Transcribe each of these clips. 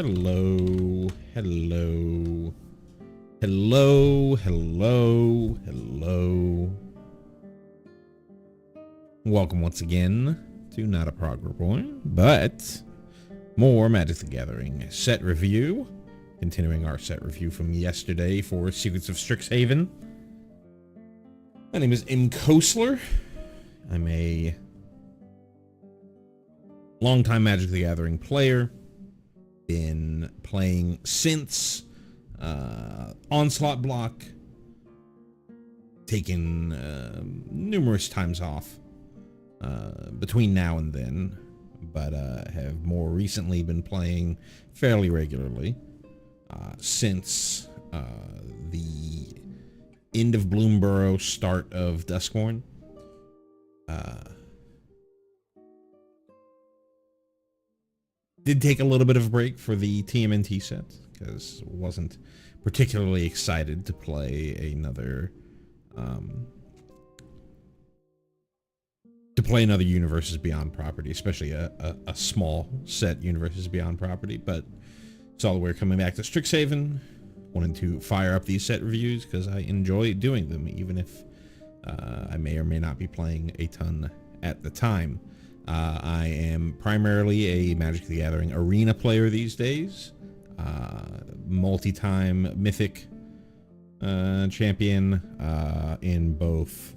Hello, hello, hello, hello, hello. Welcome once again to not a prog report, but more Magic the Gathering set review. Continuing our set review from yesterday for Secrets of Strixhaven. My name is M. Kosler. I'm a longtime Magic the Gathering player. Been playing since Onslaught block. Taken numerous times off between now and then, but have more recently been playing fairly regularly since the end of Bloomburrow, start of Duskborn. Did take a little bit of a break for the TMNT set because wasn't particularly excited to play another Universes Beyond property, especially a small set Universes Beyond property. But saw that we're coming back to Strixhaven, wanted to fire up these set reviews because I enjoy doing them, even if I may or may not be playing a ton at the time. I am primarily a Magic the Gathering arena player these days, multi-time Mythic champion in both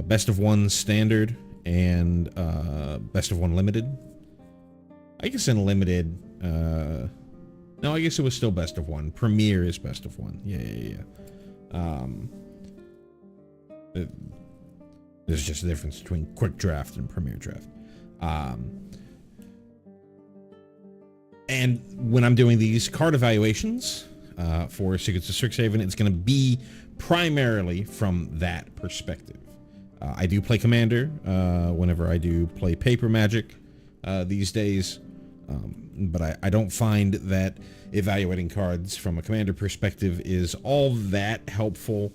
Best of One Standard and Best of One Limited. I guess in Limited, no, I guess it was still Best of One. Premier is Best of One. Yeah. There's just a difference between Quick Draft and Premier Draft. And when I'm doing these card evaluations for Secrets of Strixhaven, it's going to be primarily from that perspective. I do play Commander whenever I do play Paper Magic these days, but I don't find that evaluating cards from a Commander perspective is all that helpful.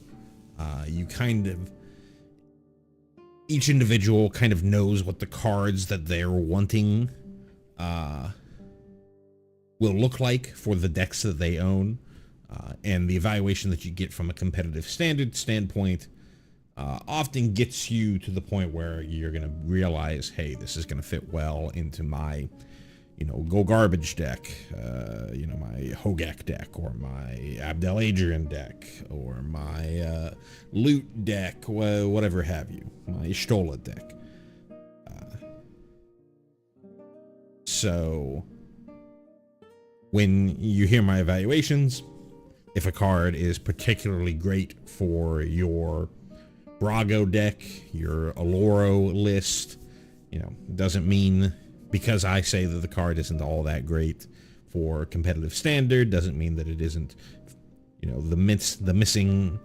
You kind of... Each individual kind of knows what the cards that they're wanting will look like for the decks that they own. And the evaluation that you get from a competitive standard standpoint often gets you to the point where you're going to realize, hey, this is going to fit well into my, Go Garbage deck, my Hogak deck, or my Abdel Adrian deck, or my Loot deck, whatever have you, my Stola deck. So when you hear my evaluations, if a card is particularly great for your Brago deck, your Aloro list, doesn't mean... Because I say that the card isn't all that great for competitive standard, doesn't mean that it isn't, the missing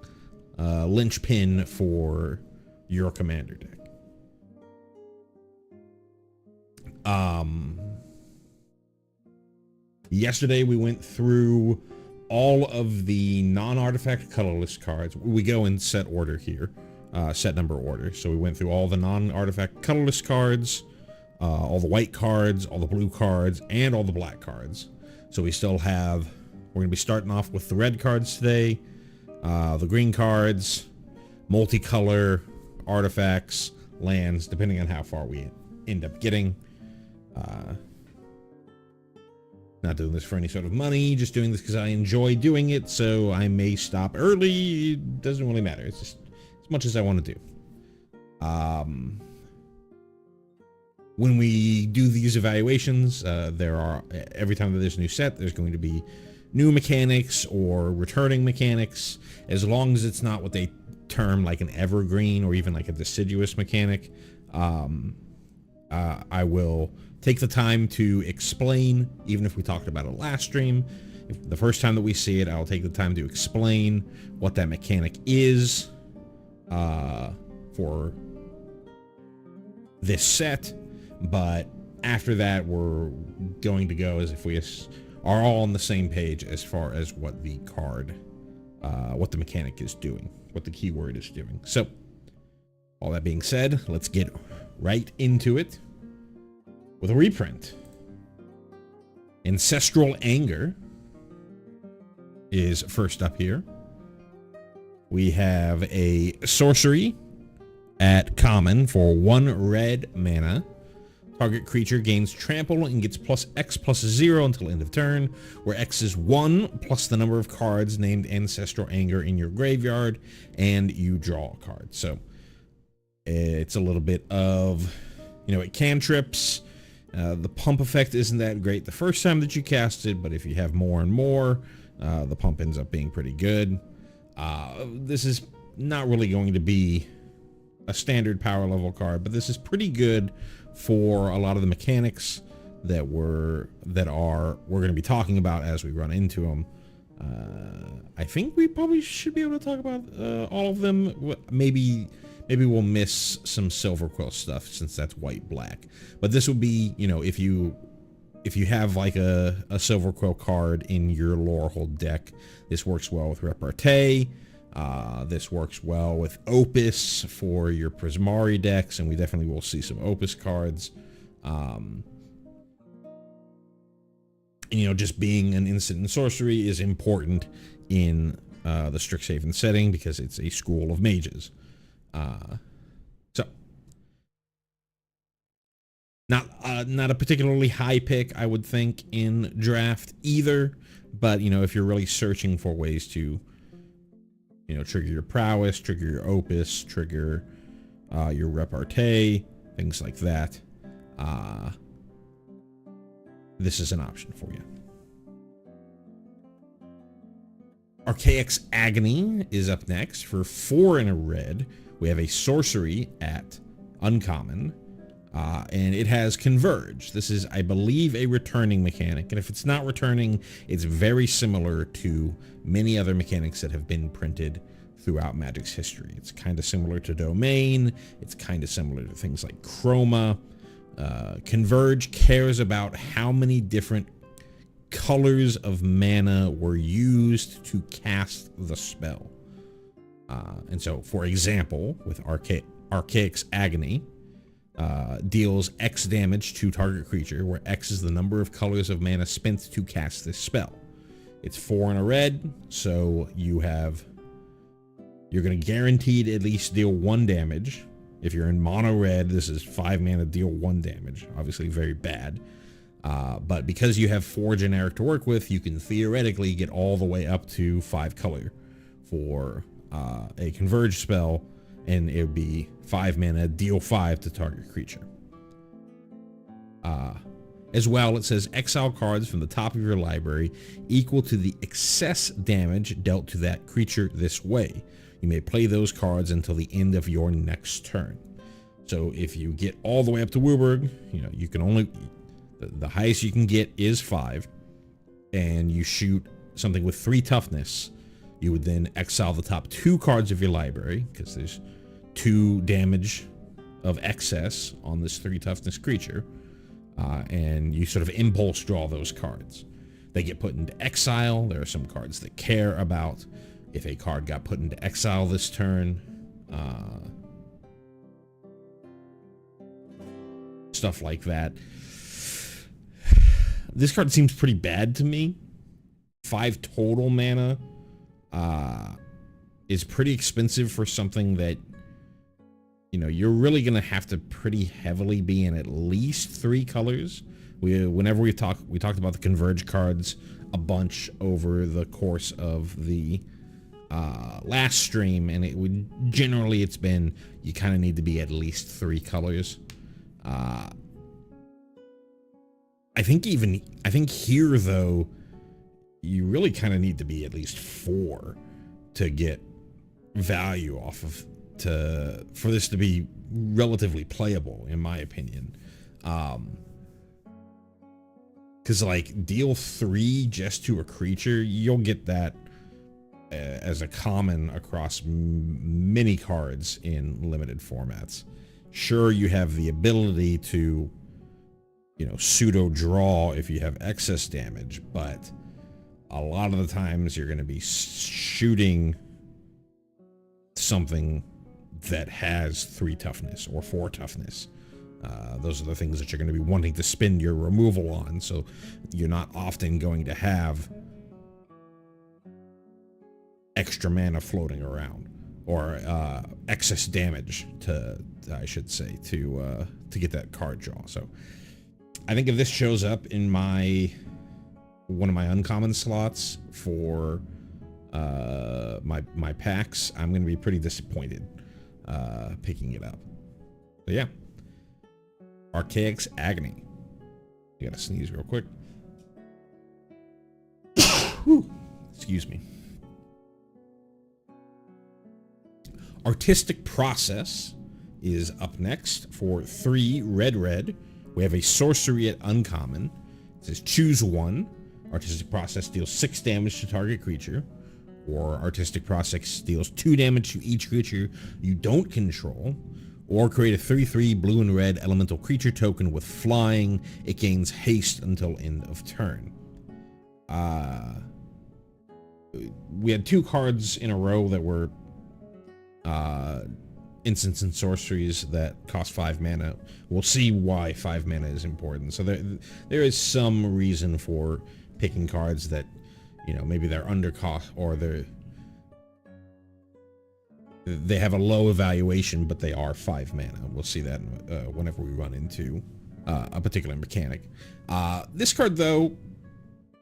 linchpin for your Commander deck. Yesterday we went through all of the non-artifact colorless cards. We go in set order here, set number order. So we went through all the non-artifact colorless cards, all the white cards, all the blue cards, and all the black cards. So we still have, we're going to be starting off with the red cards today, the green cards, multicolor artifacts, lands, depending on how far we end up getting. Not doing this for any sort of money, just doing this because I enjoy doing it, so I may stop early. It doesn't really matter. It's just as much as I want to do. When we do these evaluations, every time that there's a new set, there's going to be new mechanics or returning mechanics, as long as it's not what they term like an evergreen or even like a deciduous mechanic. I will take the time to explain, even if we talked about it last stream. If the first time that we see it, I'll take the time to explain what that mechanic is for this set. But after that, we're going to go as if we are all on the same page as far as what the card, what the mechanic is doing, what the keyword is doing. So, all that being said, let's get right into it with a reprint. Ancestral Anger is first up here. We have a sorcery at common for 1 red mana. Target creature gains trample and gets +X+0 until end of turn, where X is 1 plus the number of cards named Ancestral Anger in your graveyard, and you draw a card. So it's a little bit of, it cantrips. The pump effect isn't that great the first time that you cast it, but if you have more and more, the pump ends up being pretty good. This is not really going to be a standard power level card, but this is pretty good for a lot of the mechanics that we're going to be talking about as we run into them. I think we probably should be able to talk about all of them. Maybe we'll miss some Silver Quill stuff since that's white black. But this would be, if you have like a Silver Quill card in your Lorehold deck, this works well with Repartee. This works well with Opus for your Prismari decks, and we definitely will see some Opus cards. Just being an instant and sorcery is important in the Strixhaven setting because it's a school of mages. So, not a particularly high pick, I would think, in draft either. But if you're really searching for ways to trigger your prowess, trigger your opus, trigger your repartee, things like that, this is an option for you. Arcavios Agony is up next. For 4 and a red, we have a sorcery at uncommon, and it has Converge. This is, I believe, a returning mechanic, and if it's not returning, it's very similar to many other mechanics that have been printed throughout Magic's history. It's kind of similar to Domain. It's kind of similar to things like Chroma. Converge cares about how many different colors of mana were used to cast the spell. And so, for example, with Arcavios Agony, deals X damage to target creature, where X is the number of colors of mana spent to cast this spell. It's 4 and a red, so you're going to guaranteed at least deal 1 damage. If you're in mono red, this is 5 mana, deal 1 damage. Obviously very bad. But because you have 4 generic to work with, you can theoretically get all the way up to 5 color for a Converge spell, and it would be 5 mana, deal 5 to target creature. As well, it says exile cards from the top of your library equal to the excess damage dealt to that creature this way. You may play those cards until the end of your next turn. So if you get all the way up to Wooburg, you can only, the highest you can get is 5, and you shoot something with 3 toughness, you would then exile the top 2 cards of your library, because there's 2 damage of excess on this 3 toughness creature, and you sort of impulse draw those cards. They get put into exile. There are some cards that care about if a card got put into exile this turn. Stuff like that. This card seems pretty bad to me. 5 total mana is pretty expensive for something that, you're really going to have to pretty heavily be in at least 3 colors. Whenever we talked about the Converge cards a bunch over the course of the last stream, and it's been, you kind of need to be at least 3 colors. I think here though, you really kind of need to be at least 4 to get value off of, for this to be relatively playable, in my opinion. Because deal 3 just to a creature, you'll get that as a common across many cards in limited formats. Sure, you have the ability to, pseudo draw if you have excess damage, but a lot of the times you're going to be shooting something that has 3 toughness or 4 toughness. Those are the things that you're going to be wanting to spend your removal on, so you're not often going to have extra mana floating around, or excess damage, I should say, to get that card draw. So I think if this shows up in one of my uncommon slots for my packs, I'm going to be pretty disappointed picking it up. So yeah. Archaic's Agony. You gotta sneeze real quick. Excuse me. Artistic Process is up next for 3 red. We have a sorcery at uncommon. It says choose one. Artistic Process deals 6 damage to target creature. Or Artistic Process deals 2 damage to each creature you don't control. Or create a 3/3 blue and red elemental creature token with flying. It gains haste until end of turn. We had 2 cards in a row that were instants and sorceries that cost 5 mana. We'll see why 5 mana is important. So there is some reason for picking cards that, you know, maybe they're under cost, or they have a low evaluation, but they are 5 mana. We'll see that whenever we run into a particular mechanic. This card, though,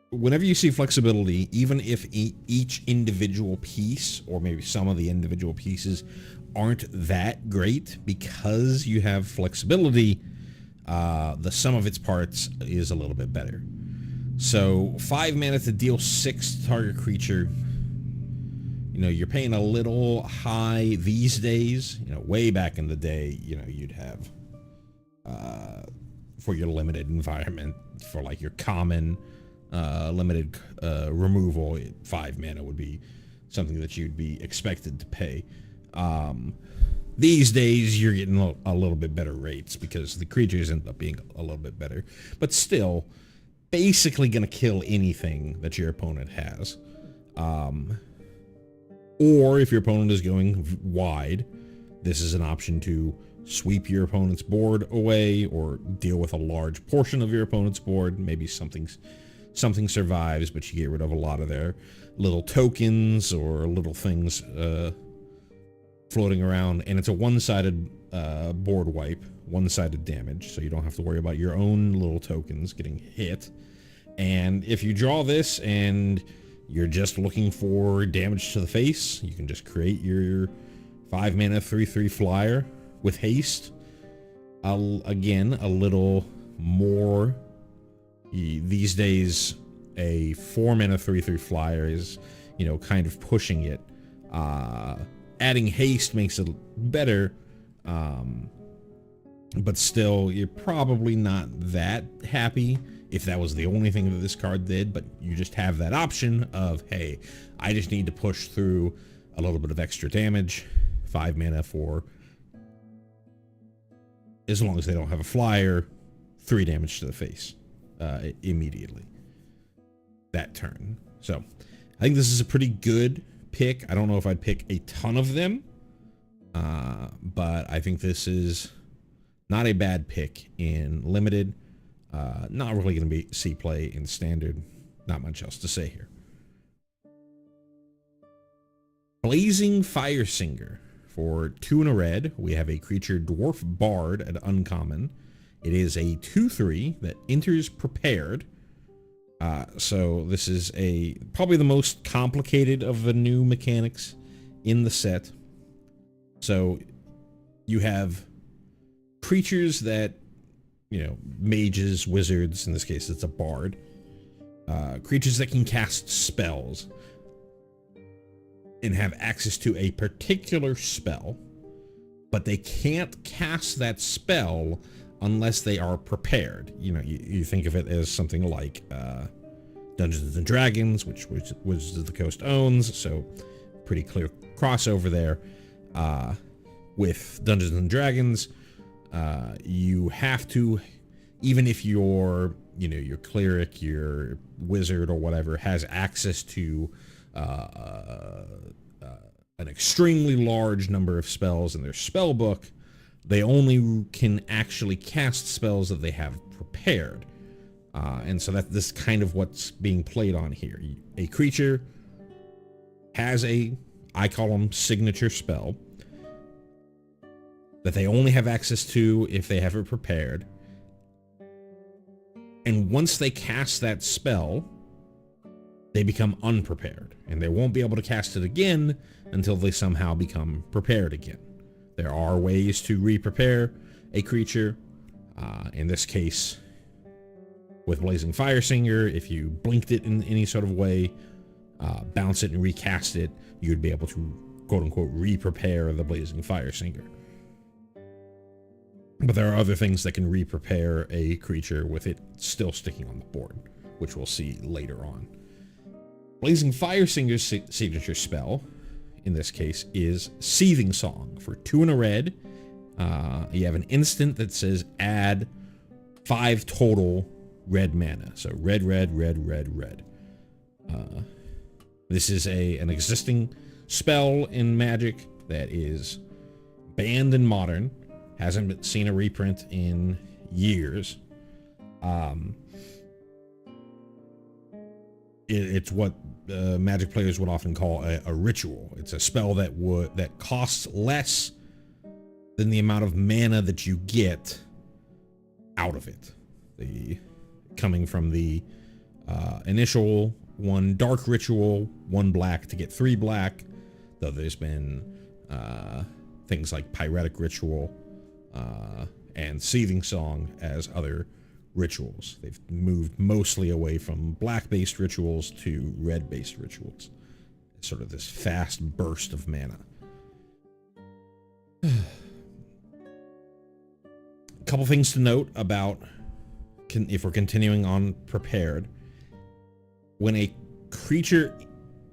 whenever you see flexibility, even if each individual piece, or maybe some of the individual pieces, aren't that great, because you have flexibility, the sum of its parts is a little bit better. So 5 mana to deal 6 to target creature. You know, you're paying a little high these days. You know, way back in the day, you know, you'd have for your limited environment, for like your common limited removal, 5 mana would be something that you'd be expected to pay. These days, you're getting a little bit better rates because the creatures end up being a little bit better, but still, basically going to kill anything that your opponent has. Or if your opponent is going wide, this is an option to sweep your opponent's board away, or deal with a large portion of your opponent's board. Maybe something survives, but you get rid of a lot of their little tokens or little things floating around. And it's a one-sided board wipe, one-sided damage, so you don't have to worry about your own little tokens getting hit. And if you draw this and you're just looking for damage to the face, you can just create your 5 mana 3/3 flyer with haste. Again, a little more. These days, a 4 mana 3/3 flyer is, you know, kind of pushing it. Adding haste makes it better, but still, you're probably not that happy if that was the only thing that this card did, but you just have that option of, hey, I just need to push through a little bit of extra damage. 5 mana for, as long as they don't have a flyer, 3 damage to the face immediately that turn. So I think this is a pretty good pick. I don't know if I'd pick a ton of them, but I think this is not a bad pick in limited. Not really going to see play in standard. Not much else to say here. Blazing Firesinger. For 2 and a red, we have a creature Dwarf Bard at uncommon. It is a 2/3 that enters prepared. So this is probably the most complicated of the new mechanics in the set. So you have creatures that, you know, mages, wizards, in this case it's a bard, creatures that can cast spells and have access to a particular spell, but they can't cast that spell unless they are prepared. You know, you think of it as something like Dungeons and Dragons, which Wizards of the Coast owns, so pretty clear crossover there. With Dungeons and Dragons, you have to, even if your cleric, your wizard or whatever has access to an extremely large number of spells in their spell book, they only can actually cast spells that they have prepared. And so that this is kind of what's being played on here. A creature has I call them signature spell, that they only have access to if they have it prepared. And once they cast that spell, they become unprepared, and they won't be able to cast it again until they somehow become prepared again. There are ways to re-prepare a creature. In this case, with Blazing Firesinger, if you blinked it in any sort of way, bounce it and recast it, you'd be able to, quote-unquote, re-prepare the Blazing Firesinger. But there are other things that can re-prepare a creature with it still sticking on the board, which we'll see later on. Blazing Firesinger's signature spell, in this case, is Seething Song. For 2 and a red, you have an instant that says add 5 total red mana. So red, red, red, red, red. This is an existing spell in Magic that is banned in Modern. Hasn't seen a reprint in years. It's what Magic players would often call a ritual. It's a spell that costs less than the amount of mana that you get out of it. Coming from the initial 1 dark ritual, 1 black to get 3 black, though there's been things like Pyretic Ritual and Seething Song as other rituals. They've moved mostly away from black-based rituals to red-based rituals. It's sort of this fast burst of mana. A couple things to note about if we're continuing on prepared. When a creature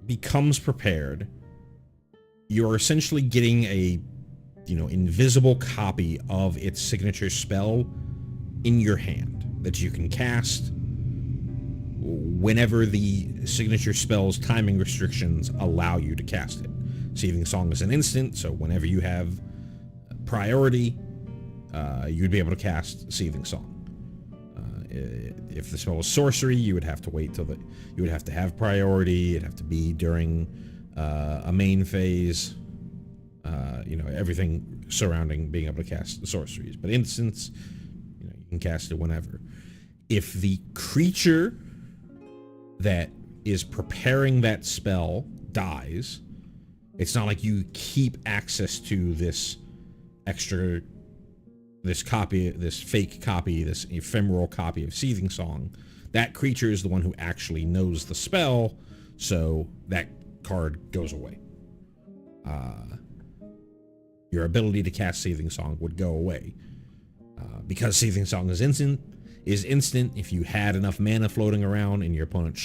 becomes prepared, you're essentially getting a invisible copy of its signature spell in your hand that you can cast whenever the signature spell's timing restrictions allow you to cast it. Seething Song is an instant, so whenever you have priority, you'd be able to cast Seething Song. If the spell was sorcery, you would have to wait till you would have to have priority. It'd have to be during a main phase. Everything surrounding being able to cast the sorceries. But instants, you can cast it whenever. If the creature that is preparing that spell dies, it's not like you keep access to this copy, this fake copy, this ephemeral copy of Seething Song. That creature is the one who actually knows the spell, so that card goes away. Your ability to cast Seething Song would go away. Because Seething Song is instant, if you had enough mana floating around and your opponent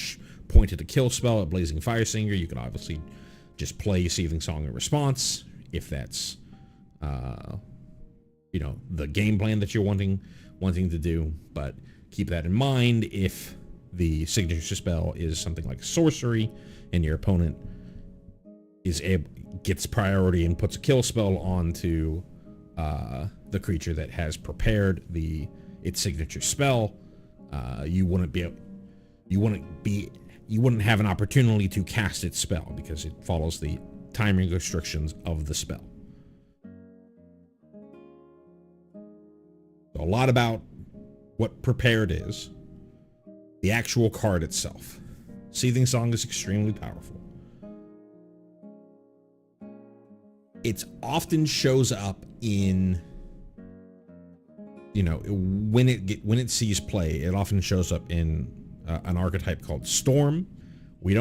pointed a kill spell at Blazing Firesinger, you could obviously just play Seething Song in response, if that's the game plan that you're wanting to do. But keep that in mind if the signature spell is something like sorcery and your opponent gets priority and puts a kill spell onto the creature that has prepared its signature spell, you wouldn't have an opportunity to cast its spell because it follows the timing restrictions of the spell. So a lot about what prepared is. The actual card itself. Seething Song is extremely powerful. It often shows up in, when it sees play, it often shows up in an archetype called Storm. We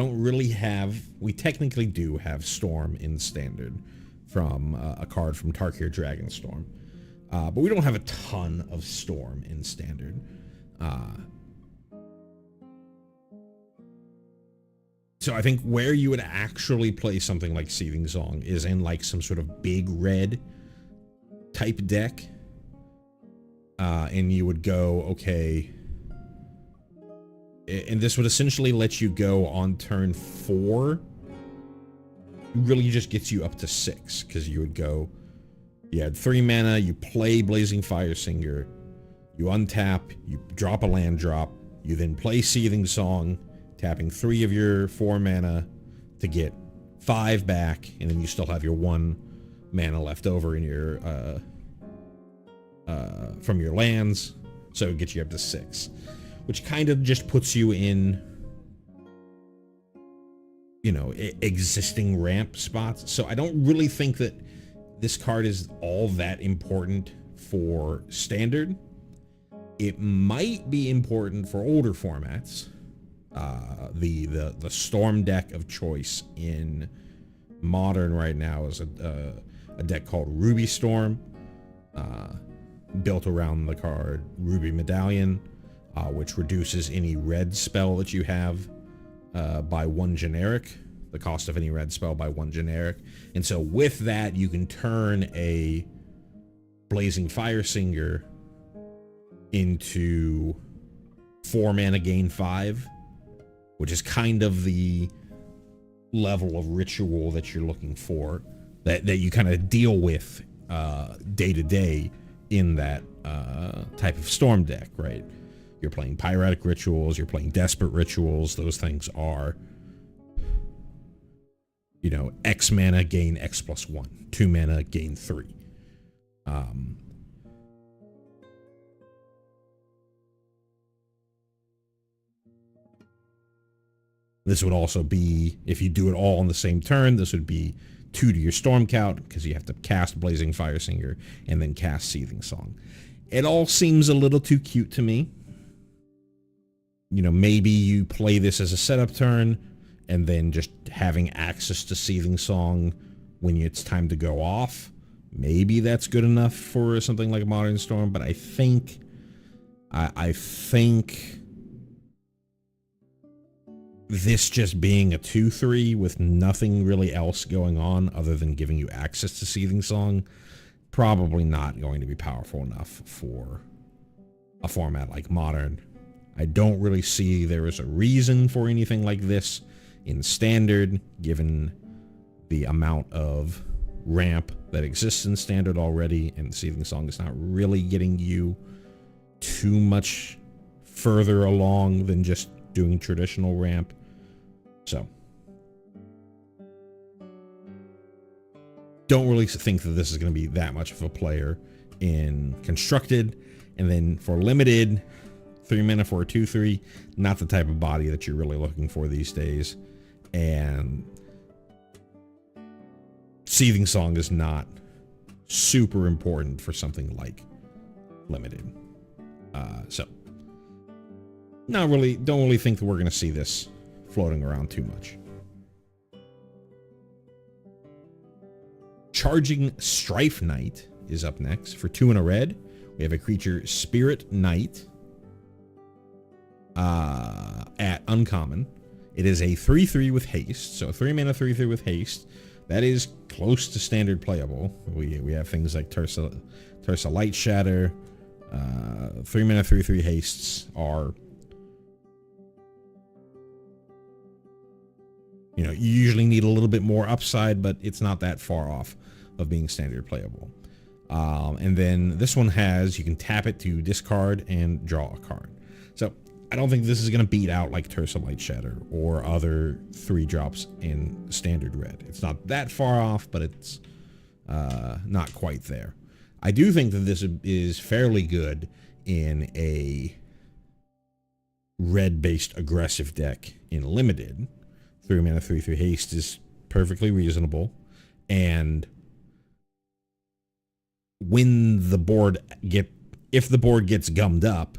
technically do have Storm in Standard from a card from Tarkir Dragonstorm. But we don't have a ton of Storm in Standard. So I think where you would actually play something like Seething Song is in like some sort of big red type deck. And you would go, okay. And this would essentially let you go on turn 4. Really just gets you up to 6 because you would go, You had 3 mana, you play Blazing Fire Singer, you untap, you drop a land drop, you then play Seething Song, tapping 3 of your 4 mana to get 5 back, and then you still have your 1 mana left over in your from your lands, so it gets you up to 6, which kind of just puts you in, you know, existing ramp spots. So I don't really think that this card is all that important for standard. It might be important for older formats. The storm deck of choice in modern right now is a deck called Ruby Storm, built around the card Ruby Medallion, which reduces any red spell that you have by 1 generic, the cost of any red spell by 1 generic. And so with that, you can turn a Blazing Fire Singer into 4 mana gain 5, which is kind of the level of ritual that you're looking for, that you kind of deal with day to day in that type of storm deck, right? You're playing Pyretic Rituals, you're playing Desperate Rituals. Those things are, you know, X mana gain X plus 1, 2 mana gain 3. This would also be, if you do it all on the same turn, this would be 2 to your Storm count, because you have to cast Blazing Fire Singer and then cast Seething Song. It all seems a little too cute to me. You know, maybe you play this as a setup turn, and then just having access to Seething Song when it's time to go off. Maybe that's good enough for something like Modern Storm, but I think this just being a 2/3 with nothing really else going on other than giving you access to Seething Song, probably not going to be powerful enough for a format like Modern. I don't really see there is a reason for anything like this in Standard, given the amount of ramp that exists in Standard already, and Seething Song is not really getting you too much further along than just doing traditional ramp. So don't really think that this is going to be that much of a player in Constructed. And then for Limited, 3 mana for a 2/3, not the type of body that you're really looking for these days. And Seething Song is not super important for something like Limited. So don't really think that we're going to see this floating around too much. Charging Strife Knight is up next. For 2 and a red, we have a creature, Spirit Knight, at uncommon. It is a 3/3 with haste, so 3 mana 3/3 with haste. That is close to standard playable. We have things like Tersa Light Shatter. 3 mana 3/3 hastes are, you know, you usually need a little bit more upside, but it's not that far off of being standard playable. And then this one has, you can tap it to discard and draw a card. So I don't think this is going to beat out like Tersa Light Shatter or other 3-drops in standard red. It's not that far off, but it's not quite there. I do think that this is fairly good in a red-based aggressive deck in Limited. 3 mana 3/3 haste is perfectly reasonable, and when the board if the board gets gummed up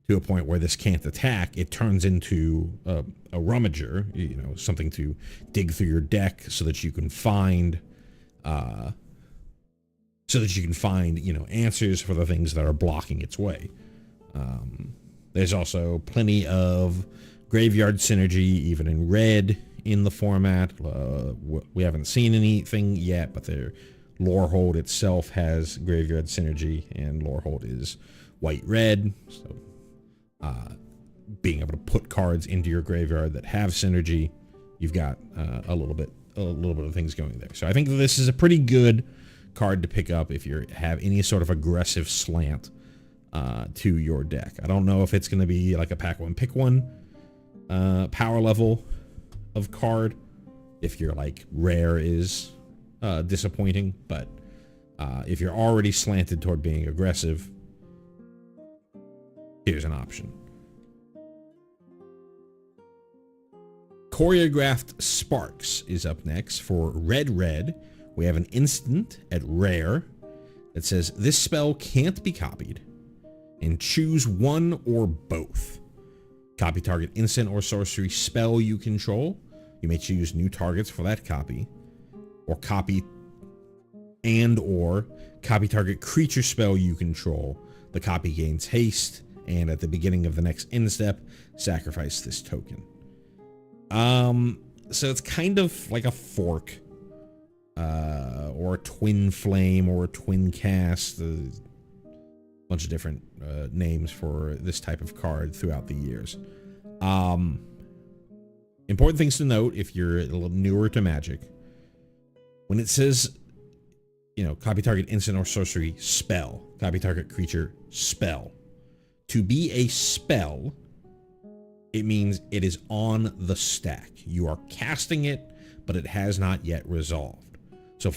to a point where this can't attack, it turns into a rummager, you know, something to dig through your deck so that you can find you know, answers for the things that are blocking its way. There's also plenty of graveyard synergy, even in red, in the format. We haven't seen anything yet, but their Lorehold itself has graveyard synergy, and Lorehold is white-red, so being able to put cards into your graveyard that have synergy, you've got a little bit of things going there. So I think that this is a pretty good card to pick up if you have any sort of aggressive slant to your deck. I don't know if it's going to be like a pack one, pick one power level of card. If you're like rare is disappointing, but if you're already slanted toward being aggressive, here's an option. Choreographed Sparks is up next. For red, we have an instant at rare that says this spell can't be copied, and choose one or both. Copy target instant or sorcery spell you control. You may choose new targets for that copy, or copy or copy target creature spell you control. The copy gains haste, and at the beginning of the next end step, sacrifice this token. So it's kind of like a fork, or a twin flame, or a twin cast. A bunch of different names for this type of card throughout the years. Important things to note if you're a little newer to Magic. When it says, copy target instant or sorcery spell, copy target creature spell. To be a spell, it means it is on the stack. You are casting it, but it has not yet resolved. So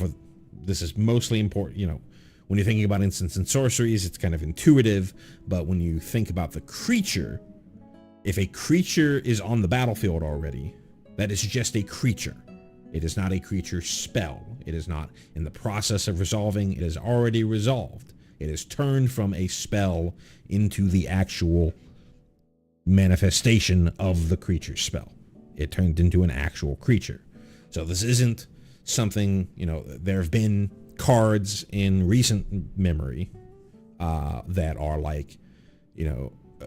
this is mostly important, when you're thinking about instants and sorceries, it's kind of intuitive, but when you think about the creature, if a creature is on the battlefield already, that is just a creature. It is not a creature spell. It is not in the process of resolving. It is already resolved. It is turned from a spell into the actual manifestation of the creature spell. It turned into an actual creature. So this isn't something, there have been cards in recent memory that are like,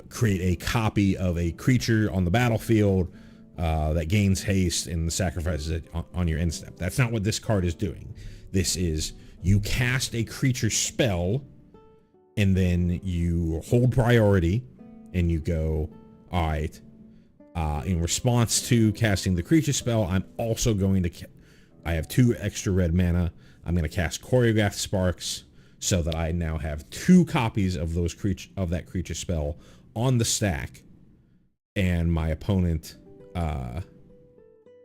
create a copy of a creature on the battlefield that gains haste and sacrifices it on your end step. That's not what this card is doing. This is, you cast a creature spell and then you hold priority and you go, all right, in response to casting the creature spell, I'm also going to, I have 2 extra red mana. I'm going to cast Choreographed Sparks so that I now have 2 copies of that creature spell on the stack, and my opponent,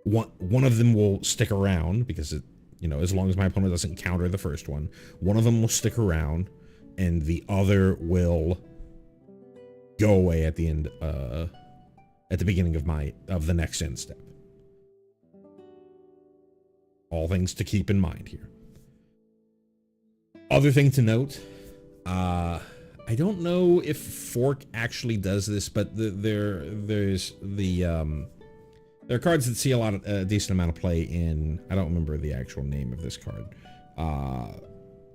one of them will stick around because it, as long as my opponent doesn't counter the first one of them will stick around, and the other will go away at the end, at the beginning of the next end step. All things to keep in mind here. Other thing to note, I don't know if Fork actually does this, but there are cards that see a decent amount of play in, I don't remember the actual name of this card.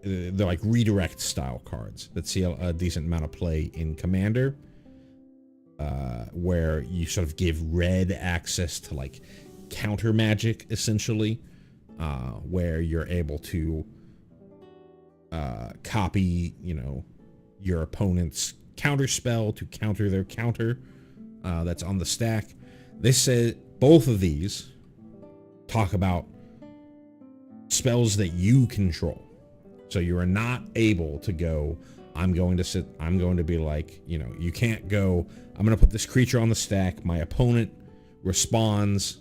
They're like redirect style cards that see a decent amount of play in Commander, where you sort of give red access to like counter magic, essentially, where you're able to copy, your opponent's counter spell to counter their counter that's on the stack. This says both of these talk about spells that you control. So you are not able to go, I'm going to be like, you can't go, I'm going to put this creature on the stack. My opponent responds.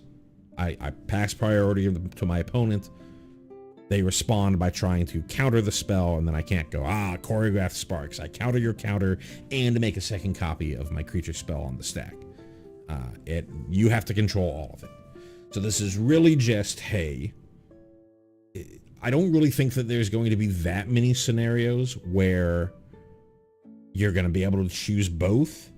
I pass priority to my opponent. They respond by trying to counter the spell, and then I can't go, Choreographed Sparks. I counter your counter and make a second copy of my creature spell on the stack. You have to control all of it. So this is really just, hey, I don't really think that there's going to be that many scenarios where you're going to be able to choose both.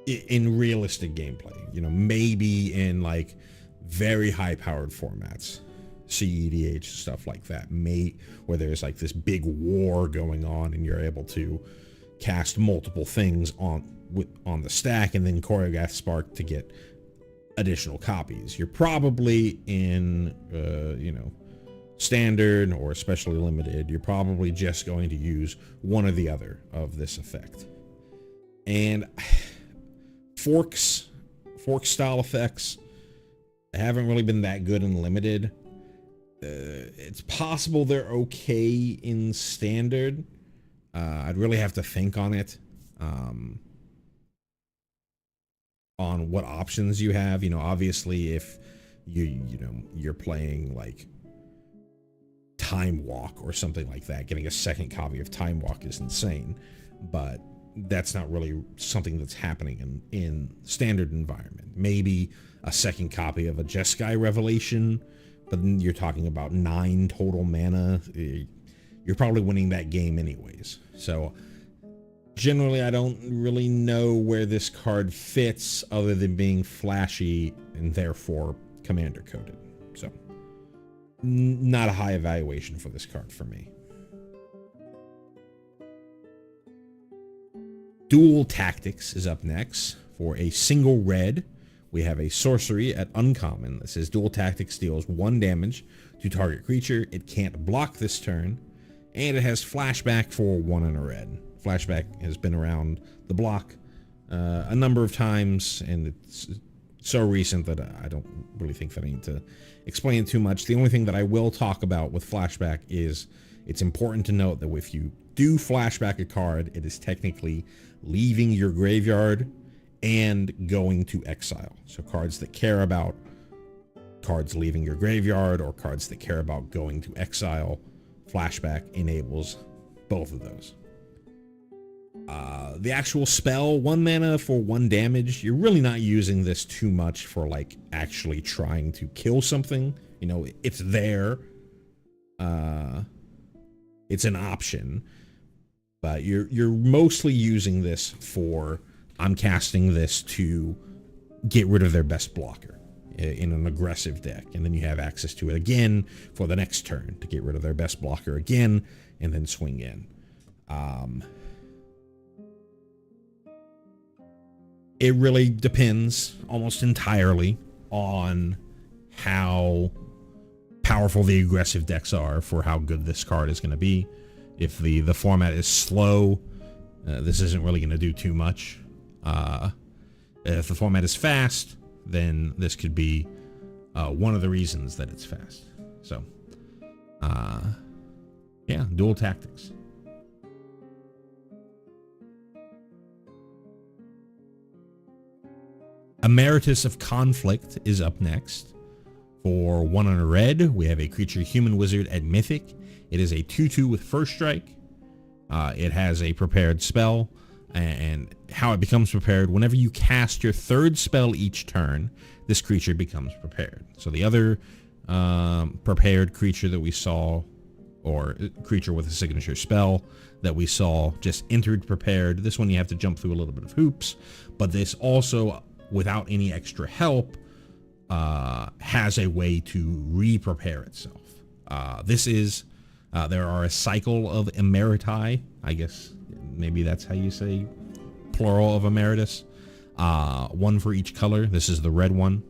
In realistic gameplay, maybe in like very high powered formats, CEDH, stuff like that, where there's like this big war going on and you're able to cast multiple things on the stack and then Choreograph Spark to get additional copies. You're probably in, standard or especially limited, you're probably just going to use one or the other of this effect. And fork style effects, They haven't really been that good in limited. It's possible they're okay in standard. I'd really have to think on it, on what options you have. You know, obviously, if you're playing like Time Walk or something like that, getting a second copy of Time Walk is insane, but that's not really something that's happening in standard environment. Maybe a second copy of a Jeskai Revelation, but then you're talking about 9 total mana. You're probably winning that game anyways. So generally, I don't really know where this card fits other than being flashy and therefore commander coded. So not a high evaluation for this card for me. Dual Tactics is up next. For a single red, we have a sorcery at uncommon that says Dual Tactics deals 1 damage to target creature. It can't block this turn, and it has flashback for 1 and a red. Flashback has been around the block a number of times, and it's so recent that I don't really think that I need to explain it too much. The only thing that I will talk about with flashback is it's important to note that if you do flashback a card, it is technically leaving your graveyard and going to exile. So cards that care about cards leaving your graveyard or cards that care about going to exile, flashback enables both of those. The actual spell, 1 mana for 1 damage, you're really not using this too much for like actually trying to kill something. You know, it's there. It's an option, but you're mostly using this for, I'm casting this to get rid of their best blocker in an aggressive deck, and then you have access to it again for the next turn to get rid of their best blocker again, and then swing in. It really depends almost entirely on how powerful the aggressive decks are for how good this card is going to be. If the format is slow, this isn't really going to do too much. If the format is fast, then this could be one of the reasons that it's fast. So, yeah, Dual Tactics. Emeritus of Conflict is up next. For 1 and a red, we have a creature human wizard at Mythic. It is a 2/2 with first strike. It has a prepared spell, and how it becomes prepared, whenever you cast your 3rd spell each turn, this creature becomes prepared. So the other prepared creature that we saw, or creature with a signature spell that we saw, just entered prepared. This one you have to jump through a little bit of hoops, but this also, without any extra help, has a way to re-prepare itself. This is, there are a cycle of emeriti, I guess maybe that's how you say plural of emeritus. 1 for each color. This is the red one.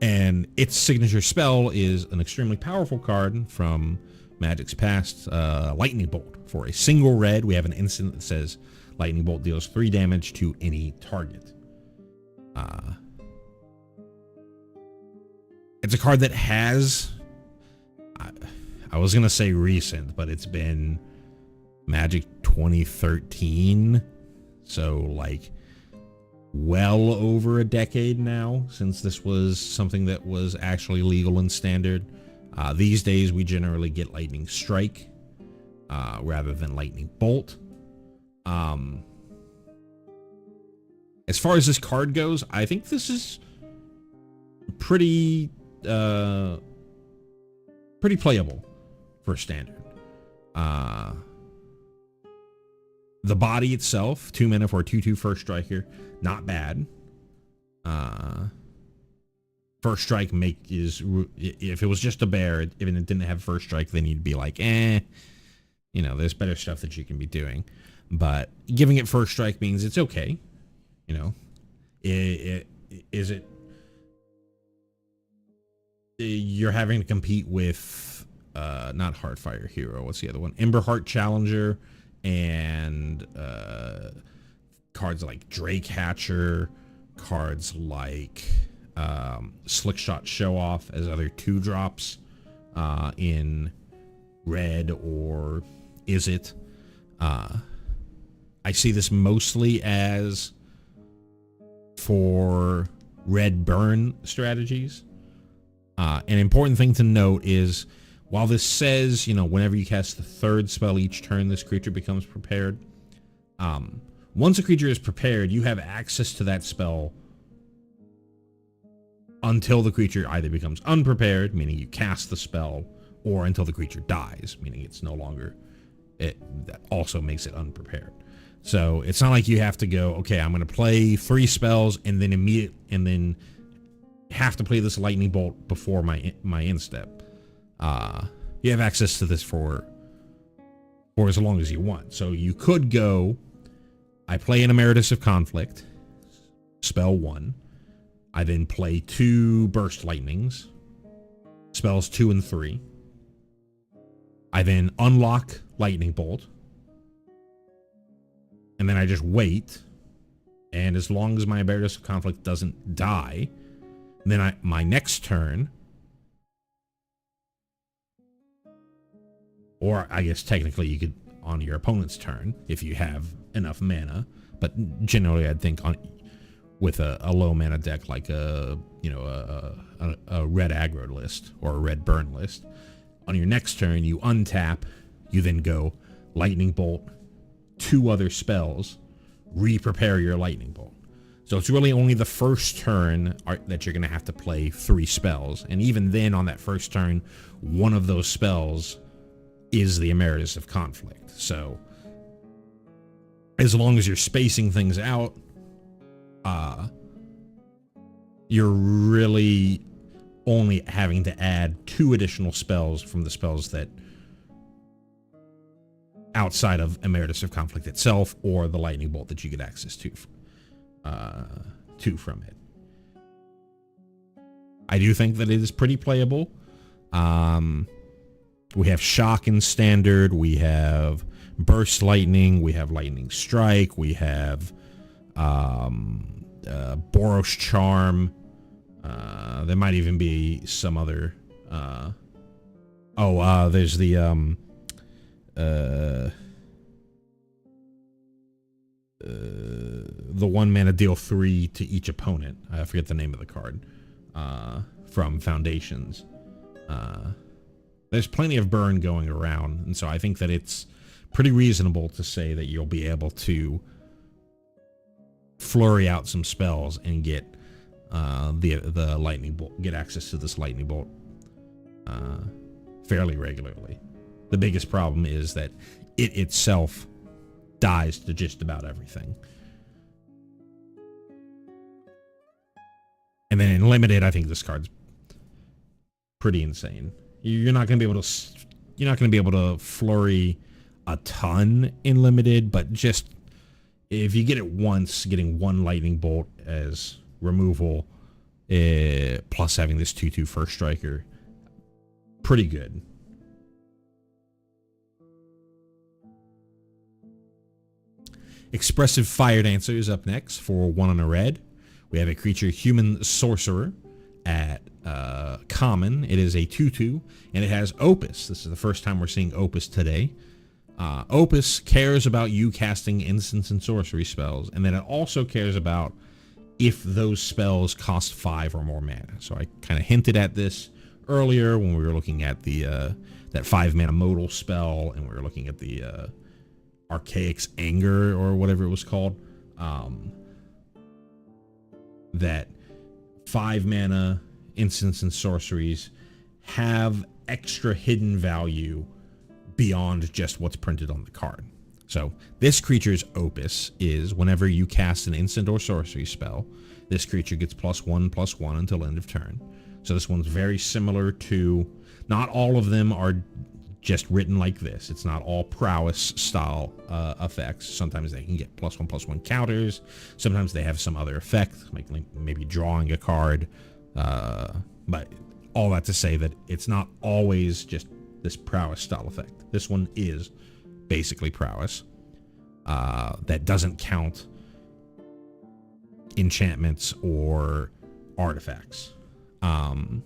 And its signature spell is an extremely powerful card from Magic's past, Lightning Bolt. For a single red, we have an instant that says Lightning Bolt deals 3 damage to any target. It's a card that has, I was going to say recent, but it's been Magic 2013. So like well over a decade now since this was something that was actually legal and standard. These days we generally get Lightning Strike rather than Lightning Bolt. As far as this card goes, I think this is pretty playable for standard. The body itself, 2 mana for a 2/2 first strike here, not bad. First strike is, if it was just a bear, if it didn't have first strike, then you'd be like, you know, there's better stuff that you can be doing. But giving it first strike means it's okay. You know, you're having to compete with, not Heartfire Hero, what's the other one? Emberheart Challenger, and cards like Drake Hatcher, cards like Slick Shot Show Off as other 2-drops in red, or is it? I see this mostly as for red burn strategies. An important thing to note is, while this says, whenever you cast the 3rd spell each turn, this creature becomes prepared. Once a creature is prepared, you have access to that spell until the creature either becomes unprepared, meaning you cast the spell, or until the creature dies, meaning it's no longer, that also makes it unprepared. So it's not like you have to go, okay, I'm going to play 3 spells and then have to play this lightning bolt before my instep. You have access to this for as long as you want. So you could go, I play an Emeritus of Conflict, spell 1. I then play 2 Burst Lightnings, spells 2 and 3. I then unlock Lightning Bolt, and then I just wait, and as long as my Emeritus of Conflict doesn't die, then my next turn, or I guess technically you could on your opponent's turn if you have enough mana, but generally I'd think with a low mana deck like a red aggro list or a red burn list, on your next turn you untap, you then go Lightning Bolt, 2 other spells, re-prepare your Lightning Bolt. So it's really only the first turn that you're going to have to play 3 spells. And even then, on that first turn, one of those spells is the Emeritus of Conflict. So as long as you're spacing things out, you're really only having to add 2 additional spells from the spells that outside of Emeritus of Conflict itself, or the Lightning Bolt that you get access to from it. I do think that it is pretty playable. We have Shock in Standard, we have Burst Lightning, we have Lightning Strike, we have Boros Charm. There might even be some other. There's the the 1 mana deal 3 to each opponent. I forget the name of the card from Foundations. There's plenty of burn going around, and so I think that it's pretty reasonable to say that you'll be able to flurry out some spells and get the lightning bolt, get access to this lightning bolt fairly regularly. The biggest problem is that it itself dies to just about everything. And then in limited, I think this card's pretty insane. You're not going to be able to flurry a ton in limited, but just if you get it once, getting 1 lightning bolt as removal, plus having this 2/2 first striker, pretty good. Expressive Fire Dancer is up next for 1 and a red. We have a creature, Human Sorcerer, at common. It is a 2/2, and it has Opus. This is the first time we're seeing Opus today. Opus cares about you casting instants and sorcery spells, and then it also cares about if those spells cost 5 or more mana. So I kind of hinted at this earlier when we were looking at the that 5 mana modal spell, and we were looking at the Archaic's Anger or whatever it was called. That 5 mana instants and sorceries have extra hidden value beyond just what's printed on the card. So this creature's Opus is whenever you cast an instant or sorcery spell, this creature gets +1/+1 until end of turn. So this one's very similar to, not all of them are just written like this. It's not all prowess style effects. Sometimes they can get +1/+1 counters. Sometimes they have some other effect, like maybe drawing a card. But all that to say that it's not always just this prowess style effect. This one is basically prowess. That doesn't count enchantments or artifacts. But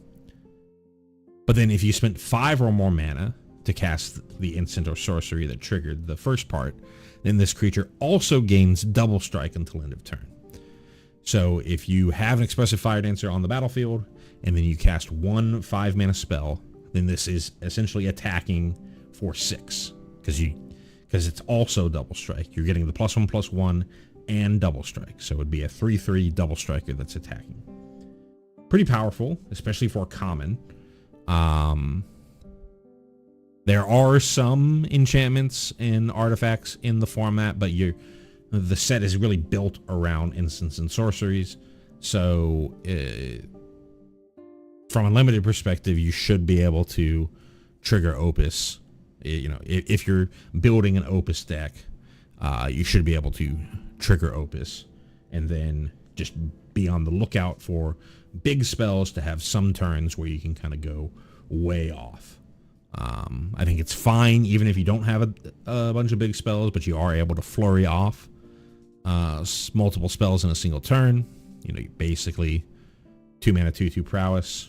then if you spent 5 or more mana to cast the instant or sorcery that triggered the first part, then this creature also gains double strike until end of turn. So if you have an expressive fire dancer on the battlefield and then you cast 1 5-mana spell, then this is essentially attacking for 6 because it's also double strike. You're getting the +1/+1 and double strike. So it would be a 3/3 double striker that's attacking. Pretty powerful, especially for common. There are some enchantments and artifacts in the format, but the set is really built around instants and sorceries. So from a limited perspective, you should be able to trigger Opus. You know, if you're building an Opus deck, you should be able to trigger Opus and then just be on the lookout for big spells to have some turns where you can kind of go way off. I think it's fine even if you don't have a bunch of big spells, but you are able to flurry off multiple spells in a single turn. You know, basically 2 mana 2/2 prowess,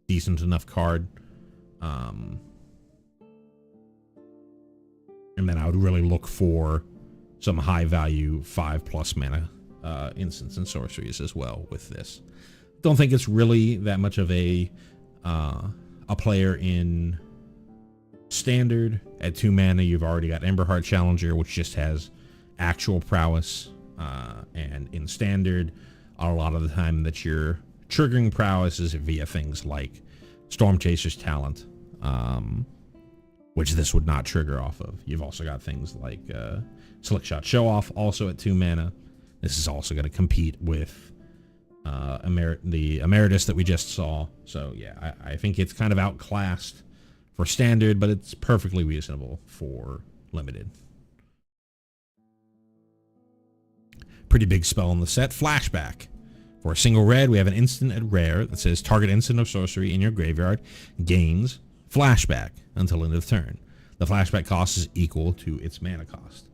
decent enough card. And then I would really look for some high value 5+ mana instants and sorceries as well with this. Don't think it's really that much of a player in standard. At 2 mana, you've already got Emberheart Challenger, which just has actual prowess. And in standard, a lot of the time that you're triggering prowess is via things like Storm Chaser's Talent, which this would not trigger off of. You've also got things like Slick Shot Show Off, also at 2 mana. This is also going to compete with the Emeritus that we just saw. So yeah, I think it's kind of outclassed for standard, but it's perfectly reasonable for limited. Pretty big spell in the set, Flashback. For a single red, we have an instant at rare that says target instant or sorcery in your graveyard gains Flashback until end of turn. The flashback cost is equal to its mana cost.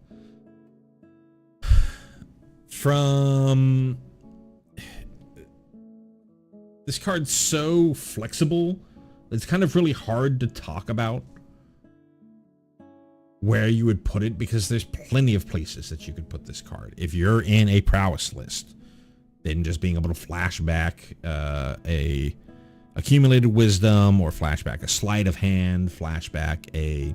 From this card's so flexible, it's kind of really hard to talk about where you would put it because there's plenty of places that you could put this card. If you're in a prowess list, then just being able to flash back a accumulated wisdom, or flashback a sleight of hand, flashback a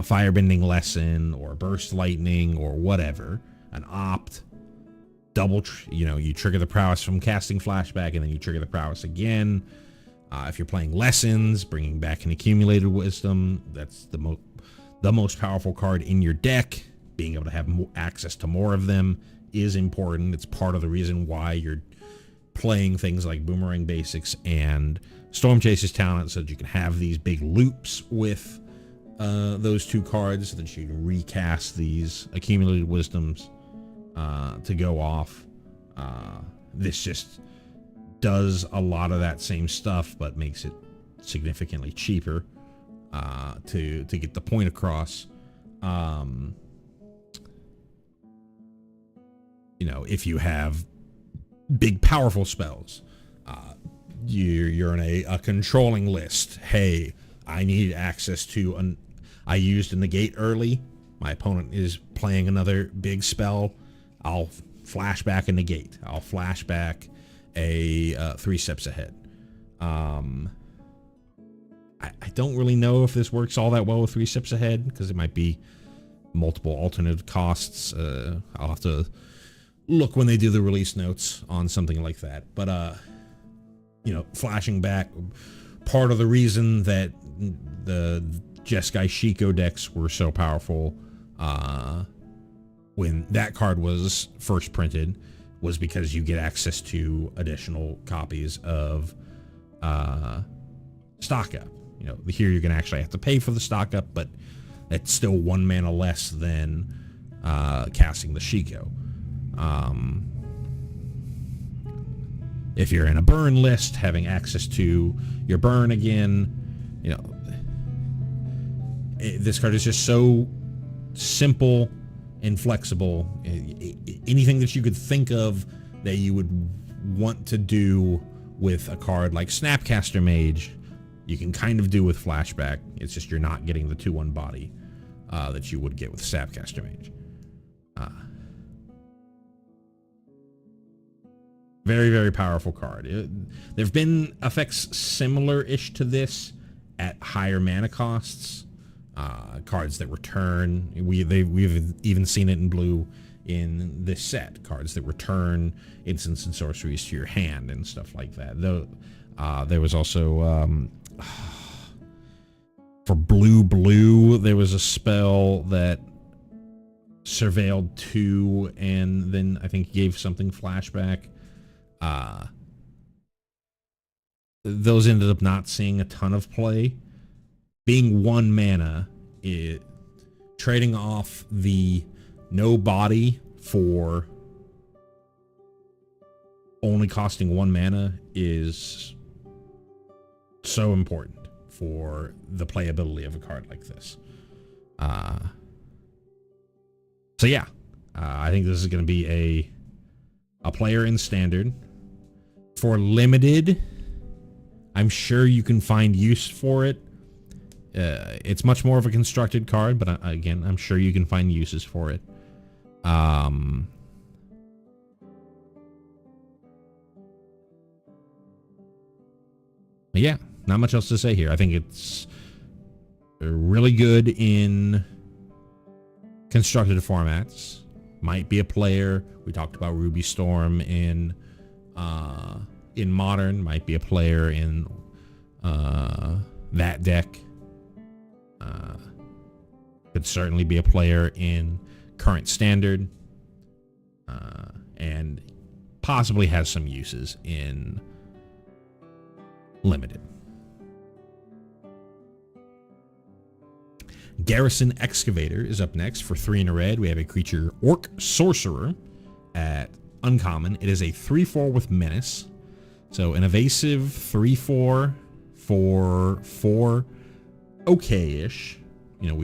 firebending lesson, or burst lightning, or whatever, an opt, you trigger the prowess from casting flashback, and then you trigger the prowess again. If you're playing lessons, bringing back an accumulated wisdom, that's the most powerful card in your deck. Being able to have access to more of them is important. It's part of the reason why you're playing things like Boomerang Basics and Storm Chaser's Talent, so that you can have these big loops with those two cards, so that you can recast these accumulated wisdoms to go off. This just does a lot of that same stuff, but makes it significantly cheaper to get the point across. If you have big powerful spells, you're in a controlling list. Hey, I need access to I used a negate early. My opponent is playing another big spell. I'll flash back a negate. I'll flash back a 3 steps ahead. I don't really know if this works all that well with 3 steps ahead, because it might be multiple alternative costs. I'll have to look when they do the release notes on something like that. But flashing back, part of the reason that the Jeskai Shiko decks were so powerful when that card was first printed was because you get access to additional copies of stock up. Here you're going to actually have to pay for the stock up, but it's still 1 mana less than casting the Shiko. If you're in a burn list, having access to your burn again, this card is just so simple and flexible. Anything that you could think of that you would want to do with a card like Snapcaster Mage, you can kind of do with Flashback. It's just you're not getting the 2/1 body that you would get with Snapcaster Mage. Very, very powerful card. There have been effects similar-ish to this at higher mana costs. Cards that return. We've even seen it in blue in this set. Cards that return instants and sorceries to your hand and stuff like that. Though there was also for blue, there was a spell that surveilled 2 and then I think gave something flashback. Those ended up not seeing a ton of play. Being 1 mana, trading off the no body for only costing 1 mana is so important for the playability of a card like this. So yeah, I think this is going to be a player in Standard. For Limited, I'm sure you can find use for it. It's much more of a constructed card, but again, I'm sure you can find uses for it. Yeah, not much else to say here. I think it's really good in constructed formats. Might be a player. We talked about Ruby Storm in Modern. Might be a player in that deck. Could certainly be a player in current Standard. And possibly has some uses in Limited. Garrison Excavator is up next for 3 in a red. We have a creature Orc Sorcerer at uncommon. It is a 3/4 with Menace. So an evasive 3/4 for 4 okay-ish. You know,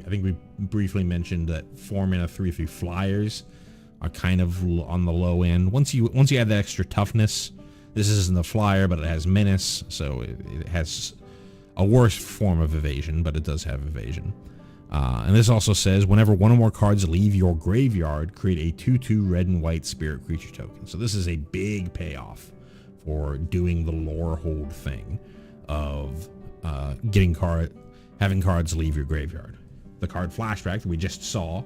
I think we briefly mentioned that 4 mana 3/3 flyers are kind of on the low end. Once you add that extra toughness, this isn't a flyer, but it has Menace, so it has a worse form of evasion, but it does have evasion. And this also says, whenever 1 or more cards leave your graveyard, create a 2/2 red and white spirit creature token. So this is a big payoff for doing the lore hold thing of having cards leave your graveyard. The card Flashback that we just saw,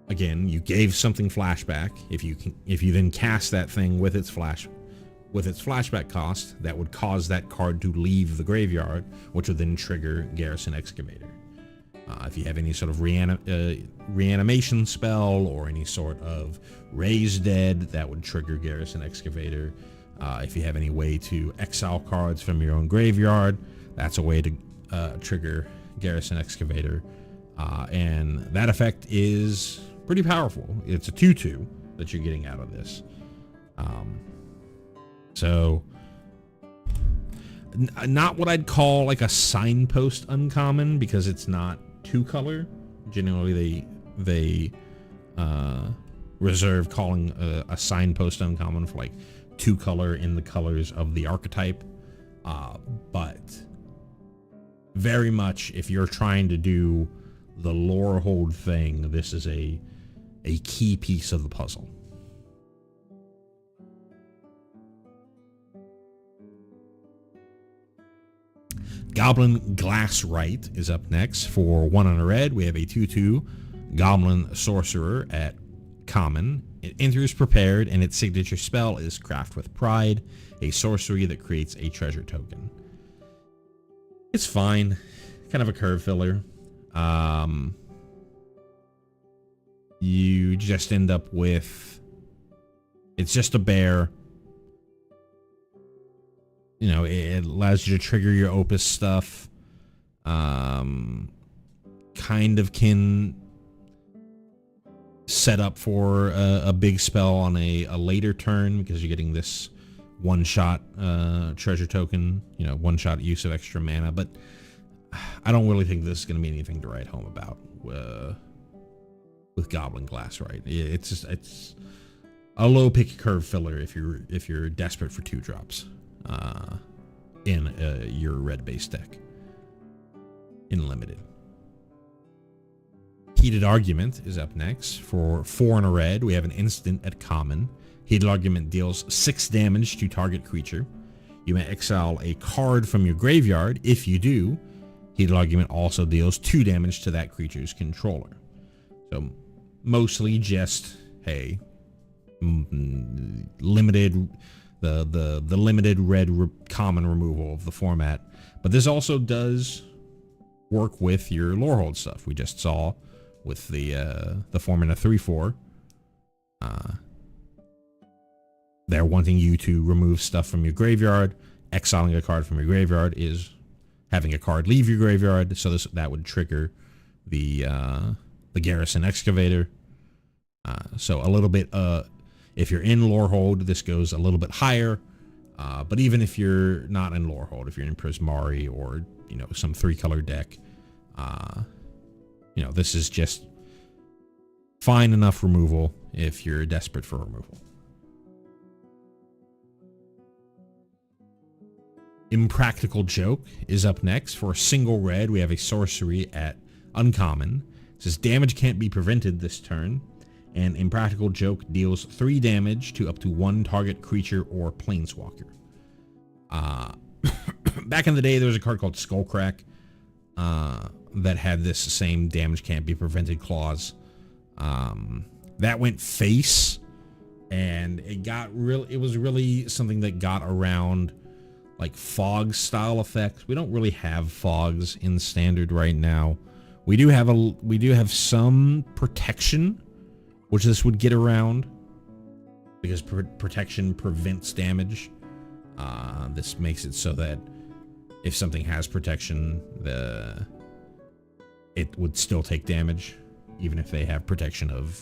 again, you gave something flashback. If you then cast that thing with its flashback cost, that would cause that card to leave the graveyard, which would then trigger Garrison Excavator. If you have any sort of reanimation spell or any sort of Raise Dead, that would trigger Garrison Excavator. If you have any way to exile cards from your own graveyard, that's a way to trigger Garrison Excavator. And that effect is pretty powerful. It's a 2/2 that you're getting out of this. So, not what I'd call like a signpost uncommon, because it's not 2-color. Generally, they reserve calling a signpost uncommon for like 2-color in the colors of the archetype. But very much, if you're trying to do the lore hold thing, this is a key piece of the puzzle. Goblin Glasswright is up next for 1 in a red. We have a 2/2 Goblin Sorcerer at common. It enters prepared, and its signature spell is Craft with Pride, a sorcery that creates a treasure token. It's fine. Kind of a curve filler. You just end up with... It's just a bear. You know, it allows you to trigger your Opus stuff. Kind of can set up for a big spell on a later turn, because you're getting this one-shot treasure token, you know, one-shot use of extra mana. But I don't really think this is going to be anything to write home about with Goblin Glasswright. It's a low pick curve filler if you're desperate for 2-drops in your red base deck in limited. Heated Argument is up next. For 4 and a red, we have an instant at common. Heated Argument deals 6 damage to target creature. You may exile a card from your graveyard. If you do, Heated Argument also deals 2 damage to that creature's controller. So mostly just, hey, limited, the limited red common removal of the format. But this also does work with your Lorehold stuff. We just saw with the format of 3/4. They're wanting you to remove stuff from your graveyard. Exiling a card from your graveyard is having a card leave your graveyard, so that would trigger the Garrison Excavator. So a little bit, if you're in Lorehold, this goes a little bit higher. But even if you're not in Lorehold, if you're in Prismari or some 3-color deck, this is just fine enough removal if you're desperate for removal. Impractical Joke is up next. For a single red, we have a sorcery at uncommon. It says damage can't be prevented this turn, and Impractical Joke deals 3 damage to up to 1 target creature or planeswalker. Back in the day, there was a card called Skullcrack that had this same damage can't be prevented clause. That went face, and it was really something that got around like fog style effects. We don't really have fogs in standard right now. We do have some protection, which this would get around because protection prevents damage. This makes it so that if something has protection, it would still take damage, even if they have protection of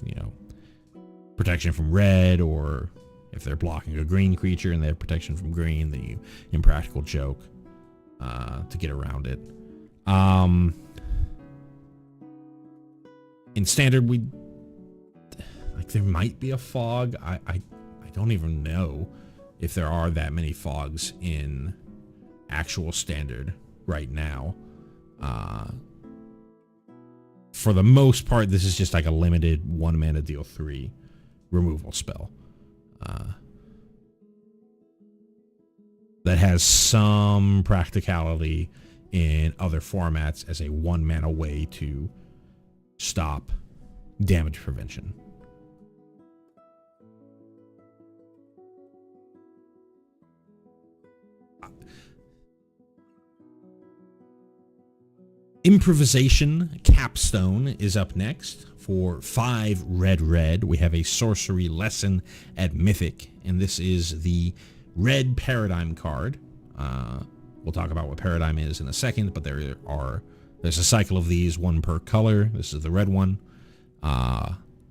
protection from red, or if they're blocking a green creature and they have protection from green, then you Impractical Joke to get around it. In standard, there might be a fog. I don't even know if there are that many fogs in actual standard right now. For the most part, this is just like a limited 1 mana deal 3 removal spell. That has some practicality in other formats as a 1 mana way to stop damage prevention. Improvisation Capstone is up next. For 5 red, we have a sorcery lesson at Mythic, and this is the red Paradigm card. We'll talk about what Paradigm is in a second, but there's a cycle of these, 1 per color. This is the red one.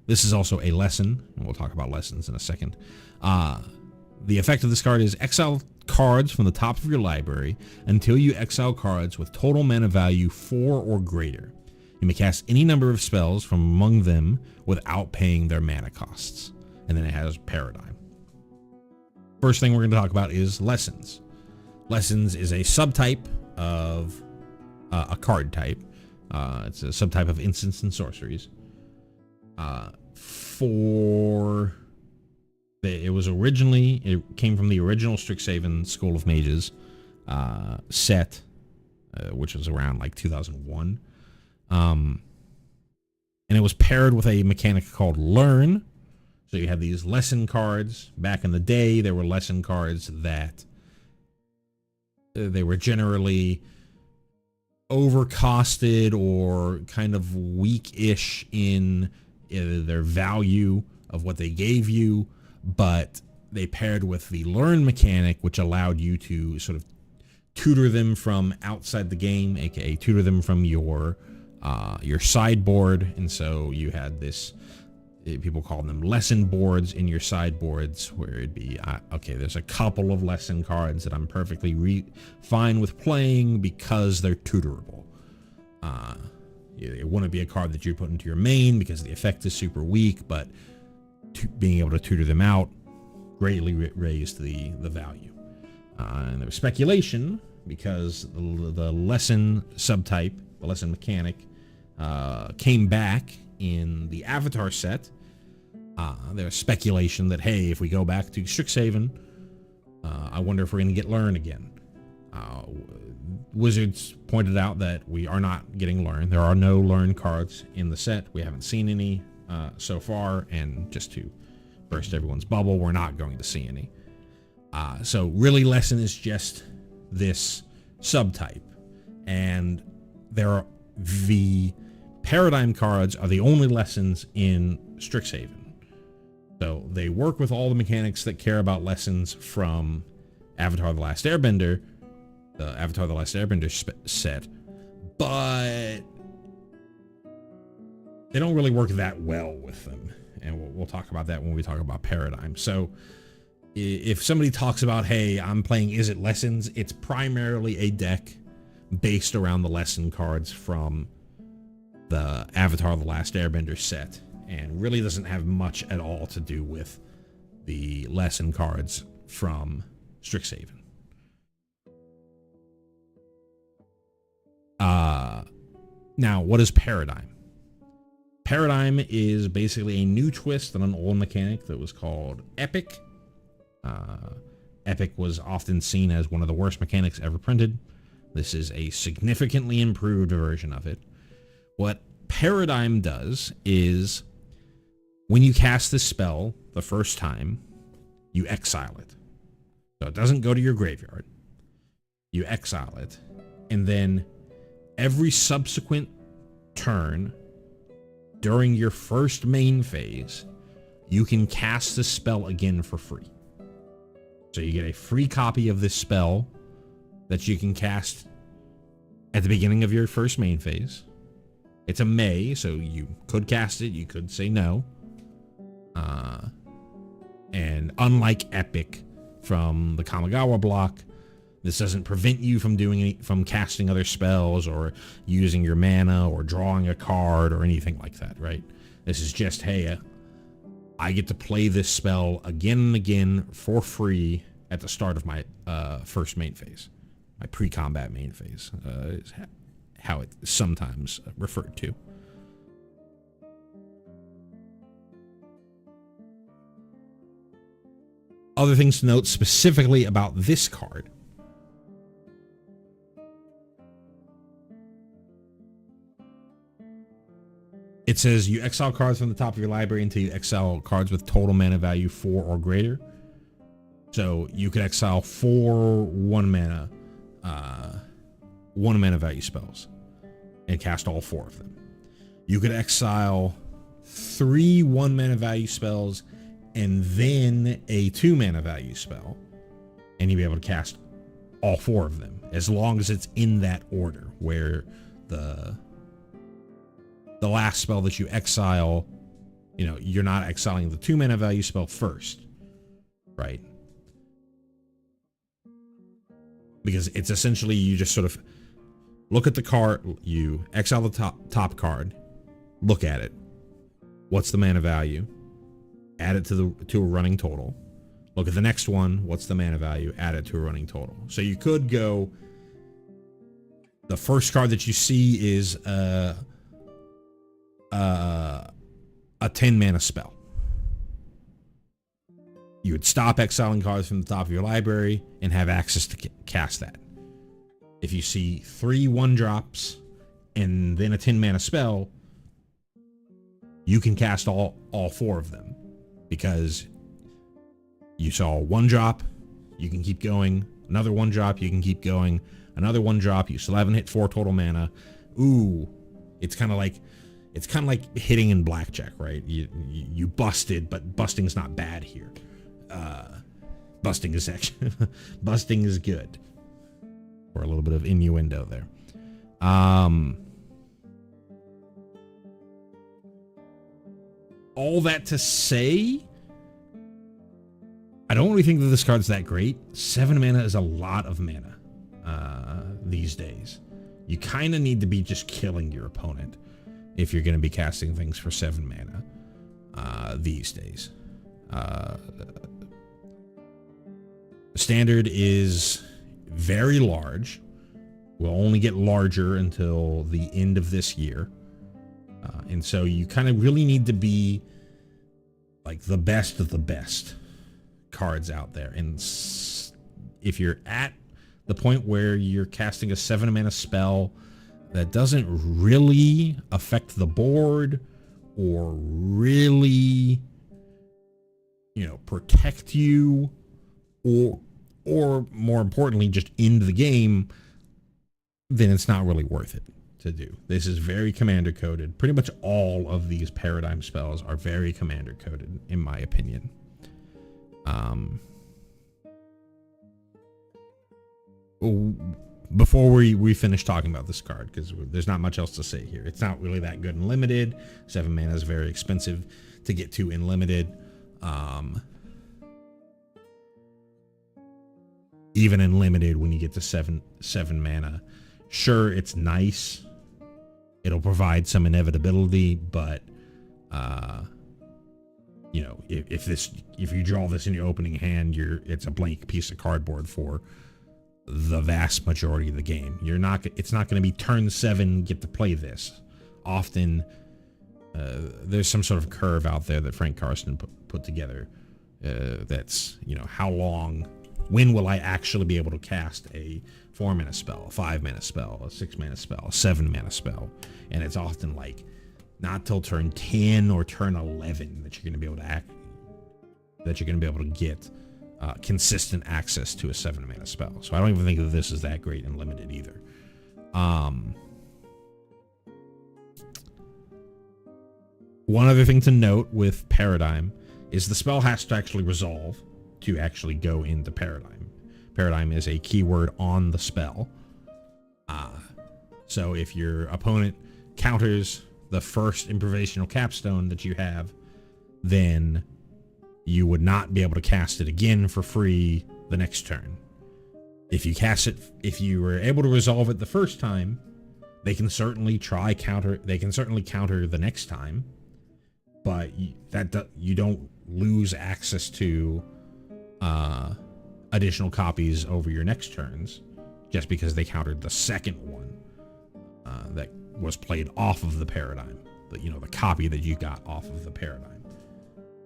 This is also a lesson, and we'll talk about lessons in a second. The effect of this card is exile cards from the top of your library until you exile cards with total mana value 4 or greater. You may cast any number of spells from among them without paying their mana costs. And then it has Paradigm. First thing we're going to talk about is Lessons. Lessons is a subtype of a card type. It's a subtype of instants and sorceries. It came from the original Strixhaven School of Mages set, which was around like 2001. And it was paired with a mechanic called Learn. So you have these lesson cards. Back in the day, there were lesson cards that they were generally overcosted or kind of weak-ish in their value of what they gave you, but they paired with the Learn mechanic, which allowed you to sort of tutor them from outside the game, aka tutor them from your sideboard. And so you had this, people call them lesson boards in your sideboards, where it'd be, okay, there's a couple of lesson cards that I'm perfectly fine with playing because they're tutorable. It wouldn't be a card that you'd put into your main because the effect is super weak, but being able to tutor them out greatly raised the value. And there was speculation because the lesson subtype, the lesson mechanic, came back in the Avatar set. There was speculation that, hey, if we go back to Strixhaven, I wonder if we're going to get Learn again. Wizards pointed out that we are not getting Learn. There are no Learn cards in the set. We haven't seen any so far, and just to burst everyone's bubble, we're not going to see any. So really, Lesson is just this subtype, and the Paradigm cards are the only lessons in Strixhaven. So they work with all the mechanics that care about lessons from Avatar: The Last Airbender, the Avatar: The Last Airbender set, but they don't really work that well with them. And we'll talk about that when we talk about Paradigm. So if somebody talks about, hey, I'm playing Is It Lessons, it's primarily a deck based around the lesson cards from the Avatar: The Last Airbender set, and really doesn't have much at all to do with the lesson cards from Strixhaven. Now, what is Paradigm? Paradigm is basically a new twist on an old mechanic that was called Epic. Epic was often seen as one of the worst mechanics ever printed. This is a significantly improved version of it. What Paradigm does is, when you cast this spell the first time, you exile it. So it doesn't go to your graveyard. You exile it, and then every subsequent turn during your first main phase, you can cast this spell again for free. So you get a free copy of this spell that you can cast at the beginning of your first main phase. It's a may, so you could cast it, you could say no. And unlike Epic from the Kamigawa block, this doesn't prevent you from casting other spells or using your mana or drawing a card or anything like that, right? This is just, hey, I get to play this spell again and again for free at the start of my first main phase. My pre-combat main phase is how it's sometimes referred to. Other things to note specifically about this card. It says you exile cards from the top of your library until you exile cards with total mana value 4 or greater. So you could exile 4 one mana value spells and cast all 4 of them. You could exile 3 1 mana value spells and then a 2 mana value spell, and you'll be able to cast all 4 of them, as long as it's in that order, where the last spell that you exile, you're not exiling the 2 mana value spell first, right? Because it's essentially, you just sort of look at the card, you exile the top card, look at it, what's the mana value, add it to a running total, look at the next one, what's the mana value, add it to a running total. So you could go, the first card that you see is a 10 mana spell. You would stop exiling cards from the top of your library and have access to cast that. If you see 3 1-drops and then a 10 mana spell, you can cast all 4 of them, because you saw 1-drop, you can keep going, another 1-drop, you can keep going, another 1-drop, you still haven't hit 4 total mana. Ooh, it's kind of like hitting in blackjack, right? You busted, but busting's not bad here. Busting is actually busting is good. Or a little bit of innuendo there. All that to say, I don't really think that this card's that great. 7 mana is a lot of mana these days. You kind of need to be just killing your opponent if you're going to be casting things for 7 mana these days. Standard is very large. Will only get larger until the end of this year. And so you kind of really need to be like the best of the best cards out there. And if you're at the point where you're casting a 7 mana spell that doesn't really affect the board or really, protect you or more importantly, just end the game, then it's not really worth it to do. This is very commander coded. Pretty much all of these paradigm spells are very commander coded, in my opinion. Before we finish talking about this card, because there's not much else to say here. It's not really that good in limited. 7 mana is very expensive to get to in limited. Even in limited, when you get to seven mana, sure, it's nice. It'll provide some inevitability, but if you draw this in your opening hand, it's a blank piece of cardboard for the vast majority of the game. It's not going to be turn 7, get to play this. Often, there's some sort of curve out there that Frank Carson put together. That's, how long, when will I actually be able to cast a 4 mana spell, a 5 mana spell, a 6 mana spell, a 7 mana spell? And it's often like not till turn 10 or turn 11 that you're going to be able to get consistent access to a 7 mana spell. So I don't even think that this is that great in limited either. One other thing to note with Paradigm is the spell has to actually resolve to actually go into Paradigm. Paradigm is a keyword on the spell. So if your opponent counters the first improvisational capstone that you have, then you would not be able to cast it again for free the next turn. If you were able to resolve it the first time, they can certainly counter the next time, but you don't lose access to additional copies over your next turns just because they countered the second one that was played off of the Paradigm, the copy that you got off of the Paradigm.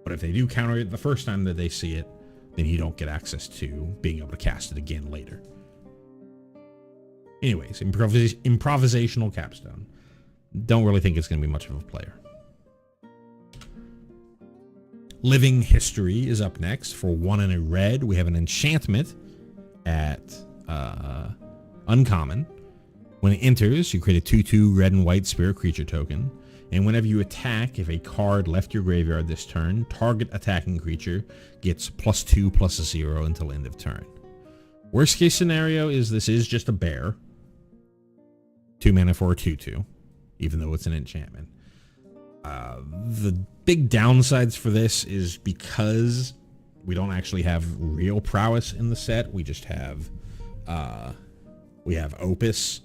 But if they do counter it the first time that they see it, then you don't get access to being able to cast it again later. Anyways, improvisational capstone. Don't really think it's going to be much of a player. Living History is up next. For 1 and a red, we have an enchantment at uncommon. When it enters, you create a 2/2 red and white spirit creature token. And whenever you attack, if a card left your graveyard this turn, target attacking creature gets +2/+0 until end of turn. Worst case scenario is this is just a bear. 2 mana for a 2/2, even though it's an enchantment. The big downsides for this is because we don't actually have real prowess in the set. We just have Opus.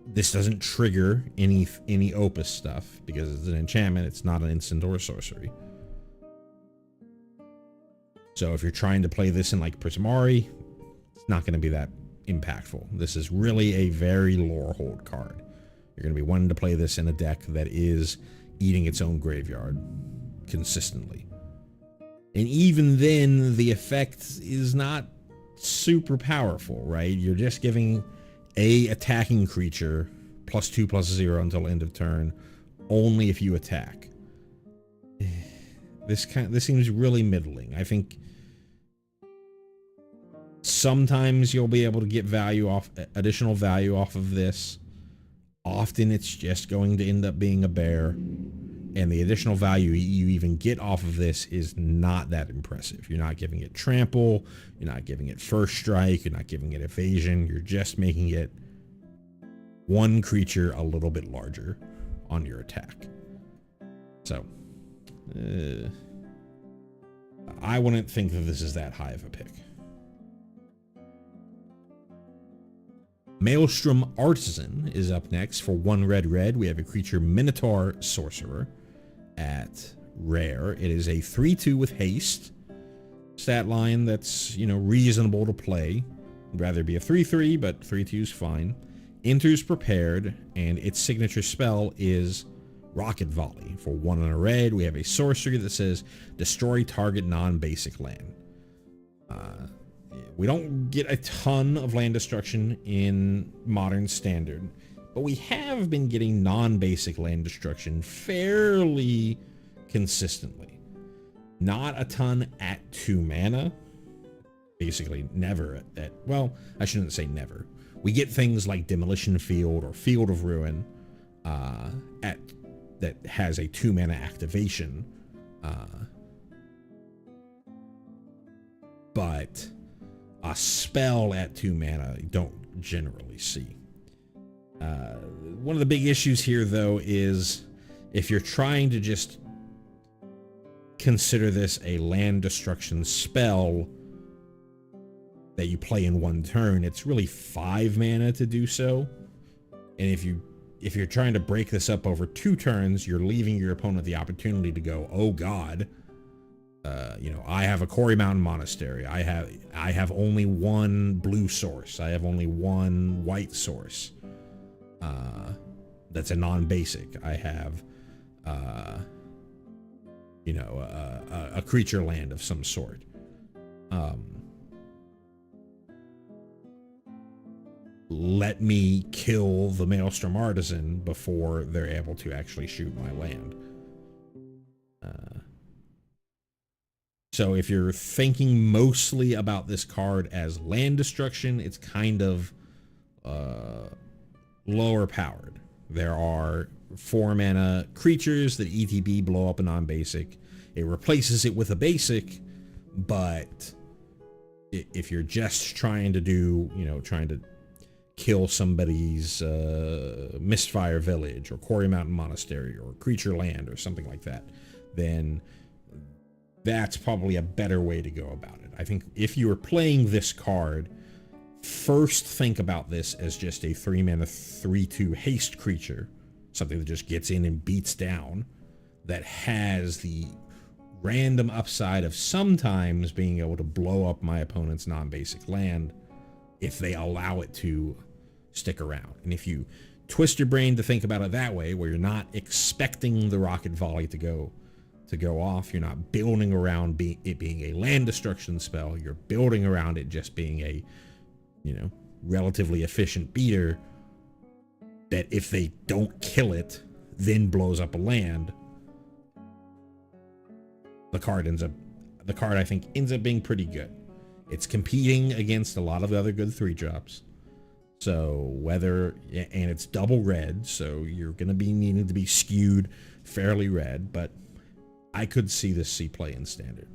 This doesn't trigger any Opus stuff because it's an enchantment. It's not an instant or sorcery. So if you're trying to play this in like Prismari, it's not going to be that impactful. This is really a very lore hold card. You're going to be wanting to play this in a deck that is eating its own graveyard consistently. And even then, the effect is not super powerful, right? You're just giving a attacking creature +2/+0 until end of turn, only if you attack. This seems really middling. I think sometimes you'll be able to get additional value off of this. Often it's just going to end up being a bear, and the additional value you even get off of this is not that impressive. You're not giving it trample, you're not giving it first strike, you're not giving it evasion, you're just making it one creature a little bit larger on your attack. So, I wouldn't think that this is that high of a pick. Maelstrom Artisan is up next. For 1 red. We have a creature Minotaur Sorcerer at rare. It is a 3/2 with haste. Stat line that's, you know, reasonable to play. I'd rather be a 3/3, but 3/2 is fine. Enters prepared, and its signature spell is Rocket Volley. For 1 and a red, we have a sorcery that says destroy target non-basic land. We don't get a ton of land destruction in Modern Standard, but we have been getting non-basic land destruction fairly consistently. Not a ton at 2 mana. Basically never at, well, I shouldn't say never. We get things like Demolition Field or Field of Ruin at that has a 2 mana activation. But a spell at 2 mana you don't generally see. One of the big issues here, though, is if you're trying to just consider this a land destruction spell that you play in 1 turn, it's really 5 mana to do so. And if you're trying to break this up over 2 turns, you're leaving your opponent the opportunity to go, oh god, you know, I have a Quarry Mountain Monastery. I have only 1 blue source. I have only 1 white source. That's a non-basic. I have, you know, a creature land of some sort. Let me kill the Maelstrom Artisan before they're able to actually shoot my land. So if you're thinking mostly about this card as land destruction, it's kind of lower powered. There are 4 mana creatures that ETB blow up a non-basic. It replaces it with a basic, but if you're just trying to do, you know, trying to kill somebody's Mistfire Village or Quarry Mountain Monastery or Creature Land or something like that, then that's probably a better way to go about it. I think if you are playing this card, first think about this as just a 3 mana 3/2 haste creature, something that just gets in and beats down, that has the random upside of sometimes being able to blow up my opponent's non-basic land if they allow it to stick around. And if you twist your brain to think about it that way, where you're not expecting the Rocket Volley to go off, you're not building around it being a land destruction spell, you're building around it just being a, you know, relatively efficient beater that if they don't kill it, then blows up a land. The card I think ends up being pretty good. It's competing against a lot of the other good 3-drops. So and it's double red, so you're going to be needing to be skewed fairly red, but I could see this see play in Standard.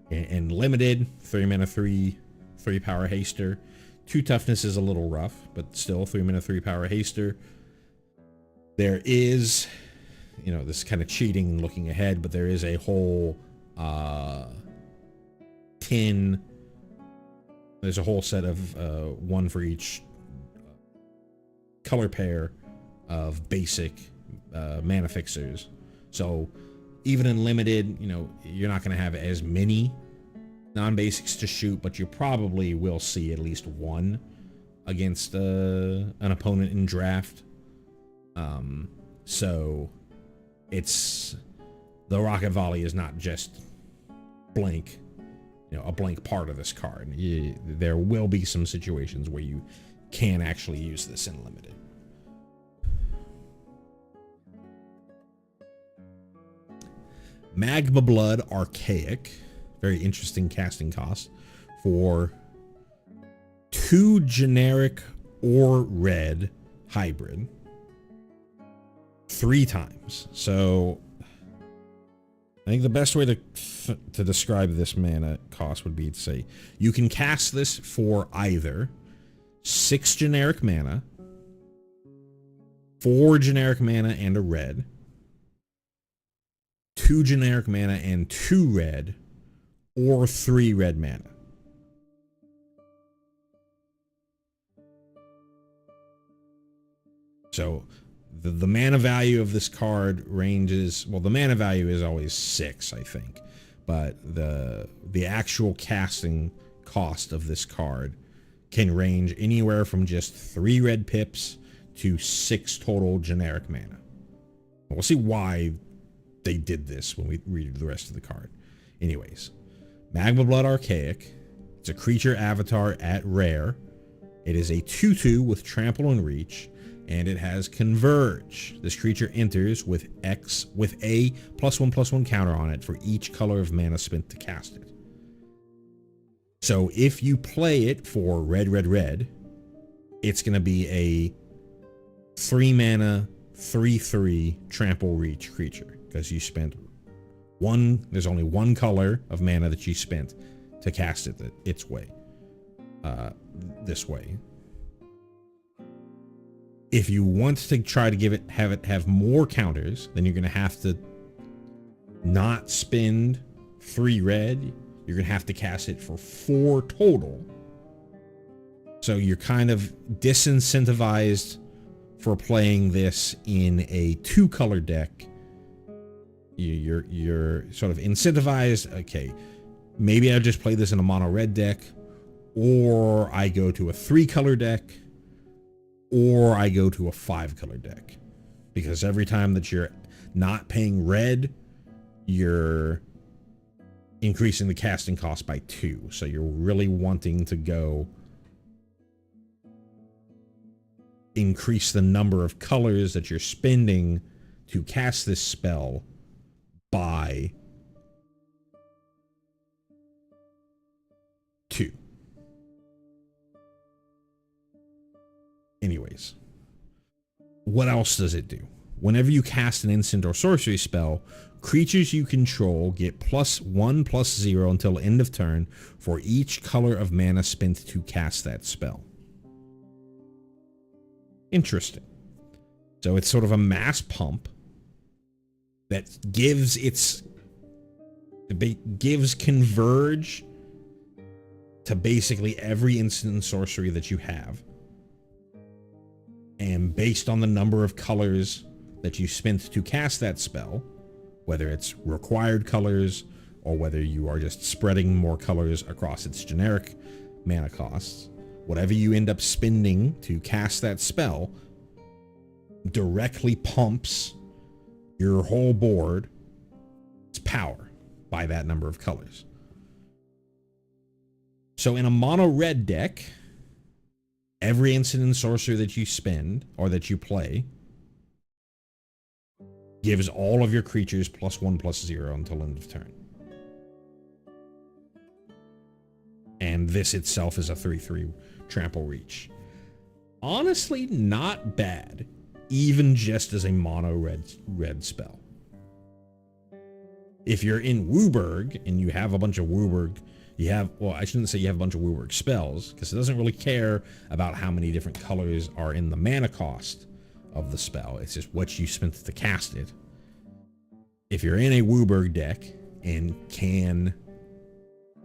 And limited, 3 mana 3 power haster. 2 toughness is a little rough, but still 3 mana 3 power haster. There is, you know, this is kind of cheating looking ahead, but there is a whole 10. There's a whole set of 1 for each color pair of basic mana fixers. So even in limited, you know, you're not going to have as many non-basics to shoot, but you probably will see at least 1 against an opponent in draft. So it's, the Rocket Volley is not just blank, you know, a blank part of this card. There will be some situations where you can actually use this in limited. Magma Blood Archaic, very interesting casting cost for 2 generic or red hybrid 3 times. So I think the best way to describe this mana cost would be to say you can cast this for either 6 generic mana, 4 generic mana and a red, 2 generic mana and 2 red, or 3 red mana. So The mana value of this card ranges, well, the mana value is always 6, I think, but the actual casting cost of this card can range anywhere from just 3 red pips to 6 total generic mana. We'll see why they did this when we read the rest of the card. Anyways, Magma Blood Archaic. It's a creature avatar at rare. It is a 2/2 with trample and reach, and it has Converge. This creature enters with a +1/+1 counter on it for each color of mana spent to cast it. So if you play it for red, red, red, it's going to be a 3 mana, 3/3 trample reach creature, because you spent there's only one color of mana that you spent to cast it its way, this way. If you want to try to have more counters, then you're going to have to not spend 3 red. You're going to have to cast it for 4 total. So you're kind of disincentivized for playing this in a 2-color deck. You're sort of incentivized. Okay, maybe I just play this in a mono red deck, or I go to a 3-color deck, or I go to a 5-color deck, because every time that you're not paying red, you're increasing the casting cost by 2. So you're really wanting to go increase the number of colors that you're spending to cast this spell by 2. Anyways, what else does it do? Whenever you cast an instant or sorcery spell, creatures you control get +1/+0 until end of turn for each color of mana spent to cast that spell. Interesting. So it's sort of a mass pump that gives Converge to basically every instant and sorcery that you have. And based on the number of colors that you spent to cast that spell, whether it's required colors or whether you are just spreading more colors across its generic mana costs, whatever you end up spending to cast that spell directly pumps your whole board's power by that number of colors. So in a mono red deck, every instant and sorcery that you spend or that you play gives all of your creatures +1/+0 until end of turn. And this itself is a 3/3 trample reach. Honestly, not bad, even just as a mono red spell. If you're in Wooburg and you have a bunch of Wooburg, well, I shouldn't say you have a bunch of Wooburg spells, because it doesn't really care about how many different colors are in the mana cost of the spell. It's just what you spent to cast it. If you're in a Wooburg deck and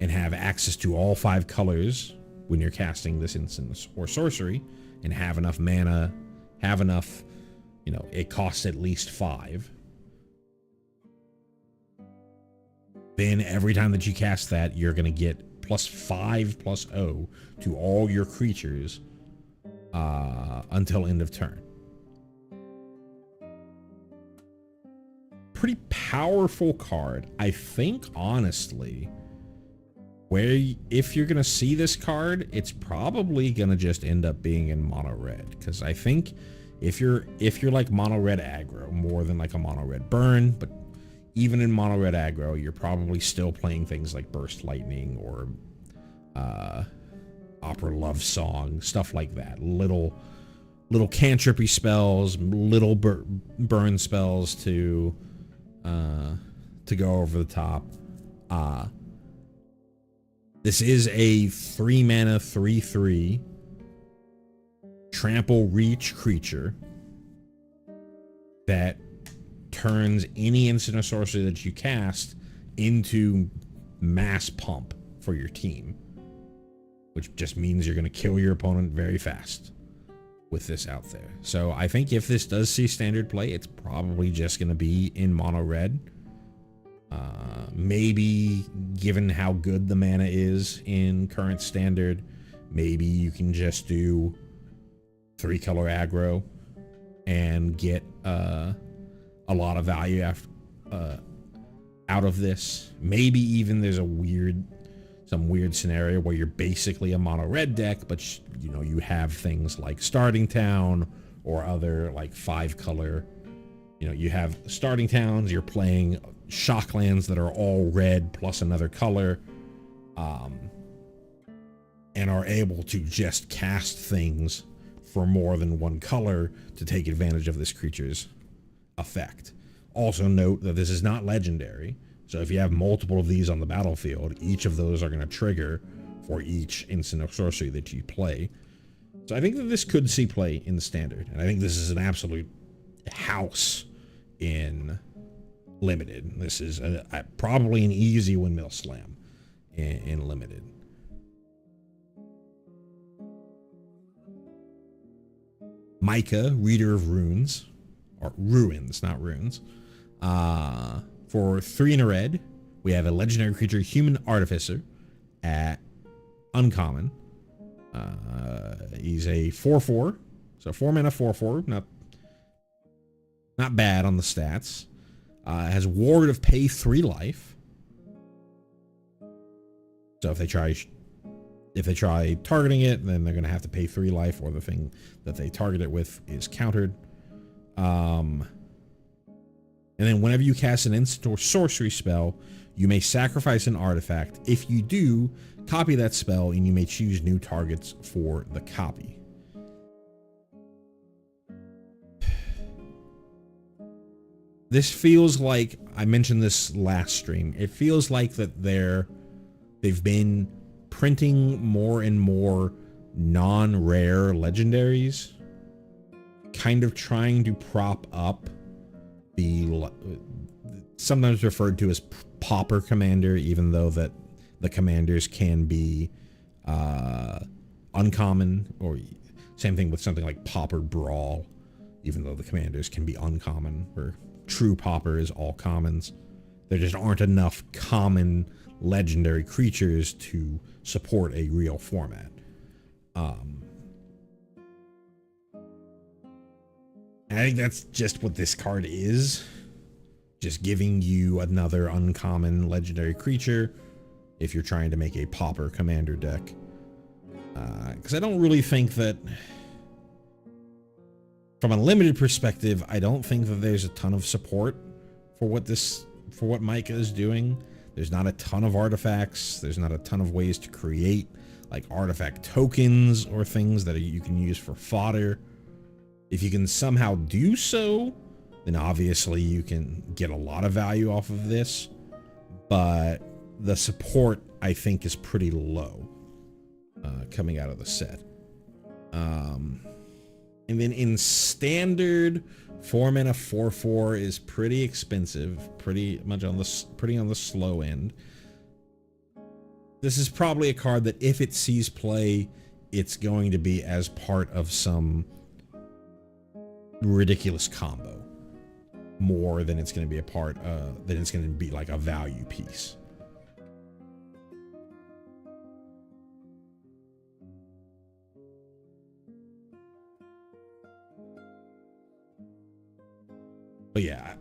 have access to all 5 colors when you're casting this instant or sorcery, and have enough mana, it costs at least 5. Then every time that you cast that, you're going to get +5/+0 to all your creatures until end of turn. Pretty powerful card. I think, honestly, if you're going to see this card, it's probably going to just end up being in mono red, because I think if you're like mono red aggro more than like a mono red burn, but even in mono red aggro, you're probably still playing things like Burst Lightning or Opera Love Song, stuff like that. Little cantrippy spells, little burn spells to go over the top. This is a 3 mana 3/3 trample reach creature that turns any instant or sorcery that you cast into mass pump for your team, which just means you're going to kill your opponent very fast with this out there. So I think if this does see standard play, it's probably just going to be in mono red. Maybe given how good the mana is in current standard, maybe you can just do 3-color aggro and get a lot of value out of this. Maybe even there's some weird scenario where you're basically a mono red deck, but you know, you have things like Starting Town or other like 5-color. You know, you have Starting Towns, you're playing Shocklands that are all red plus another color, and are able to just cast things for more than one color to take advantage of this creature's effect. Also note that this is not legendary, so if you have multiple of these on the battlefield, each of those are going to trigger for each instant or sorcery that you play. So I think that this could see play in the standard, and I think this is an absolute house in limited. This is probably an easy windmill slam in limited. Micah, Reader of Runes, or Ruins, not Runes. For 3 and a red, we have a legendary creature, Human Artificer, at uncommon. He's a 4/4, so 4 mana 4/4, not bad on the stats. Has Ward of Pay 3 life. So if they try targeting it, then they're going to have to pay 3 life, or the thing that they target it with is countered. And then whenever you cast an instant or sorcery spell, you may sacrifice an artifact. If you do, copy that spell, and you may choose new targets for the copy. This feels like, I mentioned this last stream, it feels like that they've been printing more and more non-rare legendaries, kind of trying to prop up the sometimes referred to as Pauper Commander, even though that the commanders can be uncommon, or same thing with something like Pauper Brawl, even though the commanders can be uncommon, or true Pauper is all commons. There just aren't enough common legendary creatures to support a real format. And I think that's just what this card is. Just giving you another uncommon legendary creature if you're trying to make a Pauper Commander deck. Because I don't really think that, from a limited perspective, I don't think that there's a ton of support for what Micah is doing. There's not a ton of artifacts. There's not a ton of ways to create like artifact tokens or things that you can use for fodder. If you can somehow do so, then obviously you can get a lot of value off of this, but the support, I think, is pretty low coming out of the set. And then in standard, 4 mana 4/4 is pretty expensive, pretty on the slow end. This is probably a card that if it sees play, it's going to be as part of some ridiculous combo, more than it's going to be a part than it's going to be like a value piece. But yeah,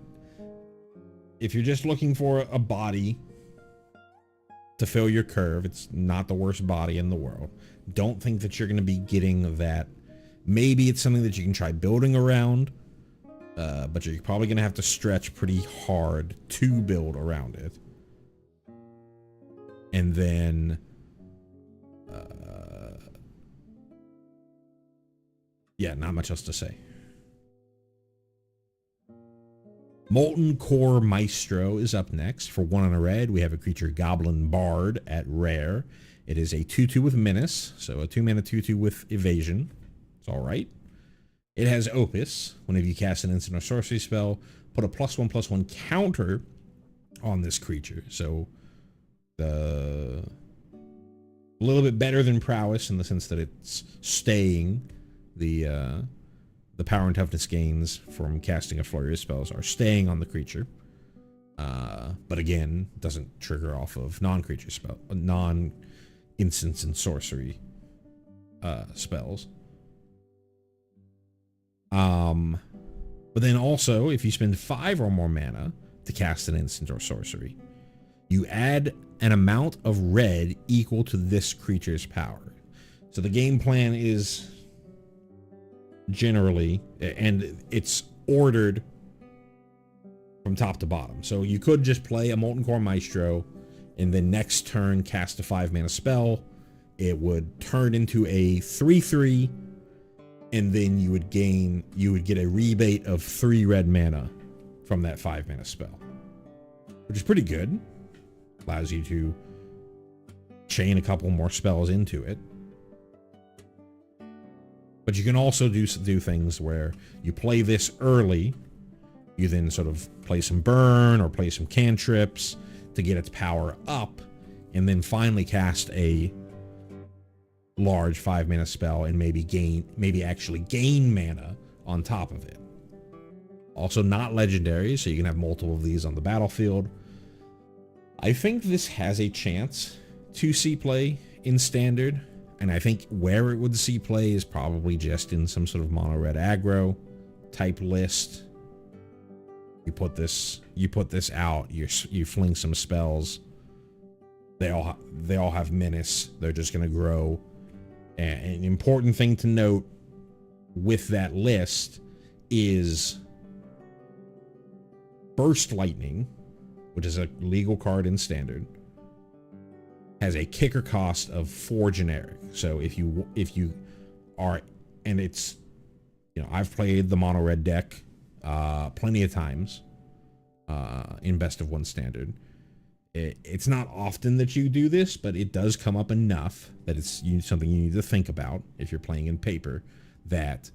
if you're just looking for a body to fill your curve, it's not the worst body in the world. Don't think that you're going to be getting that. Maybe it's something that you can try building around, but you're probably going to have to stretch pretty hard to build around it. And then yeah, not much else to say. Molten Core Maestro is up next. For 1 and a red, we have a creature, Goblin Bard, at rare. It is a 2/2 with Menace, so a 2 mana 2/2 with Evasion. It's all right. It has Opus. Whenever you cast an instant or sorcery spell, put a +1/+1 counter on this creature. So a little bit better than Prowess in the sense that it's staying the power and toughness gains from casting a flurry of spells are staying on the creature. But again, doesn't trigger off of non-creature spell, non-instance and sorcery spells. But then also, if you spend 5 or more mana to cast an instant or sorcery, you add an amount of red equal to this creature's power. So the game plan is generally, and it's ordered from top to bottom. So you could just play a Molten Core Maestro and then next turn cast a 5 mana spell. It would turn into a 3/3, and then you would get a rebate of 3 red mana from that 5 mana spell, which is pretty good. Allows you to chain a couple more spells into it. But you can also do things where you play this early, you then sort of play some burn or play some cantrips to get its power up, and then finally cast a large 5 mana spell and maybe actually gain mana on top of it. Also not legendary, so you can have multiple of these on the battlefield. I think this has a chance to see play in standard, and I think where it would see play is probably just in some sort of mono red aggro type list. You put this out, you fling some spells. They all have menace. They're just going to grow. And an important thing to note with that list is Burst Lightning, which is a legal card in standard, has a kicker cost of 4 generic. So if you are, and it's, I've played the mono red deck plenty of times in best of 1 standard. It's not often that you do this, but it does come up enough that it's something you need to think about if you're playing in paper, that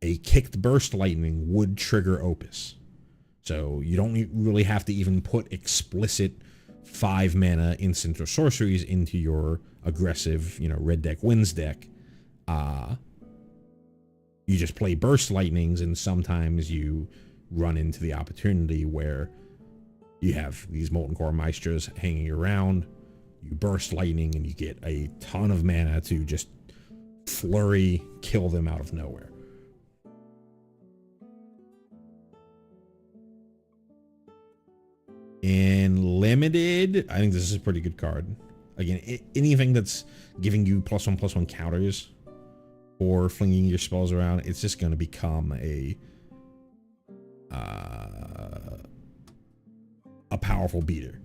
a kicked Burst Lightning would trigger Opus. So you don't really have to even put explicit 5 mana instant or sorceries into your aggressive, red deck wins deck. You just play Burst Lightnings, and sometimes you run into the opportunity where you have these Molten Core Maestros hanging around. You Burst Lightning and you get a ton of mana to just flurry kill them out of nowhere. In limited, I think this is a pretty good card. Again, anything that's giving you +1/+1 counters or flinging your spells around, it's just going to become a powerful beater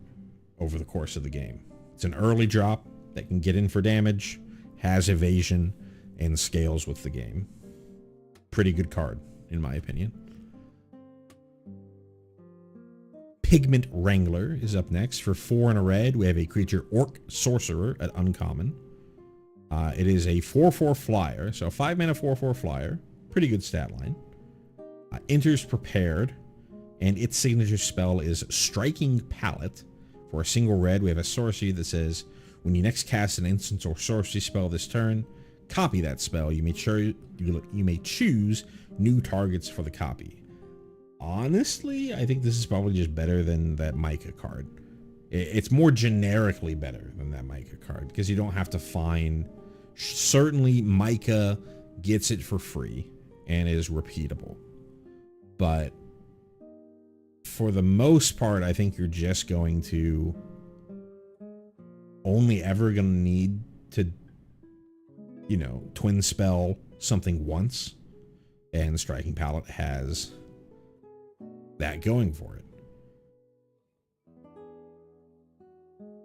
over the course of the game. It's an early drop that can get in for damage, has evasion, and scales with the game. Pretty good card, in my opinion. Pigment Wrangler is up next. For 4 and a red, we have a creature Orc Sorcerer at uncommon. It is a 4/4 flyer, so 5 mana 4/4 flyer. Pretty good stat line. Enters prepared, and its signature spell is Striking Palette. For a single red, we have a sorcery that says, when you next cast an instant or sorcery spell this turn, copy that spell. You may choose new targets for the copy. Honestly, I think this is probably just better than that Micah card. It's more generically better than that Micah card, because you don't have to find... Certainly, Micah gets it for free and is repeatable. But for the most part, I think you're just going to only ever going to need to, twin spell something once. And Striking Palette has that going for it.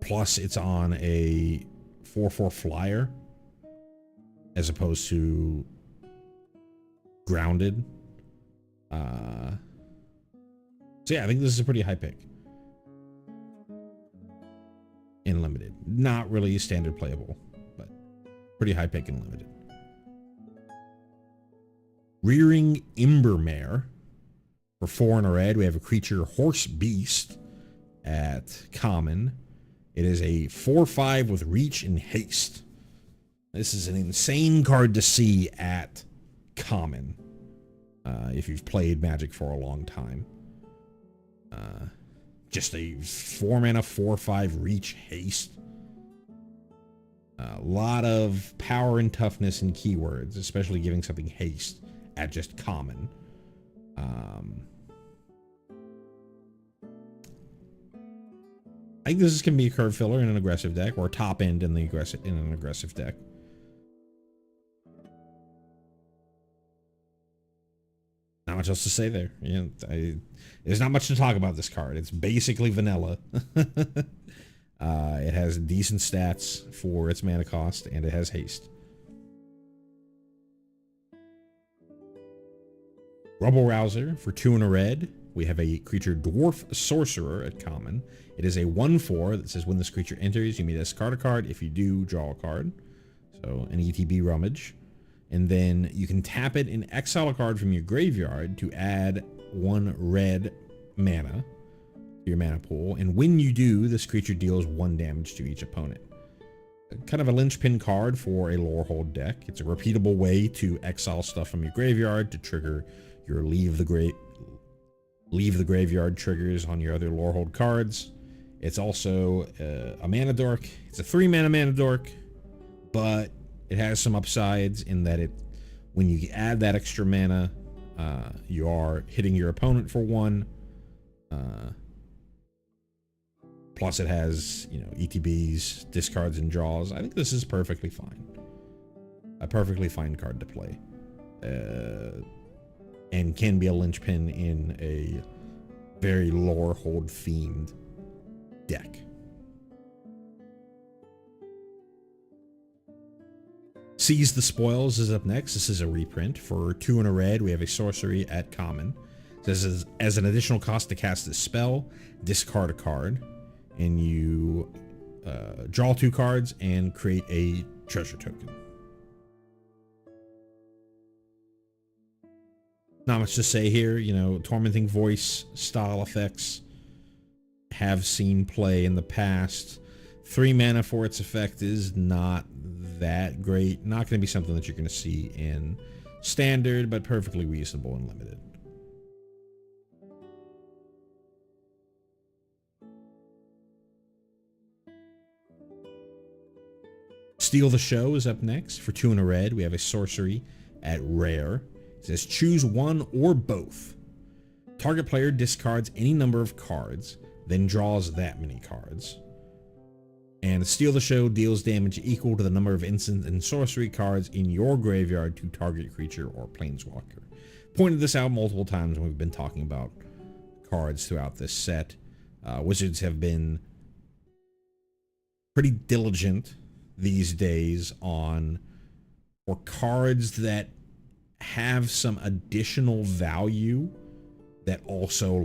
Plus, it's on a 4/4 flyer as opposed to grounded. So yeah, I think this is a pretty high pick. In limited. Not really standard playable, but pretty high pick in limited. Rearing Embermare. For 4 and a red, we have a creature Horse Beast at common. It is a 4/5 with reach and haste. This is an insane card to see at common if you've played Magic for a long time. Just a 4 mana 4/5 reach haste. A lot of power and toughness in keywords, especially giving something haste at just common. I think this can be a curve filler in an aggressive deck, or top end in an aggressive deck. Not much else to say there. There's not much to talk about this card. It's basically vanilla. It has decent stats for its mana cost, and it has haste. Rubble Rouser for 2 and a red. We have a creature Dwarf Sorcerer at common. It is a 1/4 that says when this creature enters, you may discard a card. If you do, draw a card. So an ETB Rummage. And then you can tap it and exile a card from your graveyard to add 1 red mana to your mana pool. And when you do, this creature deals 1 damage to each opponent. Kind of a linchpin card for a Lorehold deck. It's a repeatable way to exile stuff from your graveyard to trigger your leave the graveyard triggers on your other Lorehold cards. It's also a mana dork. It's a 3 mana dork, but it has some upsides in that when you add that extra mana, you are hitting your opponent for 1. Plus it has, ETBs, discards, and draws. I think this is perfectly fine. A perfectly fine card to play. And can be a linchpin in a very Lorehold themed deck. Seize the Spoils is up next. This is a reprint. For 2 and a red, we have a sorcery at common. It says as an additional cost to cast this spell, discard a card, and you draw 2 cards and create a treasure token. Not much to say here. Tormenting Voice style effects have seen play in the past. 3 mana for its effect is not that great. Not going to be something that you're going to see in standard, but perfectly reasonable and limited. Steal the Show is up next. For 2 and a red, we have a sorcery at rare. It says choose 1 or both. Target player discards any number of cards, then draws that many cards. And Steal the Show deals damage equal to the number of instant and sorcery cards in your graveyard to target creature or planeswalker. Pointed this out multiple times when we've been talking about cards throughout this set. Wizards have been pretty diligent these days for cards that have some additional value that also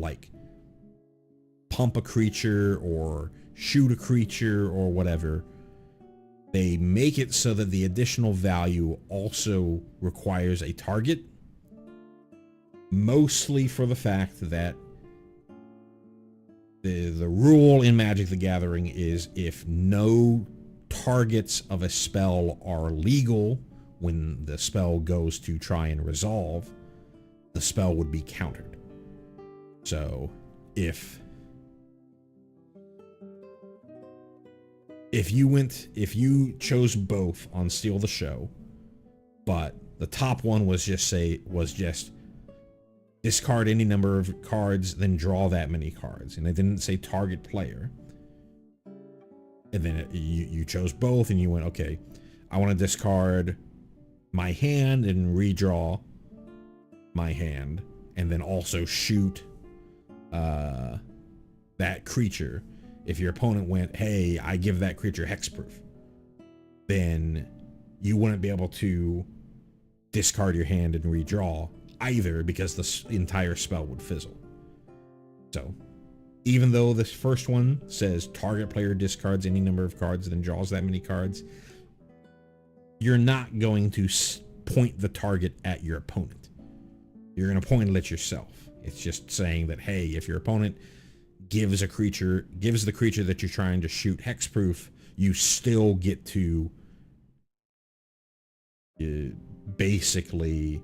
pump a creature or shoot a creature or whatever. They make it so that the additional value also requires a target, mostly for the fact that the rule in Magic the Gathering is if no targets of a spell are legal when the spell goes to try and resolve, the spell would be countered. So if you chose both on Steal the Show, but the top one was just discard any number of cards, then draw that many cards, and it didn't say target player, and then you chose both, and you went, okay, I want to discard my hand and redraw my hand, and then also shoot that creature. If your opponent went, hey, I give that creature hexproof, then you wouldn't be able to discard your hand and redraw either, because the entire spell would fizzle. So even though this first one says target player discards any number of cards, then draws that many cards, you're not going to point the target at your opponent. You're going to point it at yourself. It's just saying that, hey, if your opponent gives the creature that you're trying to shoot hexproof, you still get to basically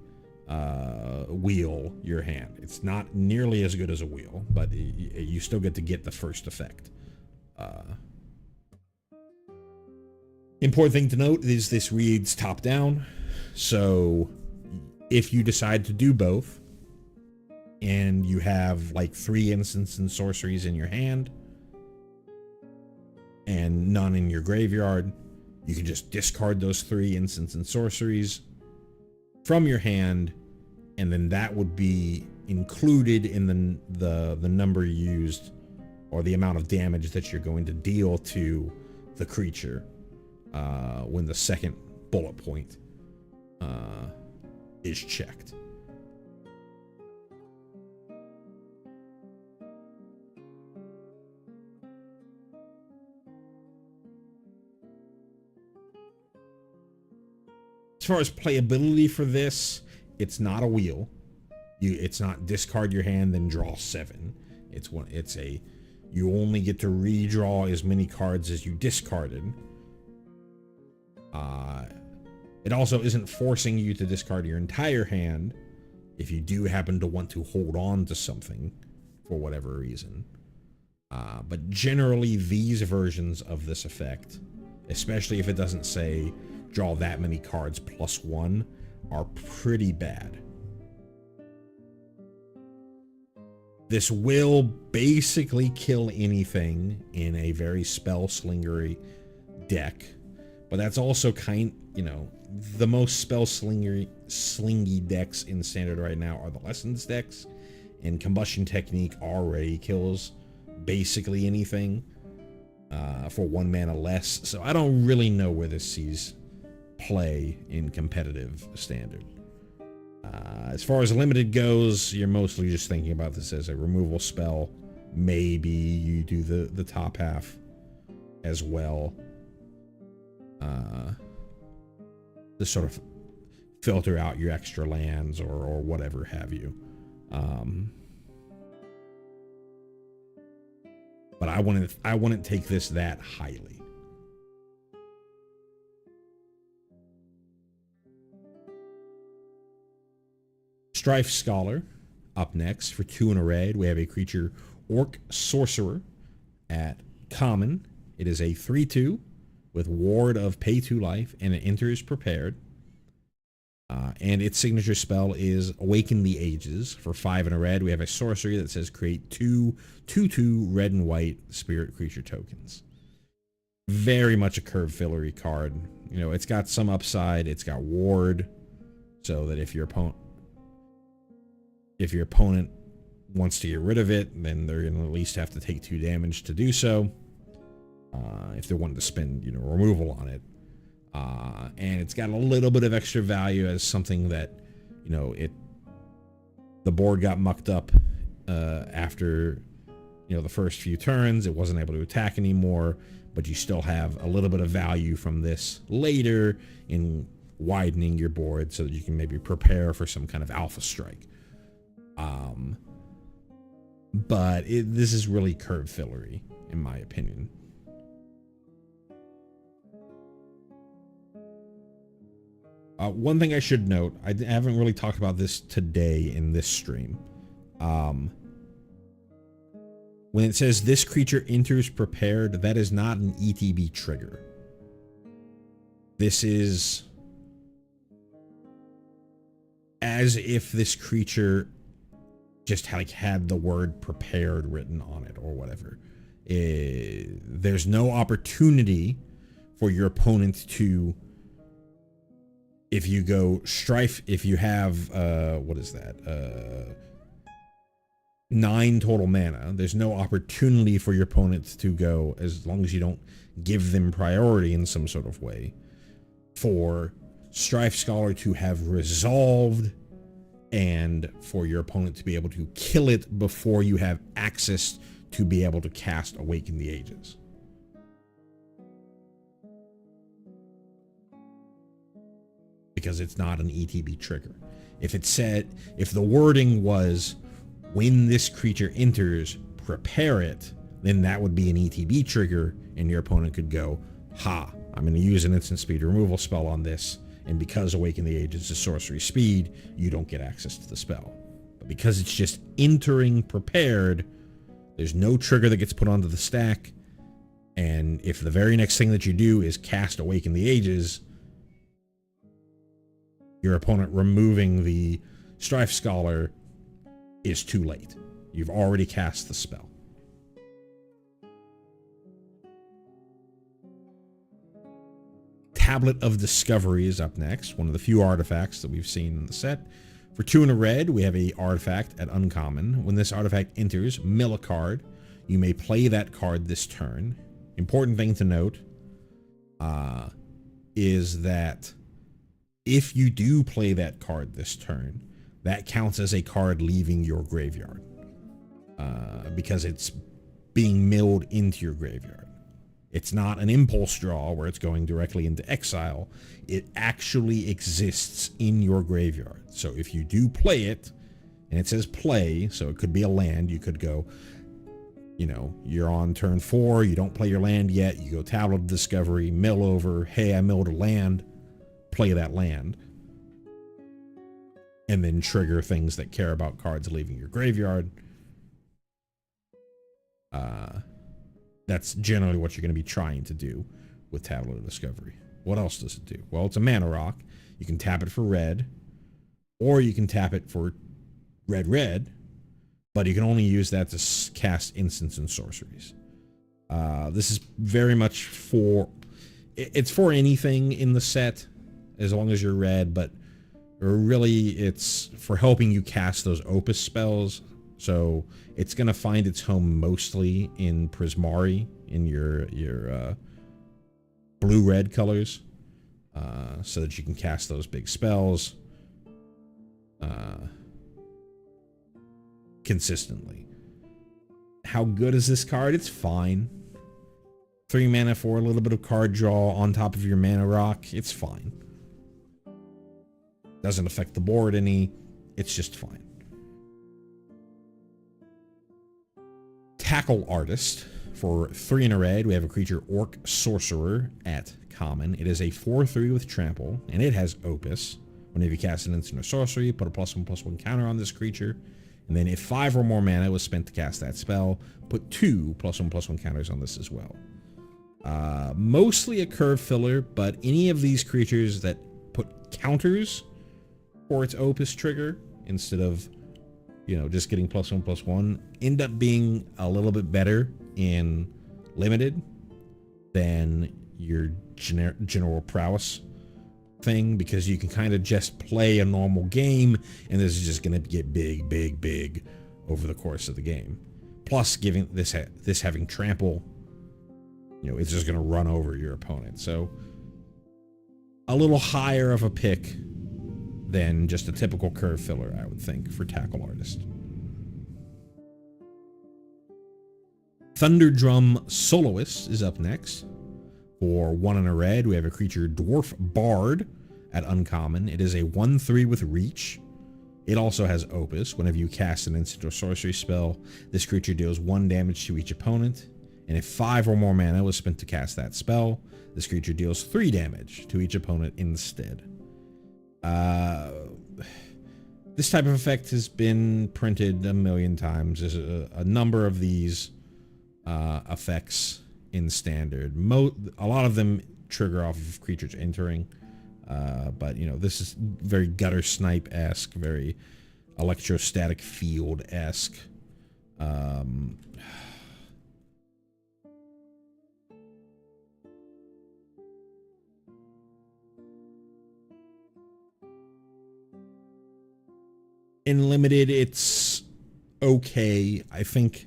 wheel your hand. It's not nearly as good as a wheel, but you still get to get the first effect. Important thing to note is this reads top down, so if you decide to do both and you have like 3 instants and sorceries in your hand and none in your graveyard, you can just discard those 3 instants and sorceries from your hand, and then that would be included in the number used, or the amount of damage that you're going to deal to the creature when the second bullet point is checked. As far as playability for this, it's not a wheel. It's not discard your hand then draw 7. You only get to redraw as many cards as you discarded. It also isn't forcing you to discard your entire hand if you do happen to want to hold on to something for whatever reason. But generally, these versions of this effect, especially if it doesn't say draw that many cards plus 1, are pretty bad. This will basically kill anything in a very spell slingery deck, but that's also the most spell slingy decks in standard right now are the lessons decks, and combustion technique already kills basically anything for 1 mana less, so I don't really know where this sees play in competitive standard. As far as limited goes, you're mostly just thinking about this as a removal spell. Maybe you do the top half as well, to sort of filter out your extra lands or whatever have you. But I wouldn't take this that highly. Strife Scholar up next. For 2 in a red, we have a creature, Orc Sorcerer, at common. It is a 3/2 with ward of pay 2 life, and it enters prepared. And its signature spell is Awaken the Ages. For 5 in a red, we have a sorcery that says create 2/2 red and white spirit creature tokens. Very much a curve fillery card. It's got some upside. It's got ward, so that if your opponent wants to get rid of it, then they're going to at least have to take 2 damage to do so. If they're wanting to spend, removal on it. And it's got a little bit of extra value as something that, the board got mucked up after, the first few turns. It wasn't able to attack anymore, but you still have a little bit of value from this later in widening your board so that you can maybe prepare for some kind of alpha strike. But this is really curve fillery, in my opinion. One thing I should note, I haven't really talked about this today in this stream. When it says this creature enters prepared, that is not an ETB trigger. This is as if this creature just had the word prepared written on it or whatever. There's no opportunity for your opponent to, if you go Strife, if you have, 9 total mana, there's no opportunity for your opponent to go, as long as you don't give them priority in some sort of way, for Strife Scholar to have resolved and for your opponent to be able to kill it before you have access to be able to cast Awaken the Ages. Because it's not an ETB trigger. If the wording was, when this creature enters, prepare it, then that would be an ETB trigger, and your opponent could go, ha, I'm going to use an instant speed removal spell on this, And because Awaken the Ages is sorcery speed, you don't get access to the spell. But because it's just entering prepared, there's no trigger that gets put onto the stack. And if the very next thing that you do is cast Awaken the Ages, your opponent removing the Strife Scholar is too late. You've already cast the spell. Tablet of Discovery is up next, one of the few artifacts that we've seen in the set. For 2 and a red, we have a artifact at uncommon. When this artifact enters, mill a card. You may play that card this turn. Important thing to note is that if you do play that card this turn, that counts as a card leaving your graveyard because it's being milled into your graveyard. It's not an impulse draw where it's going directly into exile. It actually exists in your graveyard. So if you do play it, and it says play, so it could be a land, you could go, you know, you're on turn 4, you don't play your land yet, you go Tablet of Discovery, mill over, hey, I milled a land, play that land, and then trigger things that care about cards leaving your graveyard. That's generally what you're going to be trying to do with Tablet of Discovery. What else does it do? Well, it's a mana rock. You can tap it for red, or you can tap it for red, but you can only use that to cast instants and sorceries. This is very much for... It's for anything in the set, as long as you're red, but really it's for helping you cast those Opus spells. So it's going to find its home mostly in Prismari, in your blue-red colors, so that you can cast those big spells consistently. How good is this card? It's fine. 3 mana for a little bit of card draw on top of your mana rock. It's fine. Doesn't affect the board any. It's just fine. Tackle Artist. For 3 and a red, we have a creature Orc Sorcerer at common. It is a 4/3 with trample, and it has Opus. Whenever you cast an instant or sorcery, put a +1/+1 counter on this creature, and then if 5 or more mana was spent to cast that spell, put 2 +1/+1 counters on this as well. Mostly a curve filler, but any of these creatures that put counters for its Opus trigger instead of, you know, just getting +1/+1, end up being a little bit better in limited than your general prowess thing, because you can kind of just play a normal game and this is just going to get big over the course of the game. Plus, giving this having trample, you know, it's just going to run over your opponent. So a little higher of a pick than just a typical curve filler, I would think, for Tackle Artist. Thunderdrum Soloist is up next. For 1 and a red, we have a creature Dwarf Bard at uncommon. It is a 1/3 with reach. It also has Opus. Whenever you cast an instant or sorcery spell, this creature deals 1 damage to each opponent. And if 5 or more mana was spent to cast that spell, this creature deals 3 damage to each opponent instead. This type of effect has been printed a million times. There's a number of these effects in Standard. A lot of them trigger off of creatures entering, but you know, this is very Gutter Snipe-esque, very Electrostatic Field-esque. In limited, it's okay. I think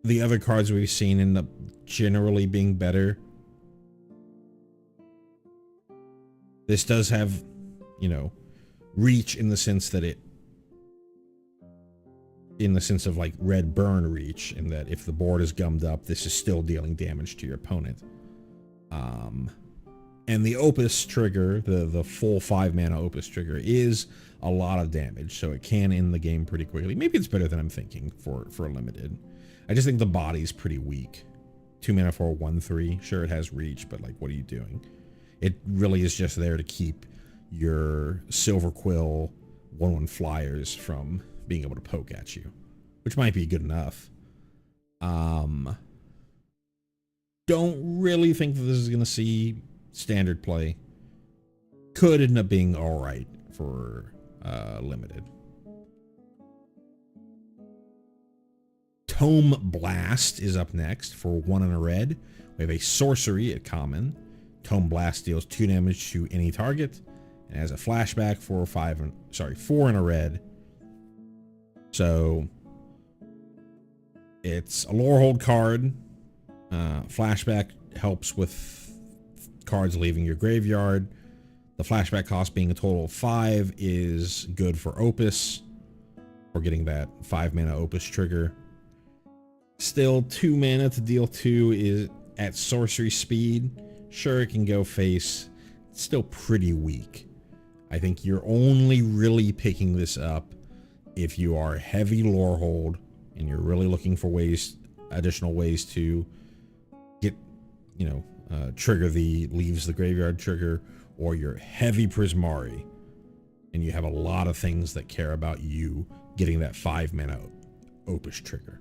the other cards we've seen end up generally being better. This does have, you know, reach in the sense that in the sense of like red burn reach, in that if the board is gummed up, this is still dealing damage to your opponent. And the Opus trigger, the full 5 mana Opus trigger, is a lot of damage, so it can end the game pretty quickly. Maybe it's better than I'm thinking for a limited. I just think the body's pretty weak. 2 mana for a 1/3. Sure, it has reach, but like, what are you doing? It really is just there to keep your Silver Quill 1/1 flyers from being able to poke at you, which might be good enough. Don't really think that this is going to see standard play. Could end up being all right for limited. Tome Blast is up next for 1 and a red. We have a sorcery at common. Tome Blast deals 2 damage to any target and has a flashback for 4 and a red. So it's a lore hold card. Flashback helps with cards leaving your graveyard. The flashback cost being a total of 5 is good for Opus, for getting that 5 mana Opus trigger. Still 2 mana to deal 2 is at sorcery speed. Sure, it can go face. It's still pretty weak. I think you're only really picking this up if you are heavy lore hold and you're really looking for additional ways to get, trigger the leaves the graveyard trigger, or you're heavy Prismari and you have a lot of things that care about you getting that 5 mana Opus trigger.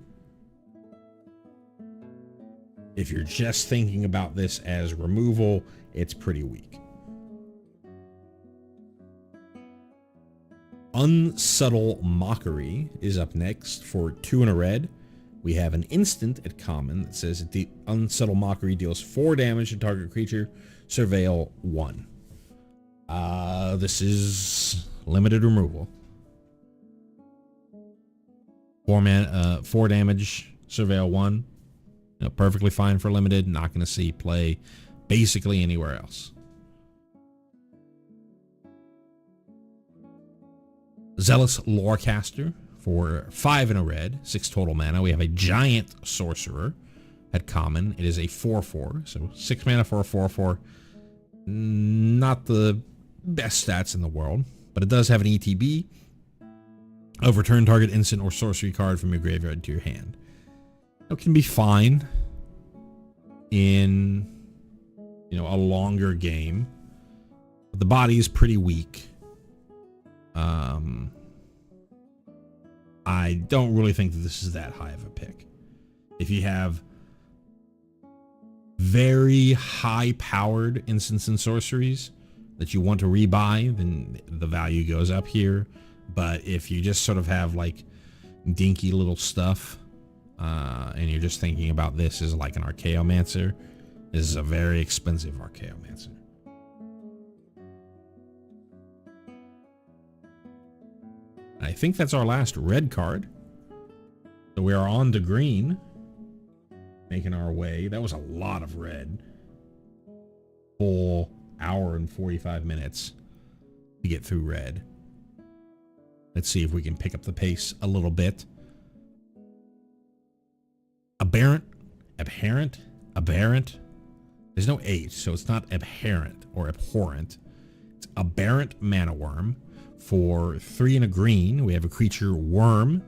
If you're just thinking about this as removal, it's pretty weak. Unsubtle Mockery is up next for 2 and a red. We have an instant at common that says the Unsubtle Mockery deals 4 damage to target creature, surveil 1. This is limited removal. 4 damage, surveil 1. Perfectly fine for limited. Not going to see play basically anywhere else. Zealous Lorecaster for 5 and a red, 6 total mana. We have a Giant Sorcerer at common. It is a 4/4, so 6 mana for a 4/4. Not the best stats in the world, but it does have an ETB. Overturn target instant or sorcery card from your graveyard to your hand. It can be fine in, a longer game, but the body is pretty weak. I don't really think that this is that high of a pick. If you have very high-powered instants and sorceries that you want to rebuy, then the value goes up here. But if you just sort of have like dinky little stuff, and you're just thinking about this as like an Archaeomancer, this is a very expensive Archaeomancer. I think that's our last red card. So we are on to green, making our way. That was a lot of red. Full hour and 45 minutes to get through red. Let's see if we can pick up the pace a little bit. Aberrant. There's no H, so it's not abhorrent or abhorrent. It's Aberrant Mana Worm. For 3 and a green, we have a creature Worm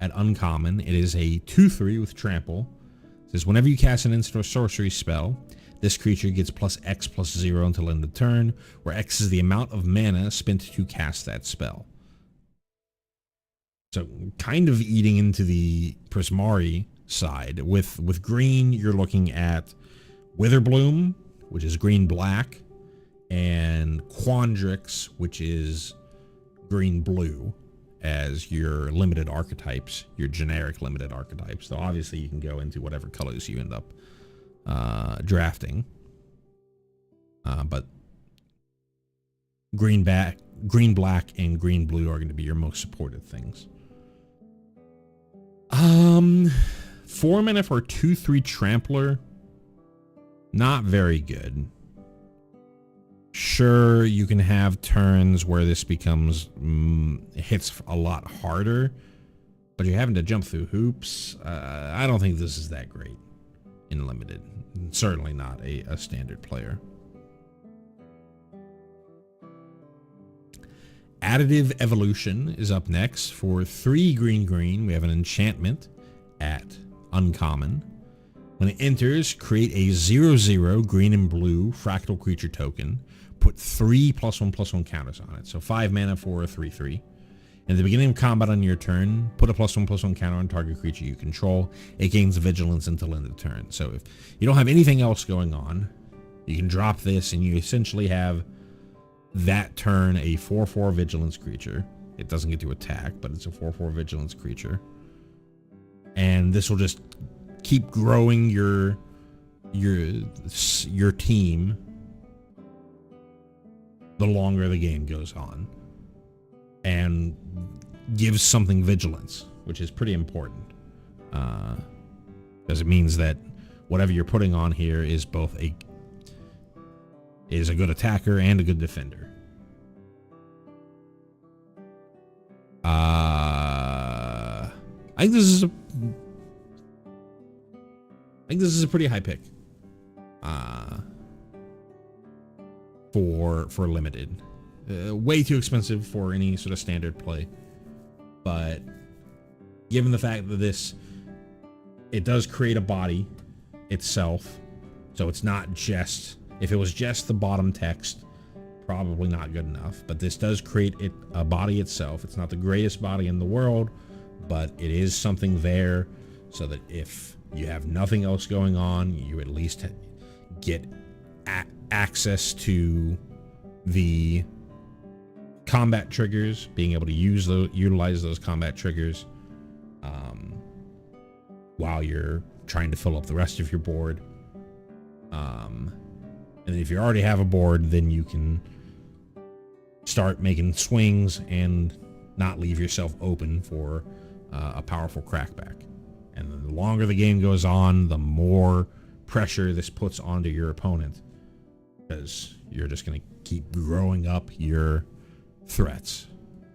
at uncommon. It is a 2/3 with trample. It says whenever you cast an instant or sorcery spell, this creature gets +X+0 until end of turn, where X is the amount of mana spent to cast that spell. So kind of eating into the Prismari side. With green, you're looking at Witherbloom, which is green-black, and Quandrix, which is green-blue, as your limited archetypes, your generic limited archetypes. So obviously you can go into whatever colors you end up drafting. But green, black, and green-blue are going to be your most supported things. 4 mana for 2/3 Trampler. Not very good. Sure, you can have turns where this becomes hits a lot harder, but you're having to jump through hoops. I don't think this is that great in limited. Certainly not a standard player. Additive Evolution is up next. For 3 green. We have an enchantment at uncommon. When it enters, create a 0/0 green and blue fractal creature token. Put 3 +1/+1 counters on it. So 5 mana for a 3/3. At the beginning of combat on your turn, put a +1/+1 counter on target creature you control. It gains vigilance until end of turn. So if you don't have anything else going on, you can drop this and you essentially have that turn a 4/4 vigilance creature. It doesn't get to attack, but it's a 4/4 vigilance creature. And this will just keep growing your team the longer the game goes on, and gives something vigilance, which is pretty important, because it means that whatever you're putting on here is both a good attacker and a good defender. I think this is a pretty high pick for limited. Way too expensive for any sort of standard play, but given the fact that it does create a body itself, so it's not just, if it was just the bottom text, probably not good enough, but this does create a body itself. It's not the greatest body in the world, but it is something there, so that if you have nothing else going on, you at least get access to the combat triggers, being able to utilize those combat triggers while you're trying to fill up the rest of your board. And if you already have a board, then you can start making swings and not leave yourself open for a powerful crackback. And the longer the game goes on, the more pressure this puts onto your opponent, because you're just going to keep growing up your threats,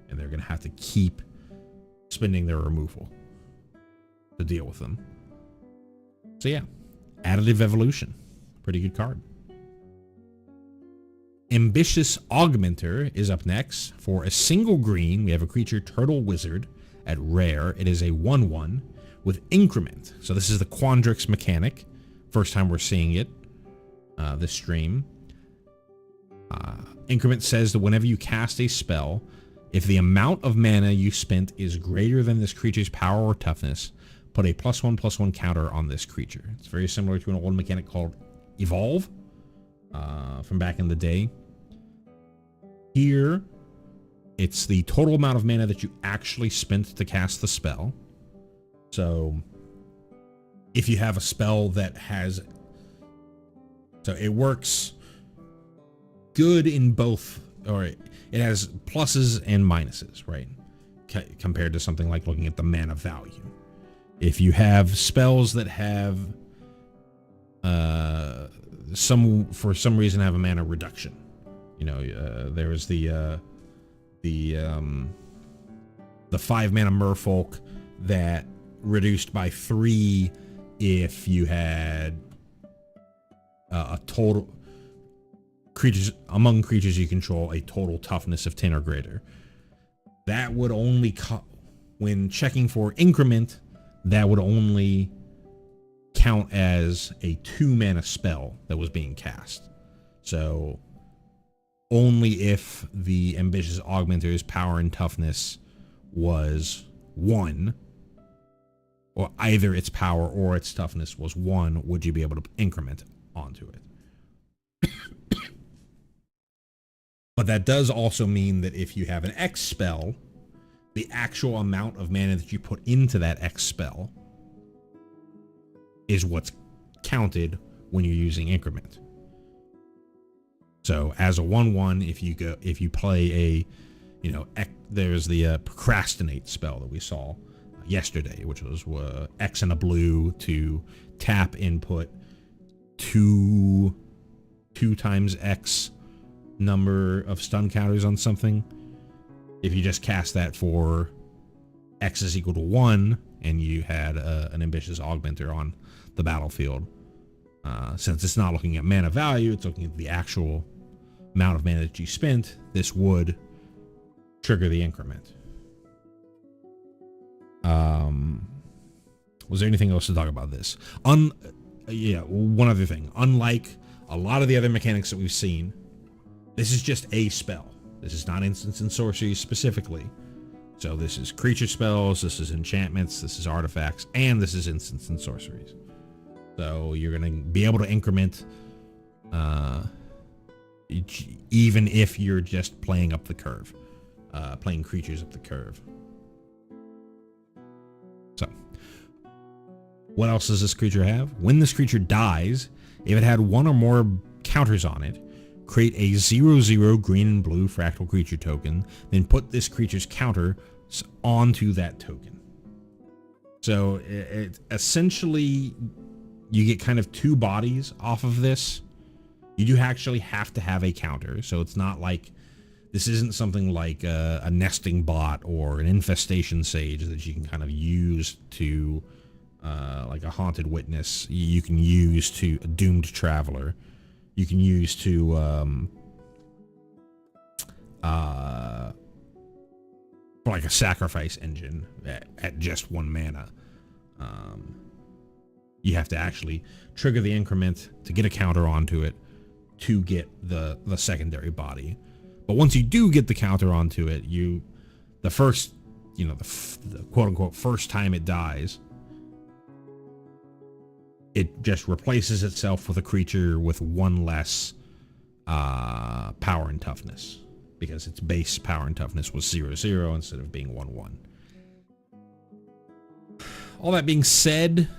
and they're going to have to keep spending their removal to deal with them. So yeah, Additive Evolution, pretty good card. Ambitious Augmenter is up next. For a single green, we have a creature, Turtle Wizard, at rare. It is a 1/1 with increment. So this is the Quandrix mechanic. First time we're seeing it this stream. Increment says that whenever you cast a spell, if the amount of mana you spent is greater than this creature's power or toughness, put a +1/+1 counter on this creature. It's very similar to an old mechanic called Evolve from back in the day. Here, it's the total amount of mana that you actually spent to cast the spell. So if you have a spell that has, so it works good in both, or it has pluses and minuses, right? Compared to something like looking at the mana value. If you have spells that have for some reason have a mana reduction, you know, there was the 5 mana Merfolk that reduced by 3 if you had a total creatures among creatures you control a total toughness of 10 or greater. That would only when checking for increment, that would only count as a 2 mana spell that was being cast. So only if the Ambitious Augmenter's power and toughness was 1, or either its power or its toughness was 1, would you be able to increment onto it. But that does also mean that if you have an X spell, the actual amount of mana that you put into that X spell is what's counted when you're using increment. So as a 1/1, if you play a, you know, there's the procrastinate spell that we saw yesterday, which was X and a blue to tap input 2 times X number of stun counters on something. If you just cast that for X is equal to 1 and you had an Ambitious Augmenter on the battlefield, since it's not looking at mana value, it's looking at the actual amount of mana that you spent, this would trigger the increment. Was there anything else to talk about this? yeah, one other thing. Unlike a lot of the other mechanics that we've seen, this is just a spell. This is not instants and sorceries specifically. So this is creature spells, this is enchantments, this is artifacts, and this is instants and sorceries. So you're going to be able to increment even if you're just playing up the curve, playing creatures up the curve. So what else does this creature have? When this creature dies, if it had one or more counters on it, create a 0/0 green and blue fractal creature token, then put this creature's counter onto that token. So it essentially, you get kind of two bodies off of this. You do actually have to have a counter, so it's not like, this isn't something like a nesting bot or an infestation sage that you can kind of use to, like a haunted witness, you can use to a doomed traveler. You can use to like a sacrifice engine at just 1 mana. You have to actually trigger the increment to get a counter onto it to get the secondary body. But once you do get the counter onto it, the first, the quote unquote first time it dies, it just replaces itself with a creature with 1 less power and toughness, because its base power and toughness was 0/0 instead of being 1/1. All that being said,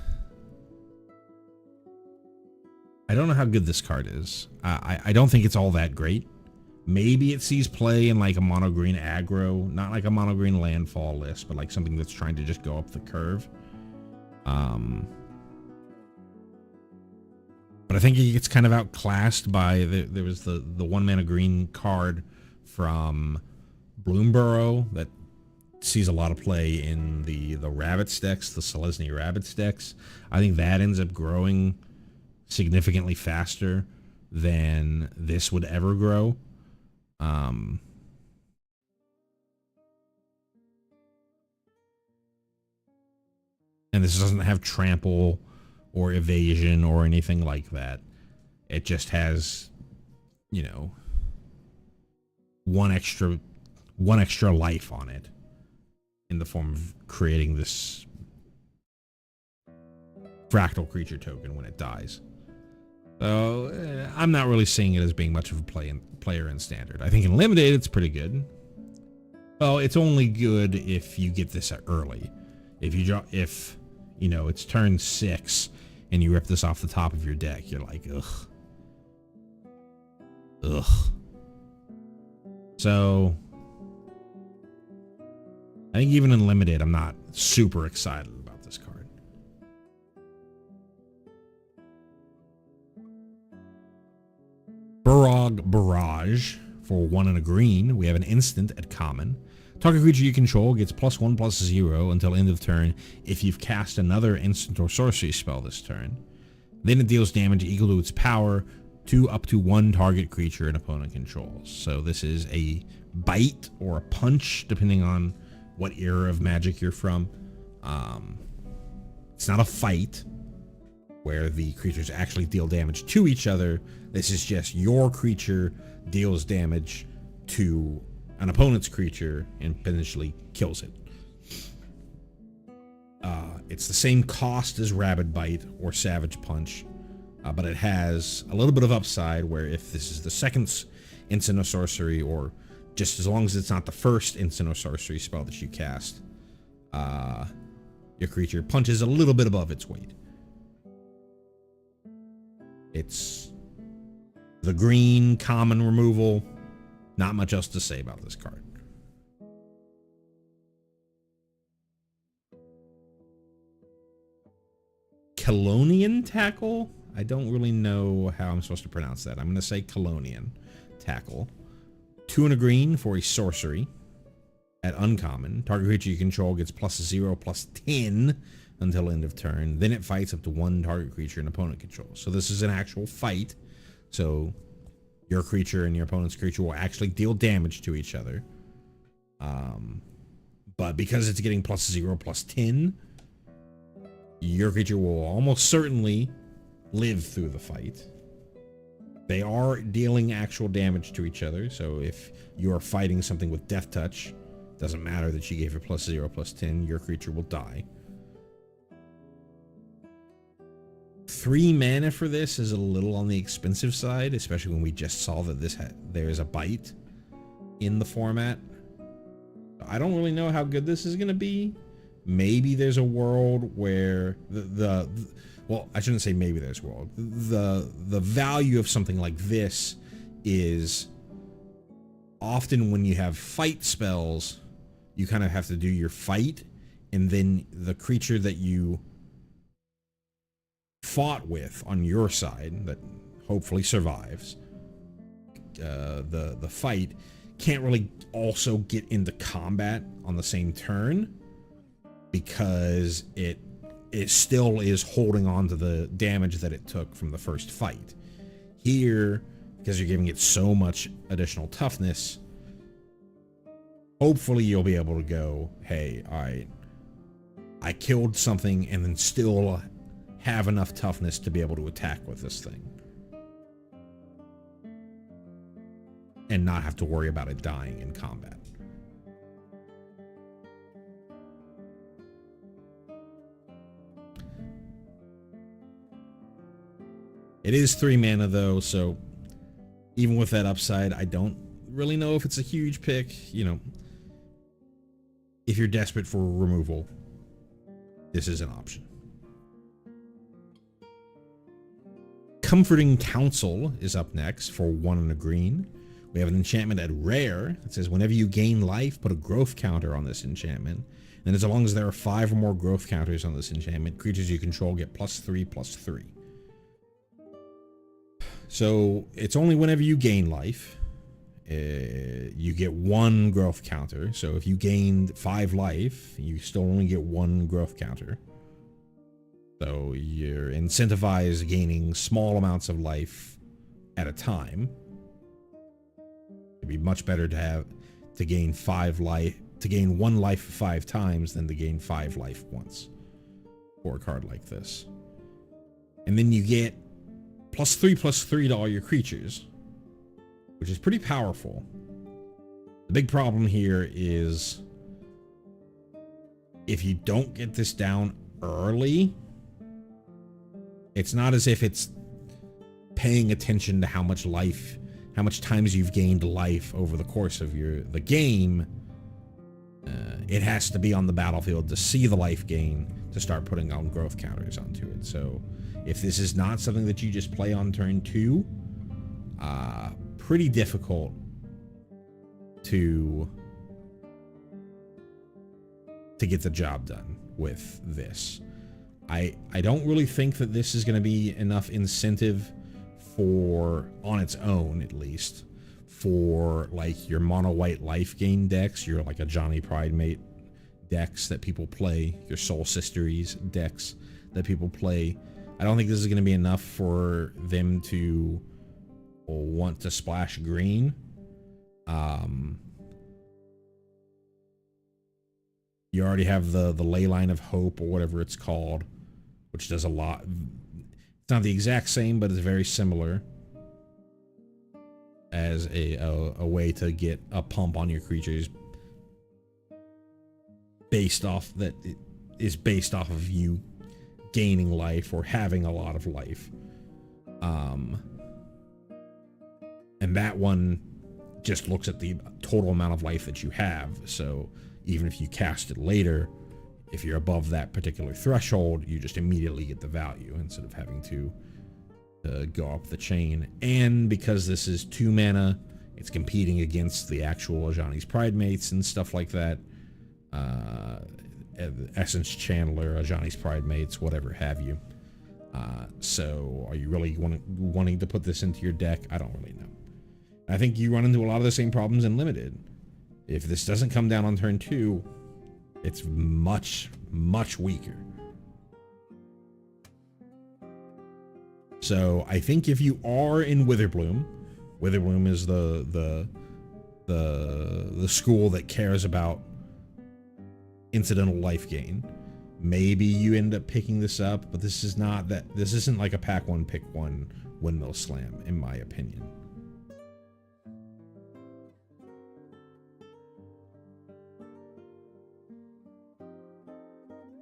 I don't know how good this card is. I don't think it's all that great. Maybe it sees play in like a mono green aggro, not like a mono green landfall list, but like something that's trying to just go up the curve. But I think it gets kind of outclassed by there was the 1 mana green card from Bloomburrow that sees a lot of play in the Rabbits decks, the Selesny Rabbits decks. I think that ends up growing significantly faster than this would ever grow. And this doesn't have trample or evasion or anything like that. It just has, one extra life on it in the form of creating this fractal creature token when it dies. So I'm not really seeing it as being much of a player in standard. I think in limited it's pretty good. Well, it's only good if you get this early. If it's turn 6 and you rip this off the top of your deck, you're like, ugh. So I think even in limited, I'm not super excited about this card. Burog Barrage for 1 and a green. We have an instant at common. Target creature you control gets +1/+0 until end of turn if you've cast another instant or sorcery spell this turn. Then it deals damage equal to its power to up to 1 target creature an opponent controls. So this is a bite or a punch, depending on what era of Magic you're from. It's not a fight where the creatures actually deal damage to each other. This is just your creature deals damage to an opponent's creature and potentially kills it. It's the same cost as Rabid Bite or Savage Punch, but it has a little bit of upside where if this is the second instant or sorcery, or just as long as it's not the first instant or sorcery spell that you cast, your creature punches a little bit above its weight. It's the green common removal. Not much else to say about this card. Colonian Tackle? I don't really know how I'm supposed to pronounce that. I'm going to say Colonian Tackle. 2 and a green for a sorcery. At uncommon, target creature you control gets +0/+10 until end of turn. Then it fights up to 1 target creature an opponent controls. So this is an actual fight. So your creature and your opponent's creature will actually deal damage to each other. But because it's getting +0/+10, your creature will almost certainly live through the fight. They are dealing actual damage to each other, so if you're fighting something with Death Touch, doesn't matter that she gave it +0/+10, your creature will die. 3 mana for this is a little on the expensive side, especially when we just saw that there is a bite in the format. I don't really know how good this is going to be. Maybe there's a world where well, I shouldn't say maybe there's a world. The value of something like this is often when you have fight spells, you kind of have to do your fight, and then the creature that you fought with on your side that hopefully survives the fight can't really also get into combat on the same turn because it still is holding on to the damage that it took from the first fight. Here, because you're giving it so much additional toughness, hopefully you'll be able to go, hey, all right, I killed something and then still have enough toughness to be able to attack with this thing. And not have to worry about it dying in combat. It is 3 mana though, so even with that upside, I don't really know if it's a huge pick. You know, if you're desperate for removal, this is an option. Comforting Counsel is up next for 1 and a green. We have an enchantment at rare that says whenever you gain life, put a growth counter on this enchantment. And as long as there are 5 or more growth counters on this enchantment, creatures you control get +3/+3. So it's only whenever you gain life, you get 1 growth counter. So if you gained 5 life, you still only get 1 growth counter. So you're incentivized gaining small amounts of life at a time. It'd be much better to gain 1 life 5 times than to gain 5 life once for a card like this. And then you get +3/+3 to all your creatures, which is pretty powerful. The big problem here is if you don't get this down early, it's not as if it's paying attention to how much times you've gained life over the course of the game. It has to be on the battlefield to see the life gain to start putting on growth counters onto it. So if this is not something that you just play on turn 2, pretty difficult to get the job done with this. I don't really think that this is going to be enough incentive for, on its own at least, for like your mono white life gain decks, your like a Johnny Pridemate decks that people play, your Soul Sisteries decks that people play. I don't think this is going to be enough for them to want to splash green. You already have the Leyline of Hope or whatever it's called, which does a lot. It's not the exact same, but it's very similar as a way to get a pump on your creatures based off of you gaining life or having a lot of life. And that one just looks at the total amount of life that you have. So even if you cast it later, if you're above that particular threshold, you just immediately get the value instead of having to go up the chain. And because this is 2 mana, it's competing against the actual Ajani's Pridemates and stuff like that. Essence Channeler, Ajani's Pridemates, whatever have you. So are you really wanting to put this into your deck? I don't really know. I think you run into a lot of the same problems in Limited. If this doesn't come down on turn 2, it's much, much weaker. So I think if you are in Witherbloom is the school that cares about incidental life gain. maybe you end up picking this up, but this is not that. This isn't like a pack one, pick one windmill slam, in my opinion.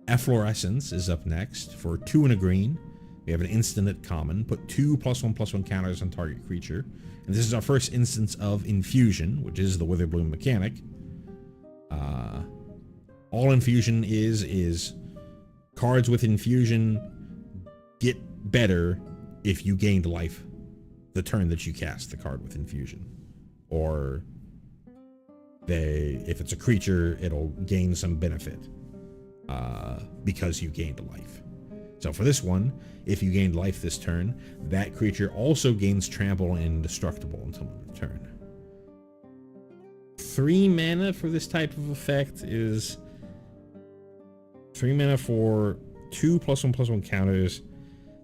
Efflorescence is up next. For 2 and a green, we have an instant at common. Put 2 +1/+1 counters on target creature. And this is our first instance of infusion, which is the Witherbloom mechanic. All infusion is cards with infusion get better if you gained life the turn that you cast the card with infusion. Or if it's a creature, it'll gain some benefit because you gained a life. So for this one, if you gained life this turn, that creature also gains trample and indestructible until end of turn. 3 mana for this type of effect is 3 mana for 2 +1/+1 counters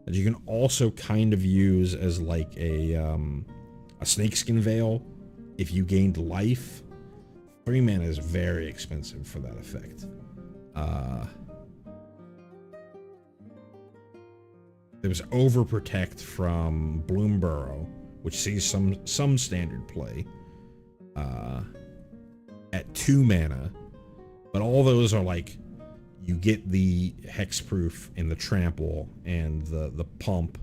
that you can also kind of use as like a snakeskin veil if you gained life. 3 mana is very expensive for that effect. There's Overprotect from Bloomburrow, which sees some standard play at 2 mana, but all those are like, you get the hexproof and the trample and the pump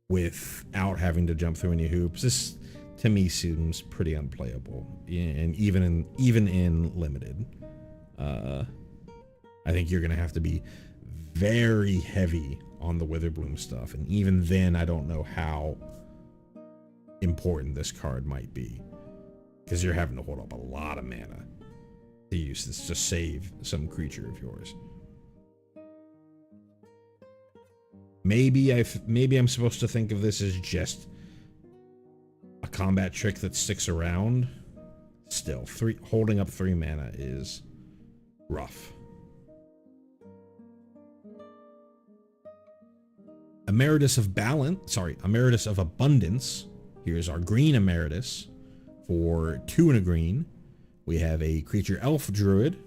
without having to jump through any hoops. This to me seems pretty unplayable, and even in limited. I think you're gonna have to be very heavy on the Witherbloom stuff, and even then I don't know how important this card might be, because you're having to hold up a lot of mana to use this to save some creature of yours. Maybe I'm supposed to think of this as just a combat trick that sticks around. Still, holding up 3 mana is rough. Emeritus of Abundance. Here's our green Emeritus. For 2 and a green, we have a creature elf druid.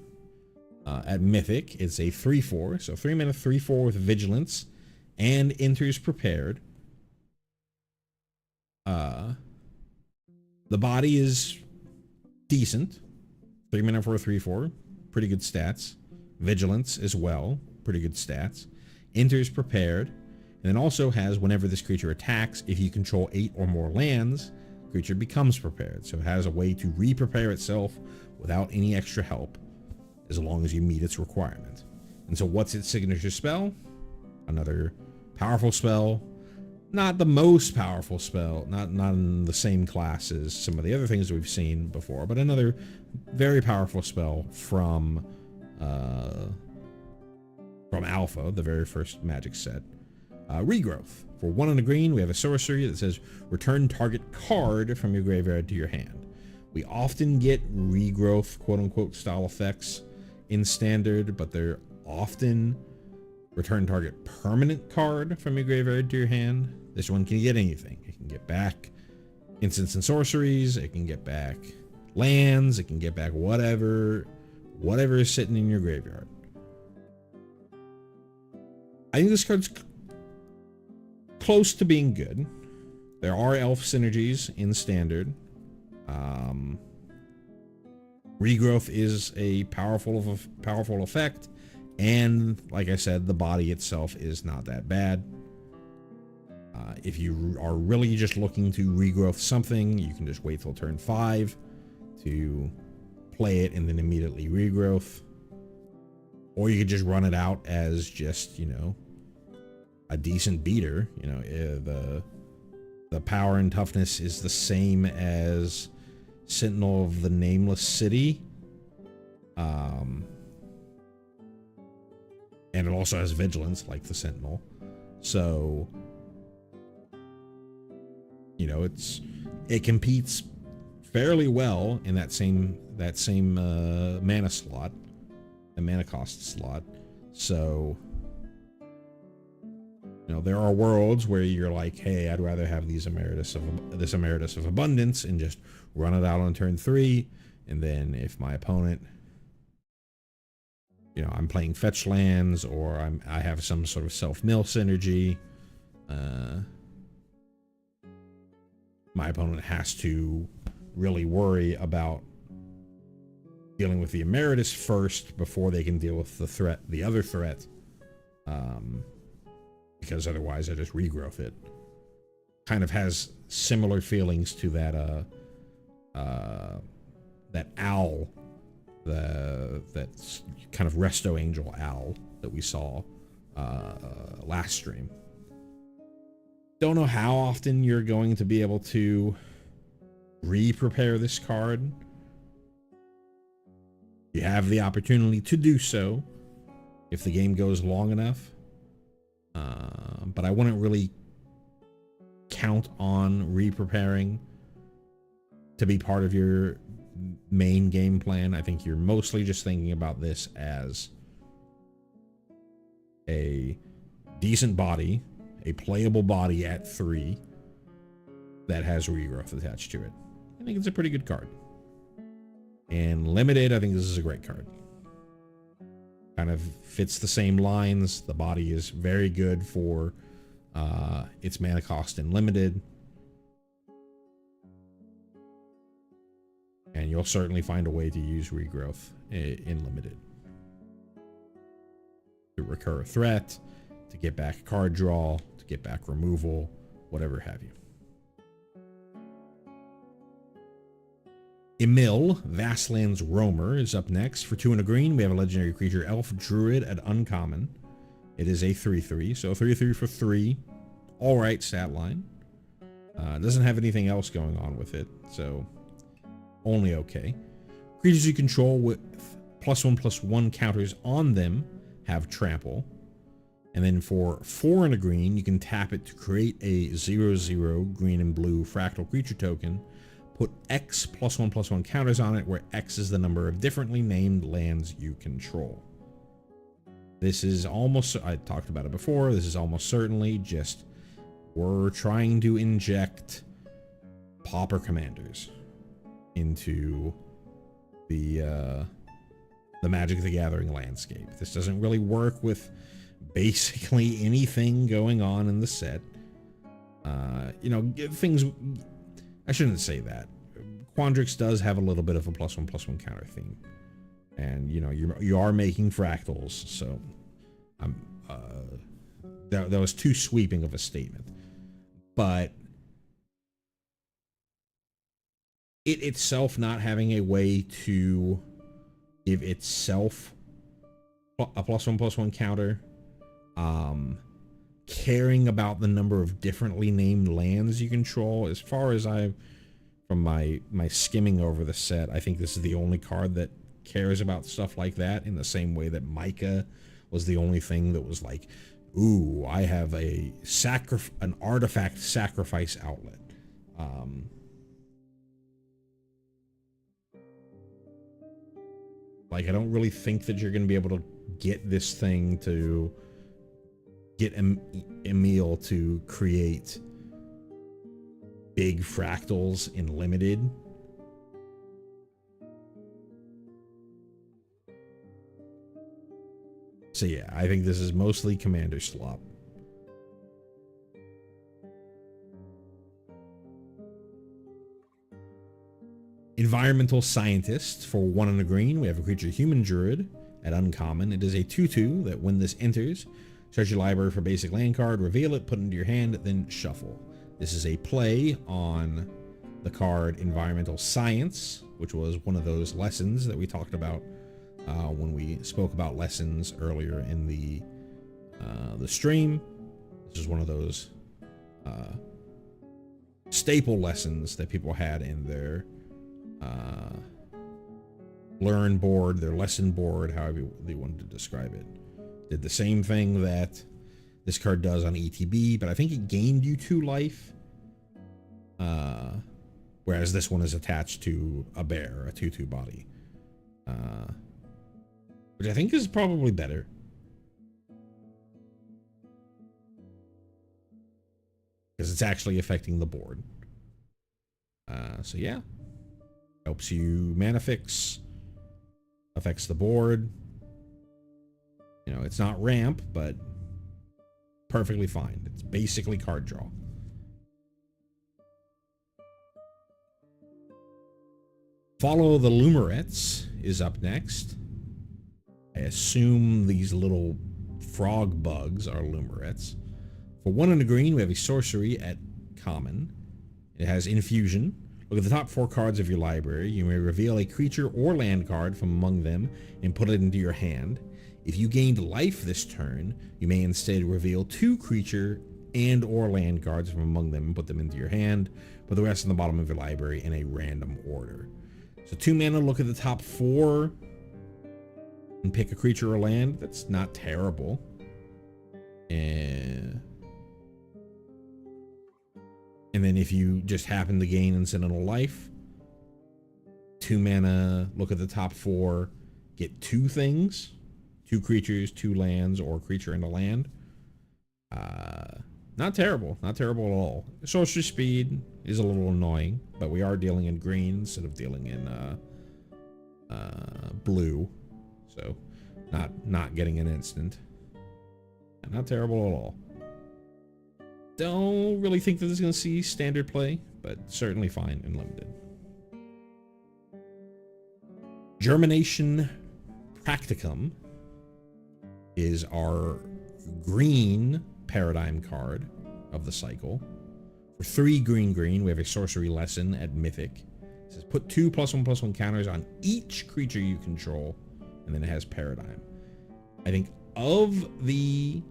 At Mythic, it's a 3/4. So 3 mana, 3/4 with Vigilance and enters prepared. The body is decent. 3 mana for a 3/4. Pretty good stats. Vigilance as well. Pretty good stats. Enters prepared. And then also has, whenever this creature attacks, if you control 8 or more lands, creature becomes prepared. So it has a way to re-prepare itself without any extra help, as long as you meet its requirement. And so what's its signature spell? Another powerful spell. Not the most powerful spell, not in the same class as some of the other things we've seen before, but another very powerful spell from Alpha, the very first Magic set. Regrowth. For 1 and a green, we have a sorcery that says return target card from your graveyard to your hand. We often get regrowth, quote-unquote, style effects in standard, but they're often return target permanent card from your graveyard to your hand. This one can get anything. It can get back instants and sorceries, it can get back lands, it can get back whatever is sitting in your graveyard. I think this card's close to being good. There are elf synergies in standard. Regrowth is a powerful effect, and like I said, the body itself is not that bad. If you are really just looking to regrowth something, you can just wait till turn 5 to play it and then immediately regrowth. Or you could just run it out as just, a decent beater. The power and toughness is the same as Sentinel of the Nameless City. And it also has vigilance like the Sentinel. So, it competes fairly well in that same mana slot, the mana cost slot. So, there are worlds where you're like, hey, I'd rather have this Emeritus of Abundance and just run it out on turn 3, and then if my opponent you know, I'm playing fetch lands, or I have some sort of self-mill synergy. My opponent has to really worry about dealing with the Emeritus first before they can deal with the other threat, because otherwise I just regrowth it. Kind of has similar feelings to that that owl, that's kind of Resto Angel owl that we saw last stream. Don't know how often you're going to be able to re-prepare this card. You have the opportunity to do so if the game goes long enough, but I wouldn't really count on re-preparing to be part of your main game plan. I think you're mostly just thinking about this as a decent body, a playable body at 3 that has regrowth attached to it. I think it's a pretty good card. And limited, I think this is a great card. Kind of fits the same lines. The body is very good for its mana cost in limited. And you'll certainly find a way to use regrowth in limited. To recur a threat, to get back card draw, to get back removal, whatever have you. Emil, Vastland's Roamer, is up next. For 2 and a green, we have a legendary creature, Elf Druid at uncommon. It is a 3/3, so 3/3 for 3. Alright stat line. It doesn't have anything else going on with it, so only okay. Creatures you control with +1/+1 counters on them have trample. And then for 4 and a green, you can tap it to create a 0/0 green and blue fractal creature token. Put X +1/+1 counters on it, where X is the number of differently named lands you control. This is almost, I talked about it before, this is almost certainly just, we're trying to inject Pauper Commanders into the Magic the Gathering landscape. This doesn't really work with basically anything going on in the set. You know, things, I shouldn't say that. Quandrix does have a little bit of a +1/+1 counter theme, and you know you are making fractals, so that was too sweeping of a statement. But it itself not having a way to give itself a +1/+1 counter, caring about the number of differently named lands you control, as far as from my skimming over the set, I think this is the only card that cares about stuff like that, in the same way that Micah was the only thing that was like, ooh, I have an artifact sacrifice outlet. Like, I don't really think that you're going to be able to get this thing to get Emil to create big fractals in limited. So yeah, I think this is mostly commander slop. Environmental Scientist. For 1 and a green, we have a creature, Human Druid at uncommon. It is a 2/2 that when this enters, search your library for basic land card, reveal it, put it into your hand, then shuffle. This is a play on the card Environmental Science, which was one of those lessons that we talked about when we spoke about lessons earlier in the stream. This is one of those staple lessons that people had in their learn board, their lesson board, however they wanted to describe it. Did the same thing that this card does on ETB, but I think it gained you 2 life. Whereas this one is attached to a bear, a 2/2 body. Which I think is probably better. Because it's actually affecting the board. So yeah. Helps you mana fix. Affects the board. You know, it's not ramp, but perfectly fine. It's basically card draw. Follow the Lumerets is up next. I assume these little frog bugs are Lumerets. For 1 and a green, we have a sorcery at common. It has infusion. Look at the top 4 cards of your library. You may reveal a creature or land card from among them and put it into your hand. If you gained life this turn, you may instead reveal 2 creature and or land cards from among them and put them into your hand. Put the rest in the bottom of your library in a random order. So 2 mana, look at the top 4 and pick a creature or land. That's not terrible. And then if you just happen to gain incidental life, 2 mana, look at the top 4, get 2 things. 2 creatures, 2 lands, or a creature and a land. Not terrible. Not terrible at all. Sorcery speed is a little annoying, but we are dealing in green instead of dealing in blue. So not getting an instant. Not terrible at all. Don't really think that this is going to see standard play, but certainly fine and limited. Germination Practicum is our green paradigm card of the cycle. For 3 green, we have a sorcery lesson at Mythic. It says put 2 +1/+1 counters on each creature you control, and then it has paradigm. I think of the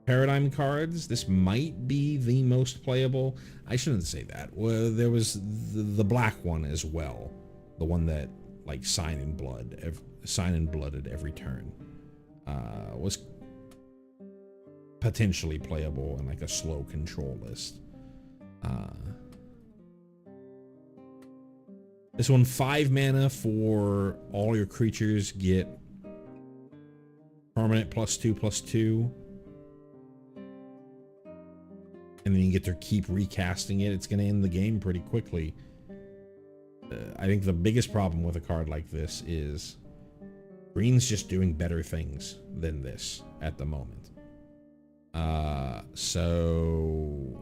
paradigm cards, this might be the most playable. I shouldn't say that. Well, there was the black one as well, the one that like sign in blooded every turn. Was potentially playable in like a slow control list. This one, 5 mana for all your creatures get permanent +2/+2. And then you get to keep recasting it. It's going to end the game pretty quickly. I think the biggest problem with a card like this is green's just doing better things than this at the moment. So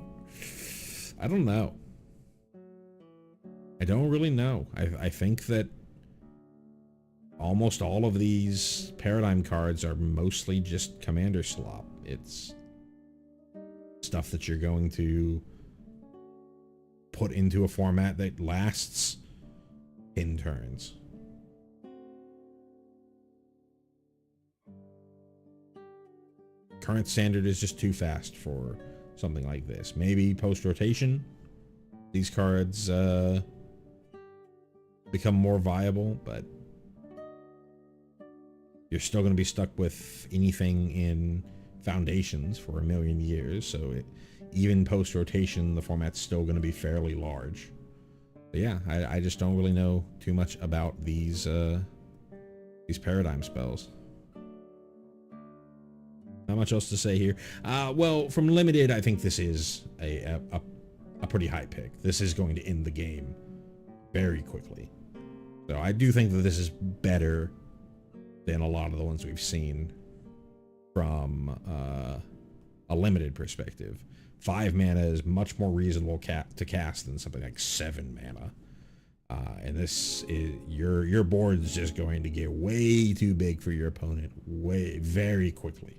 I don't know. I don't really know. I think that almost all of these paradigm cards are mostly just commander slop. It's stuff that you're going to put into a format that lasts in turns. Current standard is just too fast for something like this. Maybe post-rotation, these cards become more viable, but you're still going to be stuck with anything in Foundations for a million years, so even post-rotation, the format's still going to be fairly large. But yeah, I just don't really know too much about these paradigm spells. Not much else to say here. Well, from limited, I think this is a pretty high pick. This is going to end the game very quickly. So I do think that this is better than a lot of the ones we've seen from a limited perspective. 5 mana is much more reasonable to cast than something like 7 mana. And this is your board is just going to get way too big for your opponent very quickly.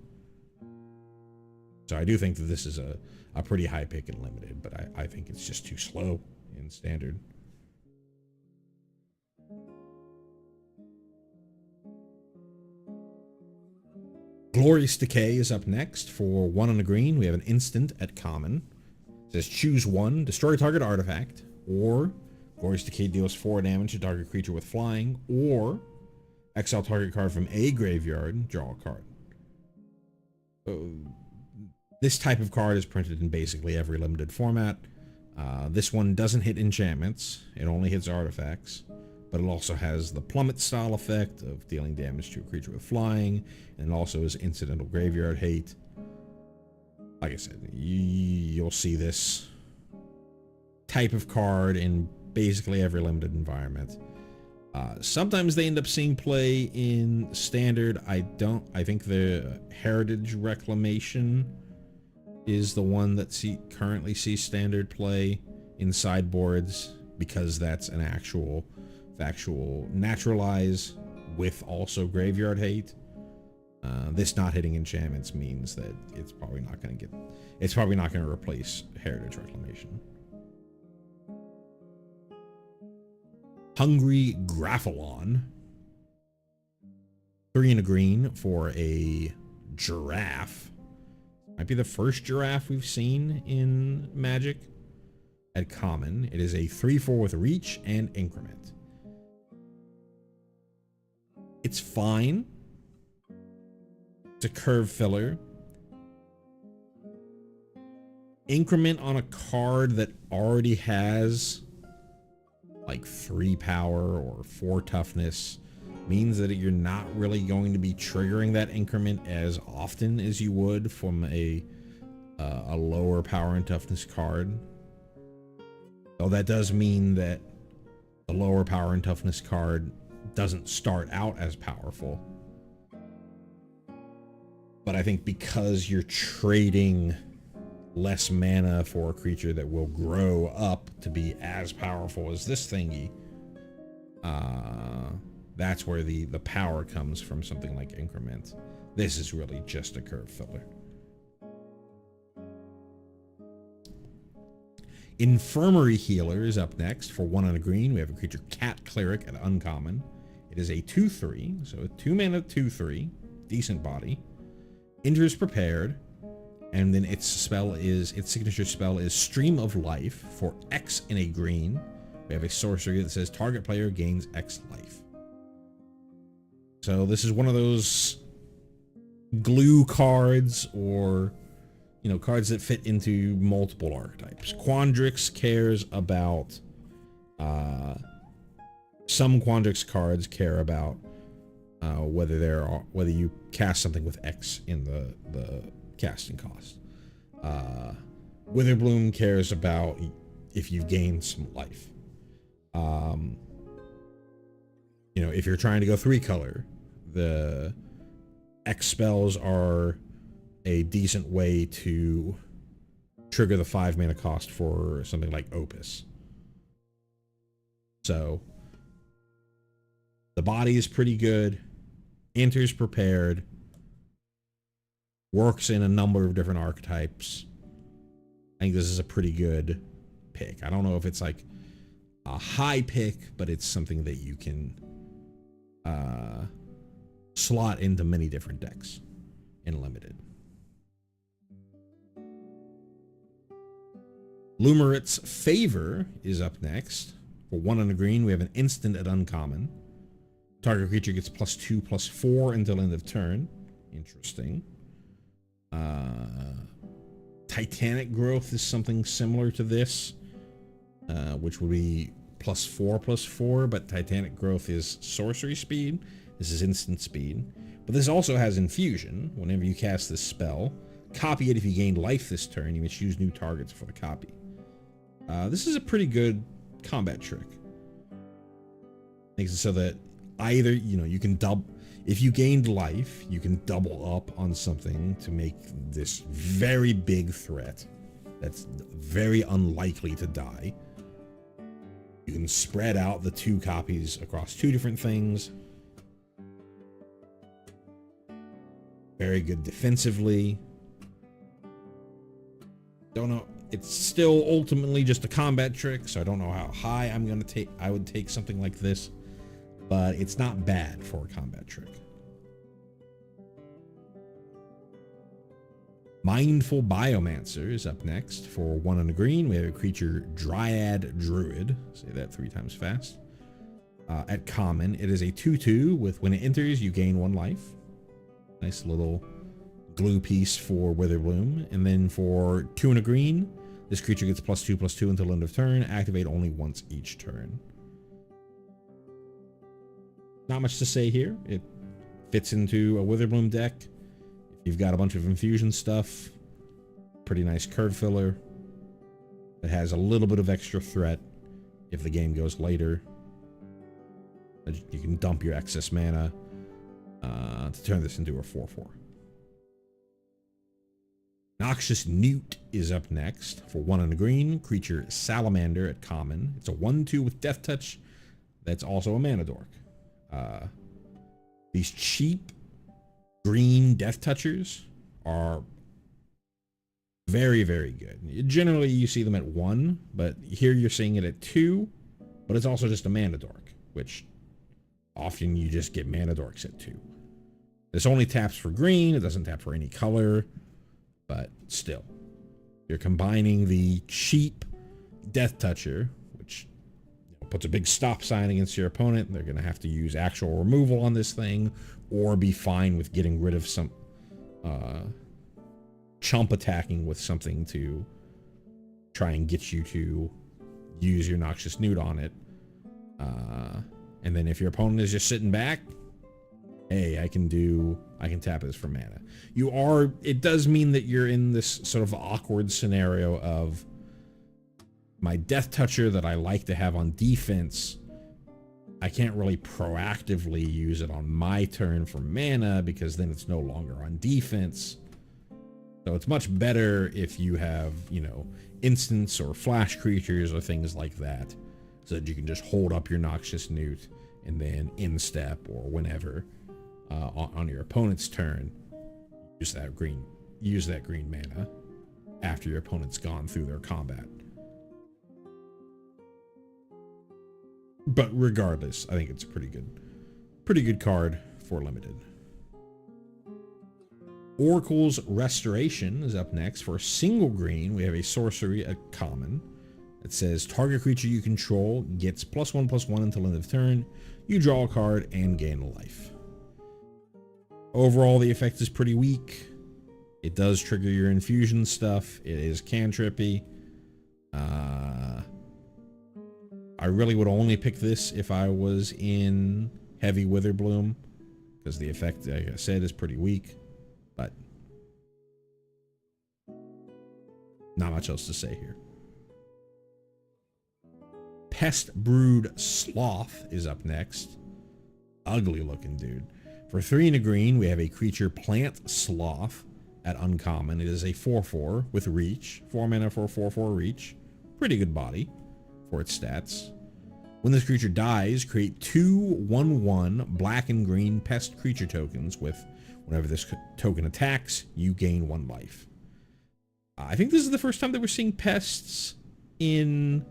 So I do think that this is a pretty high pick in limited, but I think it's just too slow in standard. Glorious Decay is up next. For 1 and a green, we have an instant at common. It says choose 1, destroy target artifact, or Glorious Decay deals 4 damage to target creature with flying, or exile target card from a graveyard, draw a card. This type of card is printed in basically every limited format. This one doesn't hit enchantments, it only hits artifacts. But it also has the plummet style effect of dealing damage to a creature with flying, and it also has incidental graveyard hate. Like I said, you'll see this type of card in basically every limited environment. Sometimes they end up seeing play in standard. I think the Heritage Reclamation is the one that currently sees standard play in sideboards, because that's an actual naturalize with also graveyard hate. This not hitting enchantments means that it's probably not going to replace Heritage Reclamation. Hungry Graphalon. 3 and a green for a giraffe. Might be the first giraffe we've seen in Magic. At common, it is a 3/4 with reach and increment. It's fine. It's a curve filler. Increment on a card that already has like 3 power or 4 toughness means that you're not really going to be triggering that increment as often as you would from a lower power and toughness card. So that does mean that the lower power and toughness card doesn't start out as powerful. But I think because you're trading less mana for a creature that will grow up to be as powerful as this thingy, that's where the power comes from something like increment. This is really just a curve filler. Infirmary Healer is up next. For 1 and a green, we have a creature Cat Cleric at uncommon. It is a 2/3, so a 2 mana 2/3, decent body. Enters prepared, and then its signature spell is Stream of Life. For X in a green, we have a sorcery that says target player gains X life. So this is one of those glue cards, or cards that fit into multiple archetypes. Quandrix cares about some Quandrix cards care about whether you cast something with X in the casting cost. Witherbloom cares about if you've gained some life. If you're trying to go 3 color, the X spells are a decent way to trigger the 5 mana cost for something like Opus. So the body is pretty good, enters prepared, works in a number of different archetypes. I think this is a pretty good pick. I don't know if it's like a high pick, but it's something that you can slot into many different decks in limited. Lumerit's Favor is up next. For 1 and a green, we have an instant at uncommon. Target creature gets +2/+4 until end of turn. Interesting. Titanic Growth is something similar to this, which would be +4/+4, but Titanic Growth is sorcery speed. This is instant speed. But this also has infusion. Whenever you cast this spell, copy it if you gain life this turn. You may choose new targets for the copy. This is a pretty good combat trick. Makes it so that either, you can if you gained life, you can double up on something to make this very big threat that's very unlikely to die. You can spread out the 2 copies across 2 different things. Very good defensively. Don't know. It's still ultimately just a combat trick, so I don't know how high I would take something like this, but it's not bad for a combat trick. Mindful Biomancer is up next. For 1 and a green, we have a creature Dryad Druid. Say that 3 times fast. At common, it is a 2/2 with when it enters, you gain 1 life. Nice little glue piece for Witherbloom. And then for 2 and a green, this creature gets +2/+2 until end of turn. Activate only once each turn. Not much to say here. It fits into a Witherbloom deck. If you've got a bunch of infusion stuff, pretty nice curve filler. It has a little bit of extra threat if the game goes later. You can dump your excess mana to turn this into a 4/4. Noxious Newt is up next. For 1 and a green, creature Salamander at common. It's a 1/2 with Death Touch. That's also a mana dork. These cheap green Death Touchers are very, very good. Generally, you see them at 1, but here you're seeing it at 2, but it's also just a mana dork, which often you just get mana dorks at 2. This only taps for green. It doesn't tap for any color. But still, you're combining the cheap Death Toucher, which puts a big stop sign against your opponent. They're going to have to use actual removal on this thing, or be fine with getting rid of some chump attacking with something to try and get you to use your Noxious Newt on it. And then if your opponent is just sitting back, hey, I can tap this for mana. It does mean that you're in this sort of awkward scenario of my Death Toucher that I like to have on defense. I can't really proactively use it on my turn for mana because then it's no longer on defense. So it's much better if you have, instants or flash creatures or things like that, so that you can just hold up your Noxious Newt and then instep or whenever on your opponent's turn, use that green mana after your opponent's gone through their combat. But regardless, I think it's a pretty good card for limited. Oracle's Restoration is up next. For a single green, we have a sorcery at common. It says target creature you control gets +1/+1 until end of turn. You draw a card and gain a life. Overall, the effect is pretty weak. It does trigger your infusion stuff. It is cantrippy. I really would only pick this if I was in Heavy Witherbloom, because the effect, like I said, is pretty weak. But not much else to say here. Pest Brood Sloth is up next. Ugly looking dude. For 3 and a green, we have a creature Plant Sloth at uncommon. It is a 4/4 with reach. 4 mana for a 4/4 reach. Pretty good body for its stats. When this creature dies, create 2 1/1 black and green pest creature tokens with whenever this token attacks, you gain 1 life. I think this is the first time that we're seeing pests in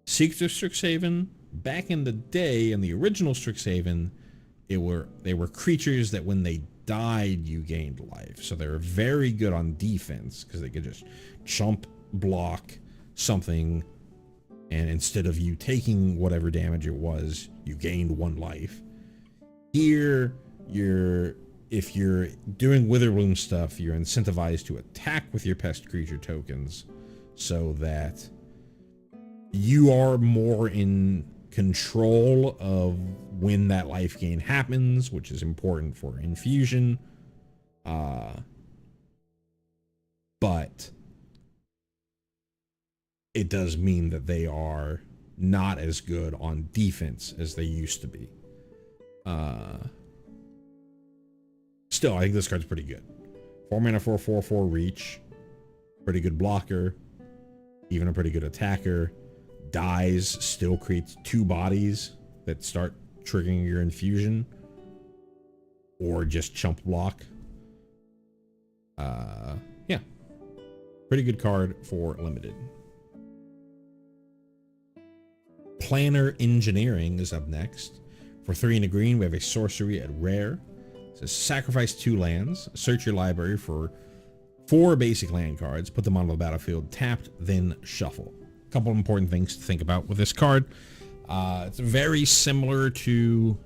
Secrets of Strixhaven. Back in the day, in the original Strixhaven, they were creatures that when they died, you gained life. So they were very good on defense because they could just chump block something, and instead of you taking whatever damage it was, you gained 1 life. Here, if you're doing Witherbloom stuff, you're incentivized to attack with your pest creature tokens so that you are more in control of when that life gain happens, which is important for infusion. But it does mean that they are not as good on defense as they used to be. Still, I think this card's pretty good. 4 mana for a 4/4 reach. Pretty good blocker. Even a pretty good attacker. Dies, still creates 2 bodies that start triggering your infusion. Or just chump block. Yeah. Pretty good card for limited. Planner Engineering is up next. For 3 and a green, we have a sorcery at rare. It says sacrifice 2 lands, search your library for 4 basic land cards, put them onto the battlefield tapped, then shuffle. A couple of important things to think about with this card. It's very similar to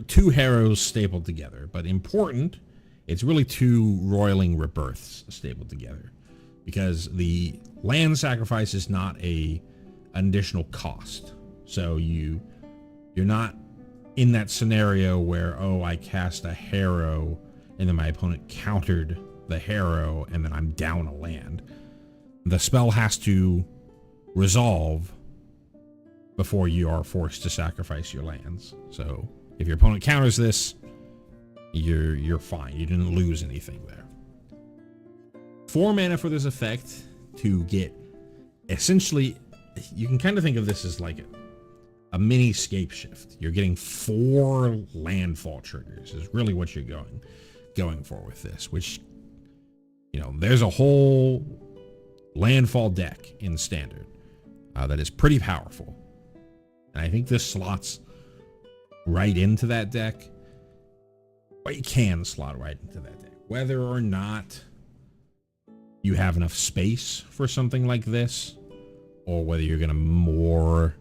two Harrows stapled together, but important, it's really 2 Roiling Rebirths stapled together, because the land sacrifice is not an additional cost. So you're not in that scenario where, oh, I cast a Harrow and then my opponent countered the Harrow and then I'm down a land. The spell has to resolve before you are forced to sacrifice your lands. So if your opponent counters this, you're fine. You didn't lose anything there. 4 mana for this effect to get essentially, you can kind of think of this as like a mini scape shift. You're getting 4 landfall triggers is really what you're going for with this, which, you know, there's a whole landfall deck in standard that is pretty powerful. And I think this slots right into that deck. But you can slot right into that deck. Whether or not you have enough space for something like this, or whether you're going to more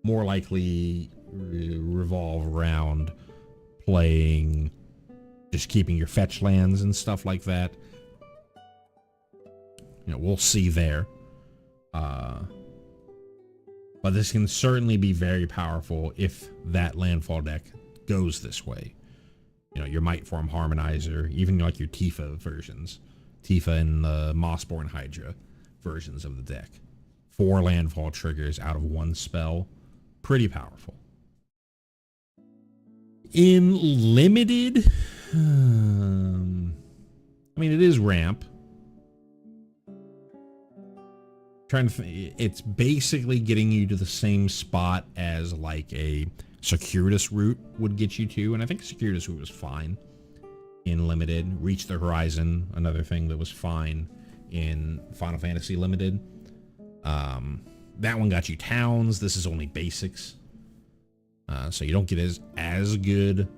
likely revolve around playing, just keeping your fetch lands and stuff like that. You know, we'll see there. But this can certainly be very powerful if that landfall deck goes this way. You know, your Mightform Harmonizer, even like your Tifa versions. Tifa and the Mossborn Hydra versions of the deck. 4 landfall triggers out of 1 spell. Pretty powerful. In limited, I mean, it is ramp. Trying to think, it's basically getting you to the same spot as like a Circuitous Route would get you to, and I think Circuitous Route was fine in limited. Reach the Horizon, another thing that was fine in Final Fantasy Limited. That one got you towns. This is only basics, so you don't get as good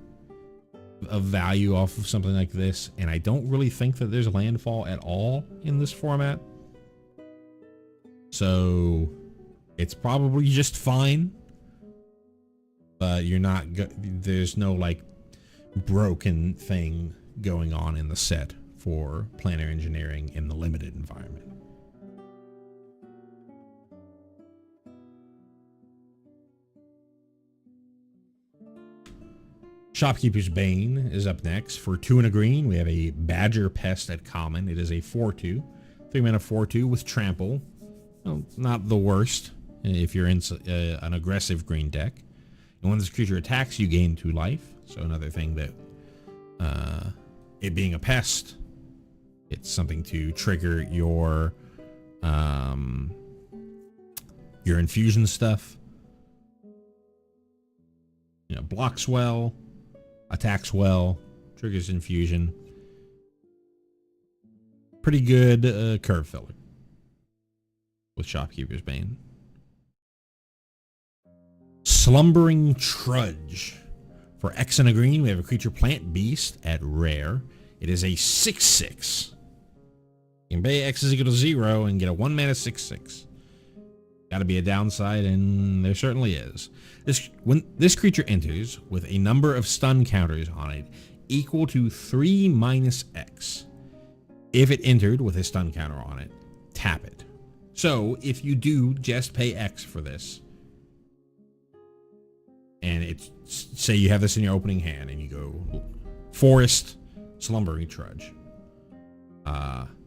of value off of something like this. And I don't really think that there's landfall at all in this format. So it's probably just fine, but you're not there's no like broken thing going on in the set for planar engineering in the limited environment. Shopkeeper's Bane is up next. For 2 and a green, we have a Badger Pest at common. It is a 4/2, 3 mana 4/2 with trample. Well, not the worst if you're in an aggressive green deck. And when this creature attacks, you gain 2 life. So another thing that, it being a pest, it's something to trigger your infusion stuff. You know, blocks well, attacks well, triggers infusion. Pretty good curve filler with Shopkeeper's Bane. Slumbering Trudge. For X and a green, we have a creature plant beast at rare. It is a 6/6. You can pay X is equal to 0 and get a 1 mana 6/6. Gotta be a downside, and there certainly is. When this creature enters with a number of stun counters on it equal to 3 minus X. If it entered with a stun counter on it, tap it. So if you do just pay X for this, and it's, say you have this in your opening hand and you go Forest, Slumbering Trudge,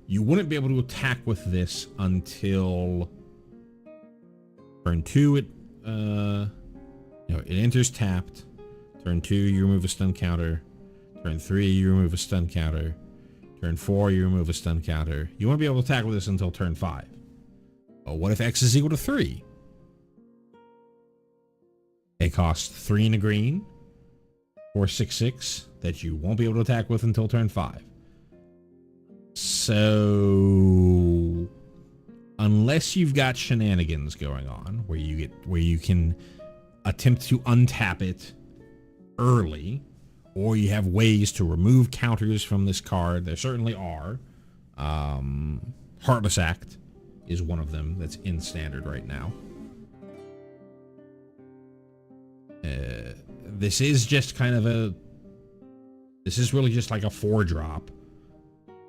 you wouldn't be able to attack with this until turn 2. It enters tapped. Turn 2, you remove a stun counter. Turn 3, you remove a stun counter. Turn 4, you remove a stun counter. You won't be able to attack with this until turn 5. Well, what if X is equal to 3? It costs 3 and a green for 6/6 that you won't be able to attack with until turn 5. So unless you've got shenanigans going on where you can attempt to untap it early, or you have ways to remove counters from this card, there certainly are. Heartless Act is one of them that's in standard right now. This is just kind of this is really just like a 4-drop.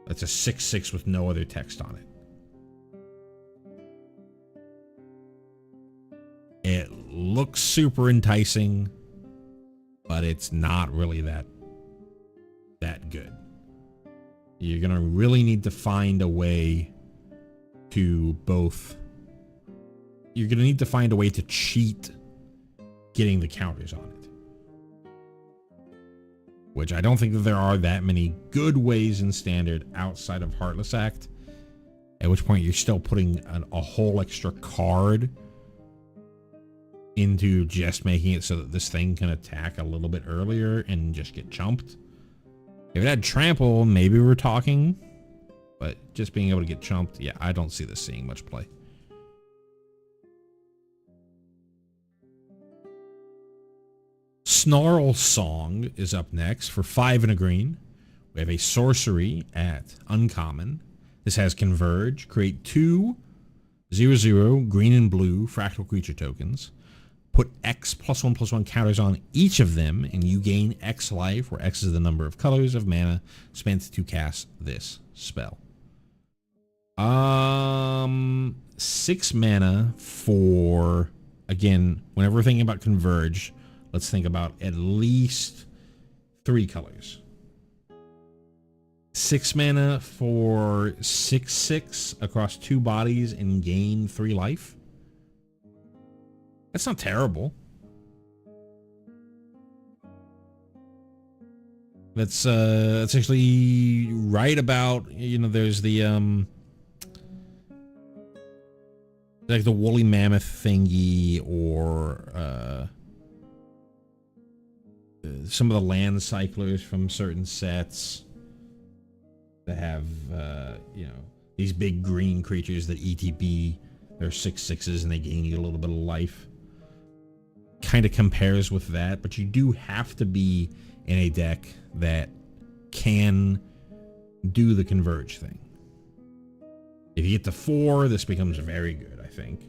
That's a 6/6 with no other text on it. It looks super enticing, but it's not really that good. You're gonna really need to find a way to both you're going to need to find a way to cheat getting the counters on it. Which I don't think that there are that many good ways in Standard outside of Heartless Act. At which point you're still putting a whole extra card into just making it so that this thing can attack a little bit earlier and just get chumped. If it had Trample, maybe we're talking. But just being able to get chumped, yeah, I don't see this seeing much play. Snarl Song is up next for 5 and a green. We have a sorcery at uncommon. This has Converge. Create 2/0/0 green and blue fractal creature tokens. Put X +1/+1 counters on each of them, and you gain X life, where X is the number of colors of mana spent to cast this spell. 6 mana for, again, whenever we're thinking about Converge, let's think about at least 3 colors. 6 mana for 6/6 across 2 bodies and gain 3 life. That's not terrible. That's actually right about, you know, there's the like the woolly mammoth thingy, or some of the land cyclers from certain sets that have you know, these big green creatures that ETB. They're 6/6s and they gain you a little bit of life. Kind of compares with that, but you do have to be in a deck that can do the Converge thing. If you get to 4, this becomes very good, I think.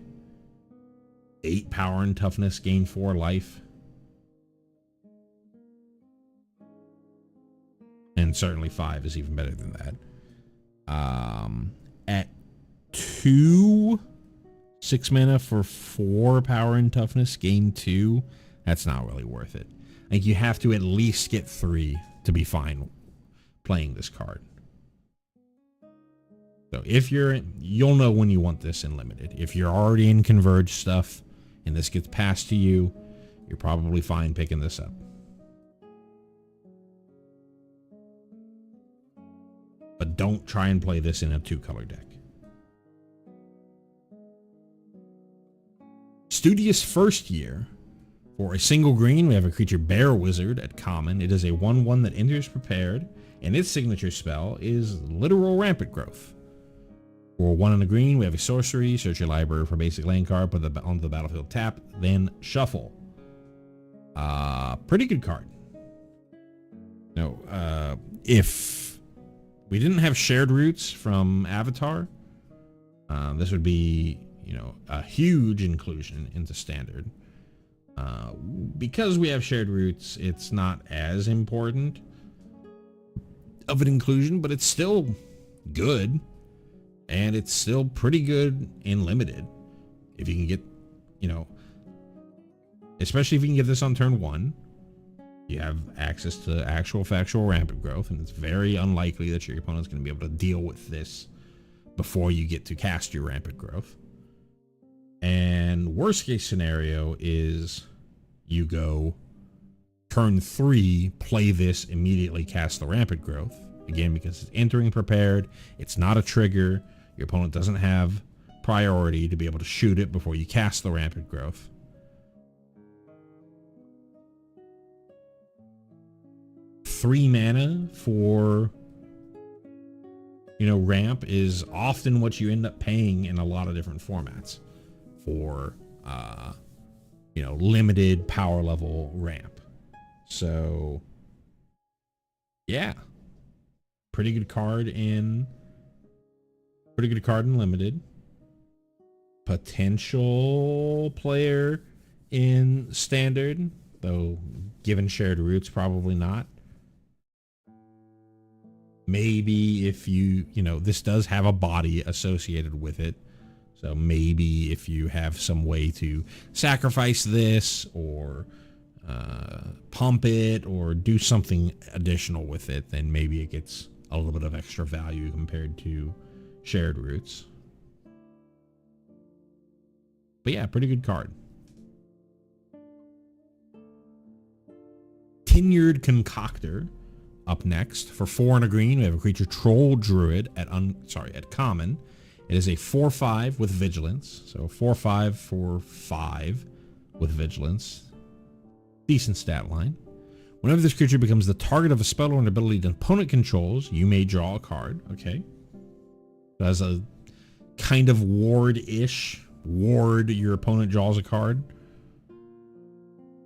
8 power and toughness, gain 4 life. And certainly 5 is even better than that. At 2, 6 mana for 4 power and toughness, gain 2. That's not really worth it. I think you have to at least get 3 to be fine playing this card. So if you'll know when you want this in limited. If you're already in Converge stuff and this gets passed to you, you're probably fine picking this up. But don't try and play this in a 2-color deck. Studious First Year. For a single green, we have a creature Bear Wizard at common. It is a 1/1 that enters prepared, and its signature spell is Literal Rampant Growth. For 1 and a green, we have a sorcery. Search your library for basic land card, put it onto the battlefield, tap, then shuffle. Pretty good card. No, if we didn't have Shared Roots from Avatar, this would be, you know, a huge inclusion into Standard. Because we have Shared Roots, it's not as important of an inclusion, but it's still good, and it's still pretty good in limited. If you can get, you know, especially if you can get this on turn 1, you have access to actual factual rampant growth, and it's very unlikely that your opponent's going to be able to deal with this before you get to cast your rampant growth. And worst case scenario is you go turn 3, play this, immediately cast the rampant growth. Again, because it's entering prepared, it's not a trigger. Your opponent doesn't have priority to be able to shoot it before you cast the rampant growth. Three mana for, you know, ramp is often what you end up paying in a lot of different formats for, you know, limited power level ramp. So, yeah, pretty good card in limited. Potential player in Standard, though given Shared Roots, probably not. Maybe if you know, this does have a body associated with it. So maybe if you have some way to sacrifice this or pump it or do something additional with it, then maybe it gets a little bit of extra value compared to Shared Roots. But yeah, pretty good card. Tenured Concoctor up next. For 4 and a green, we have a creature Troll Druid at common. It is a 4/5 with Vigilance. So 4/5 for 5 with Vigilance. Decent stat line. Whenever this creature becomes the target of a spell or an ability the opponent controls, you may draw a card. Okay. So as a kind of ward-ish. Ward, your opponent draws a card.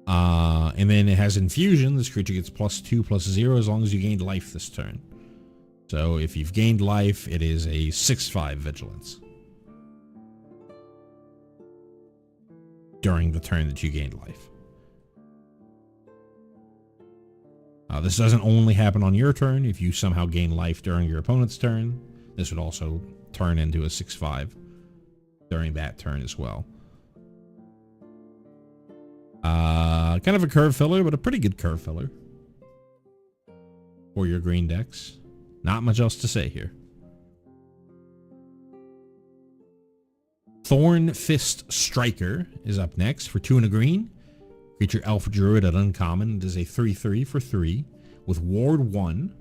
And then it has Infusion. This creature gets +2/+0 as long as you gained life this turn. So if you've gained life, it is a 6/5 Vigilance. During the turn that you gained life. This doesn't only happen on your turn. If you somehow gain life during your opponent's turn, this would also turn into a 6/5 during that turn as well. Kind of a curve filler, but a pretty good curve filler for your green decks. Not much else to say here. Thorn Fist Striker is up next for 2 and a green. Creature Elf Druid at uncommon. It is a 3/3 for 3 with Ward 1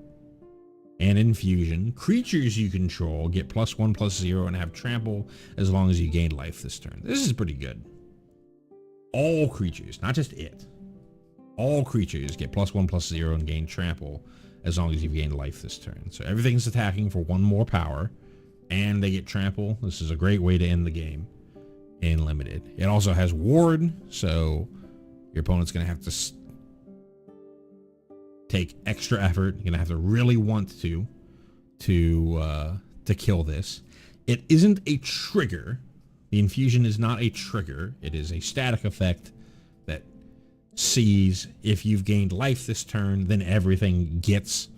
and Infusion. Creatures you control get +1/+0 and have Trample as long as you gain life this turn. This is pretty good. All creatures, not just it. All creatures get +1/+0 and gain Trample as long as you've gained life this turn. So everything's attacking for 1 more power, and they get Trample. This is a great way to end the game in Limited. It also has Ward, so your opponent's going to have to take extra effort. You're going to have to really want to kill this. It isn't a trigger. The Infusion is not a trigger. It is a static effect that sees if you've gained life this turn, then everything gets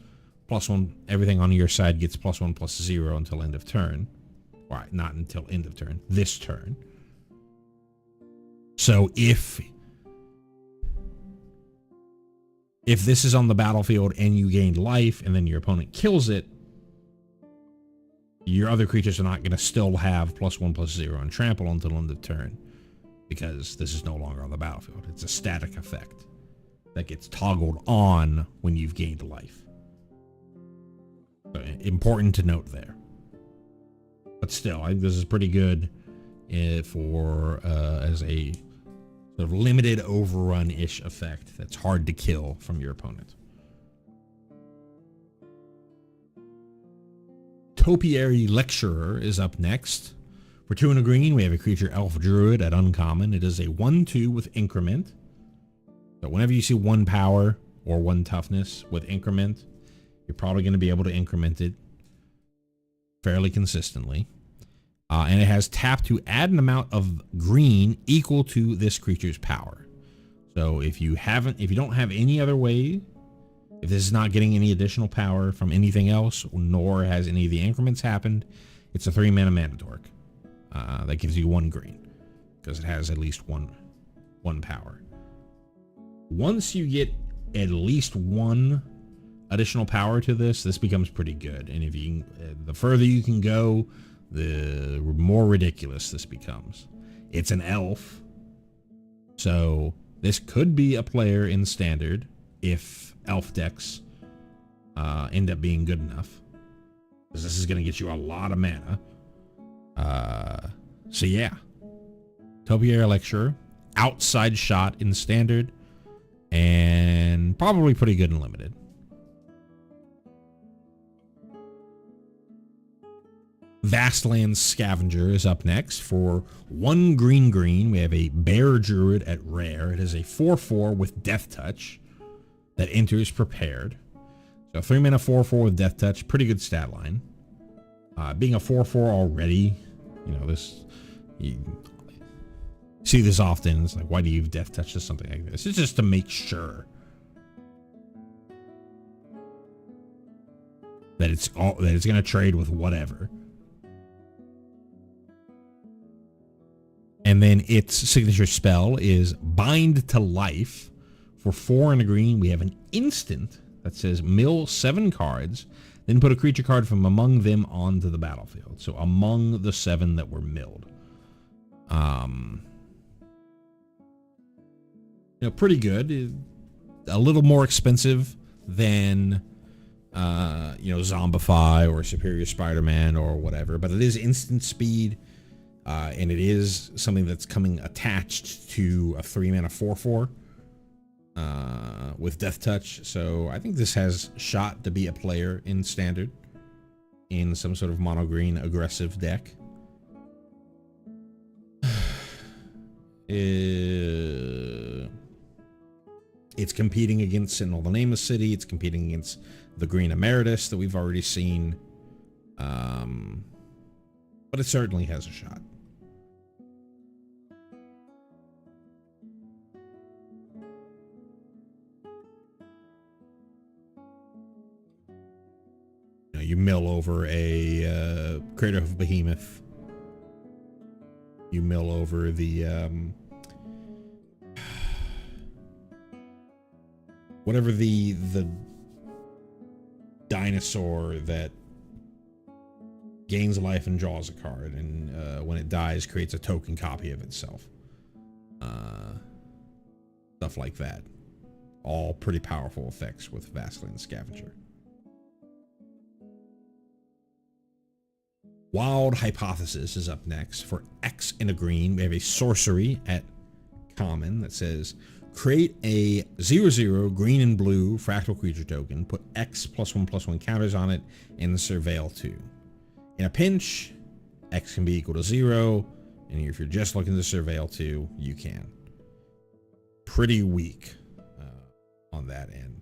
+1. Everything on your side gets +1/+0 until end of turn. Right, not until end of turn. This turn. So if this is on the battlefield and you gained life and then your opponent kills it, your other creatures are not going to still have +1/+0 and Trample until end of turn because this is no longer on the battlefield. It's a static effect that gets toggled on when you've gained life. So, important to note there. But still, I think this is pretty good for as a sort of limited overrun-ish effect that's hard to kill from your opponent. Topiary Lecturer is up next. For 2 and a green, we have a creature Elf Druid at uncommon. It is a 1/2 with Increment. So whenever you see 1 power or 1 toughness with Increment, you're probably going to be able to increment it fairly consistently. And it has tap to add an amount of green equal to this creature's power. So if you don't have any other way, if this is not getting any additional power from anything else, nor has any of the increments happened, it's a 3-mana mana dork. That gives you 1 green because it has at least one power. Once you get at least 1 additional power to this becomes pretty good. And if you the further you can go, the more ridiculous this becomes. It's an elf, so this could be a player in Standard if elf decks end up being good enough, because this is going to get you a lot of mana. So yeah, Topiary Lecturer, outside shot in Standard, and probably pretty good in Limited. Vastland Scavenger is up next. For 1 green, we have a Bear Druid at rare. It is a 4/4 with Death Touch that enters prepared. So 3 mana 4/4 with Death Touch, pretty good stat line. Being a 4/4 already, you see this often. It's like, why do you have Death Touch to something like this? It's just to make sure that it's going to trade with whatever. And then its signature spell is Bind to Life. For 4 and a green, we have an instant that says mill 7 cards, then put a creature card from among them onto the battlefield. So among the 7 that were milled. Um, pretty good. A little more expensive than Zombify or Superior Spider-Man or whatever, but it is instant speed, and it is something that's coming attached to a 3-mana 4/4 with Death Touch. So I think this has shot to be a player in Standard in some sort of mono green aggressive deck. It's competing against Sentinel the Nameless City. It's competing against the Green Emeritus that we've already seen. But it certainly has a shot. You mill over a Crater of Behemoth. You mill over the whatever the dinosaur that gains life and draws a card, and when it dies creates a token copy of itself. Stuff like that. All pretty powerful effects with Vasculine Scavenger. Wild Hypothesis is up next. For X in a green, we have a sorcery at common that says, create a 0/0 green and blue fractal creature token, put X +1/+1 counters on it, and surveil 2. In a pinch, X can be equal to 0, and if you're just looking to surveil 2, you can. Pretty weak on that end.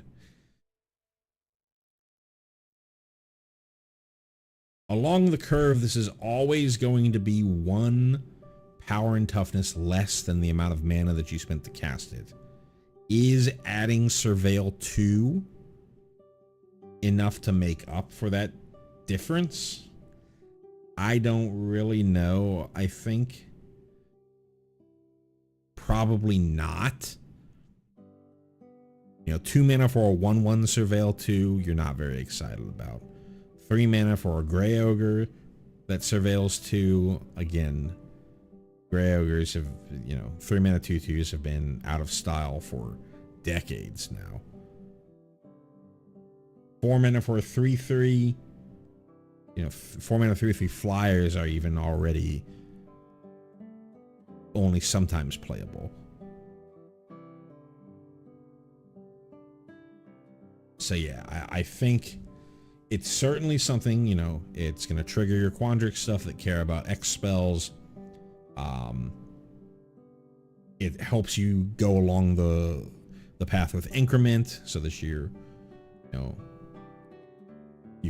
Along the curve, this is always going to be 1 power and toughness less than the amount of mana that you spent to cast it. Is adding Surveil 2 enough to make up for that difference? I don't really know. I think probably not. 2 mana for a 1/1 Surveil 2, you're not very excited about. 3 mana for a Grey Ogre that surveils 2. Again, Grey Ogres have, 3 mana 2/2s have been out of style for decades now. 4 mana for a 3/3. 4 mana 3/3 flyers are even already only sometimes playable. So yeah, I think it's certainly something, it's going to trigger your Quandrix stuff that care about X spells. It helps you go along the path with increment so that you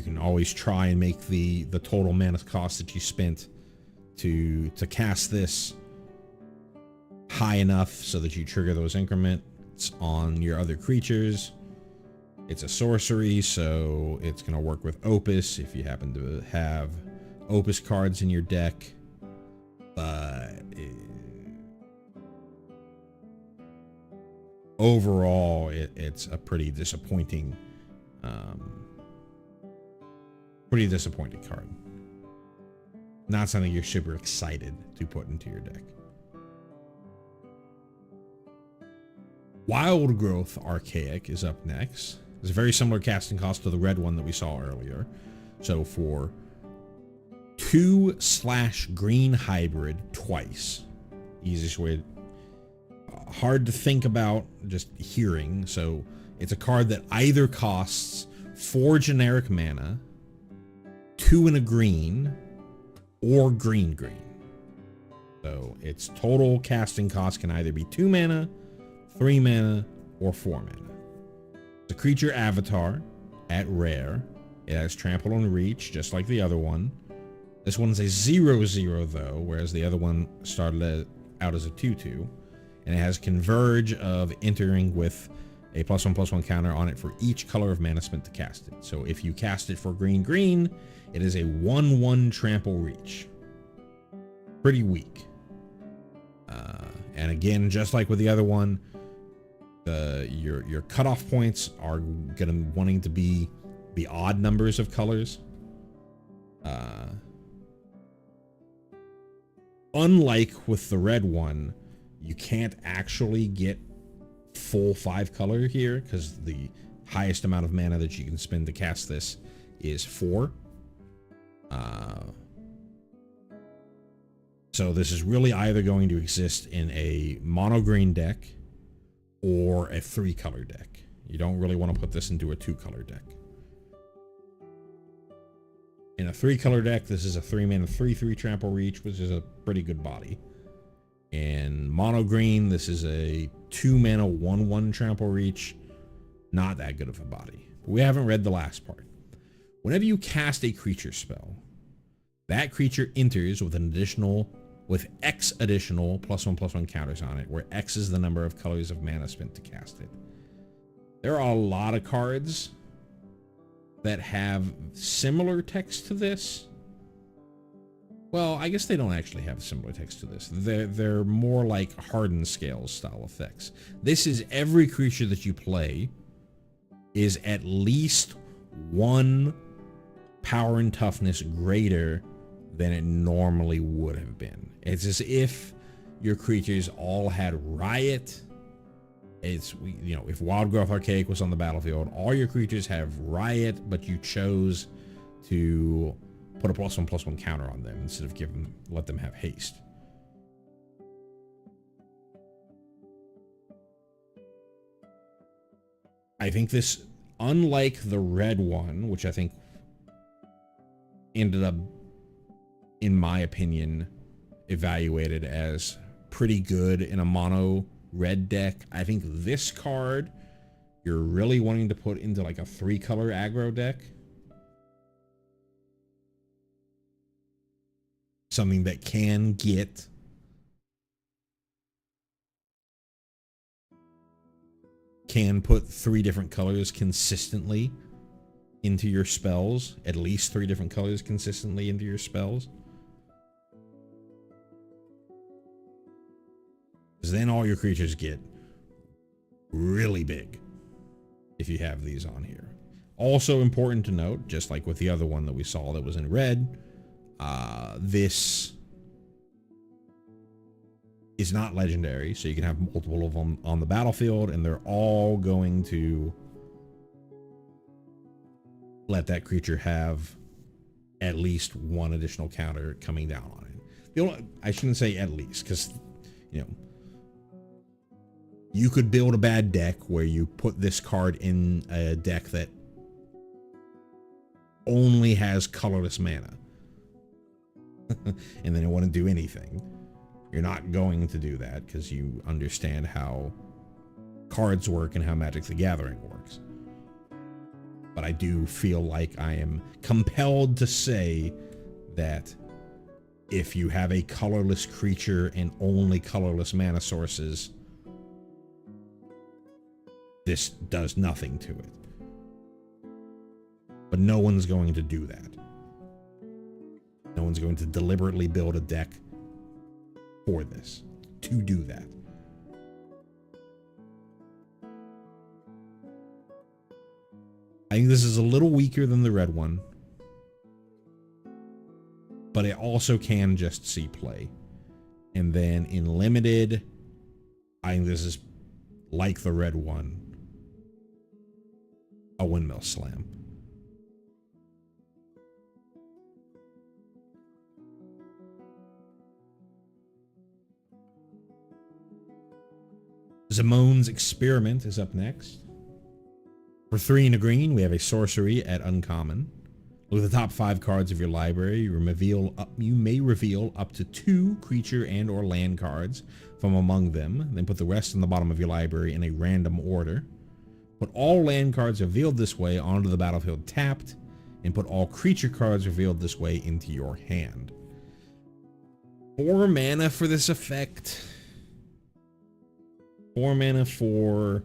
can always try and make the total mana cost that you spent to cast this high enough so that you trigger those increments on your other creatures. It's a sorcery, so it's going to work with Opus if you happen to have Opus cards in your deck. But overall, it's a pretty disappointing card. Not something you're super excited to put into your deck. Wild Growth Archaic is up next. It's a very similar casting cost to the red one that we saw earlier. So for 2/green hybrid twice. Easiest way. Hard to think about just hearing. So it's a card that either costs 4 generic mana, 2 and a green, or green. So its total casting cost can either be 2 mana, 3 mana, or 4 mana. It's a creature avatar at rare. It has trample and reach, just like the other one. This one's a 0/0 though, whereas the other one started out as a 2/2. And it has converge of entering with a +1/+1 counter on it for each color of mana spent to cast it. So if you cast it for green, it is a 1/1 trample reach. Pretty weak. And again, just like with the other one, your cutoff points are wanting to be odd numbers of colors. unlike with the red one, you can't actually get full 5 color here because the highest amount of mana that you can spend to cast this is 4. So this is really either going to exist in a mono green deck or a 3 color deck. You don't really want to put this into a 2 color deck. In a 3 color deck, this is a 3 mana 3/3 trample reach, which is a pretty good body. In mono green, this is a 2 mana 1/1 trample reach. Not that good of a body. But we haven't read the last part. Whenever you cast a creature spell, that creature enters with X additional +1/+1 counters on it, where X is the number of colors of mana spent to cast it. There are a lot of cards that have similar text to this. Well, I guess they don't actually have similar text to this. They're more like hardened scales style effects. This is every creature that you play is at least 1 power and toughness greater than it normally would have been. It's as if your creatures all had Riot. It's, you know, if Wild Growth Archaic was on the battlefield, all your creatures have Riot, but you chose to put a +1/+1 counter on them instead of let them have haste. I think this, unlike the red one, which I think ended up, in my opinion, evaluated as pretty good in a mono red deck, I think this card you're really wanting to put into like a 3 color aggro deck. Something that can put 3 different colors consistently into your spells, at least 3 different colors consistently into your spells. Because then all your creatures get really big if you have these on here. Also important to note, just like with the other one that we saw that was in red, this is not legendary, so you can have multiple of them on the battlefield, and they're all going to let that creature have at least 1 additional counter coming down on it. I shouldn't say at least, because, you know, you could build a bad deck where you put this card in a deck that only has colorless mana. And then it wouldn't do anything. You're not going to do that because you understand how cards work and how Magic the Gathering works. But I do feel like I am compelled to say that if you have a colorless creature and only colorless mana sources, this does nothing to it. But no one's going to do that. No one's going to deliberately build a deck for this, to do that. I think this is a little weaker than the red one, but it also can just see play. And then in limited, I think this is like the red one, a windmill slam. Zamone's Experiment is up next. For 3 and a green, we have a sorcery at uncommon. Look at the top 5 cards of your library. You may reveal up to 2 creature and or land cards from among them. Then put the rest on the bottom of your library in a random order. Put all land cards revealed this way onto the battlefield tapped, and put all creature cards revealed this way into your hand. 4 mana for this effect. 4 mana for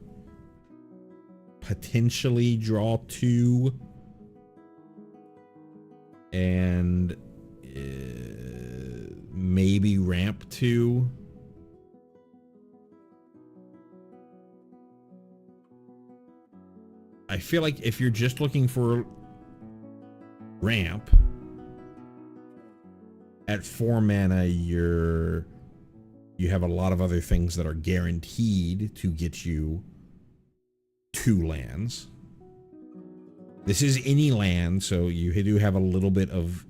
potentially draw 2 and maybe ramp 2. I feel like if you're just looking for ramp at 4 mana, you have a lot of other things that are guaranteed to get you 2 lands. This is any land, so you do have a little bit of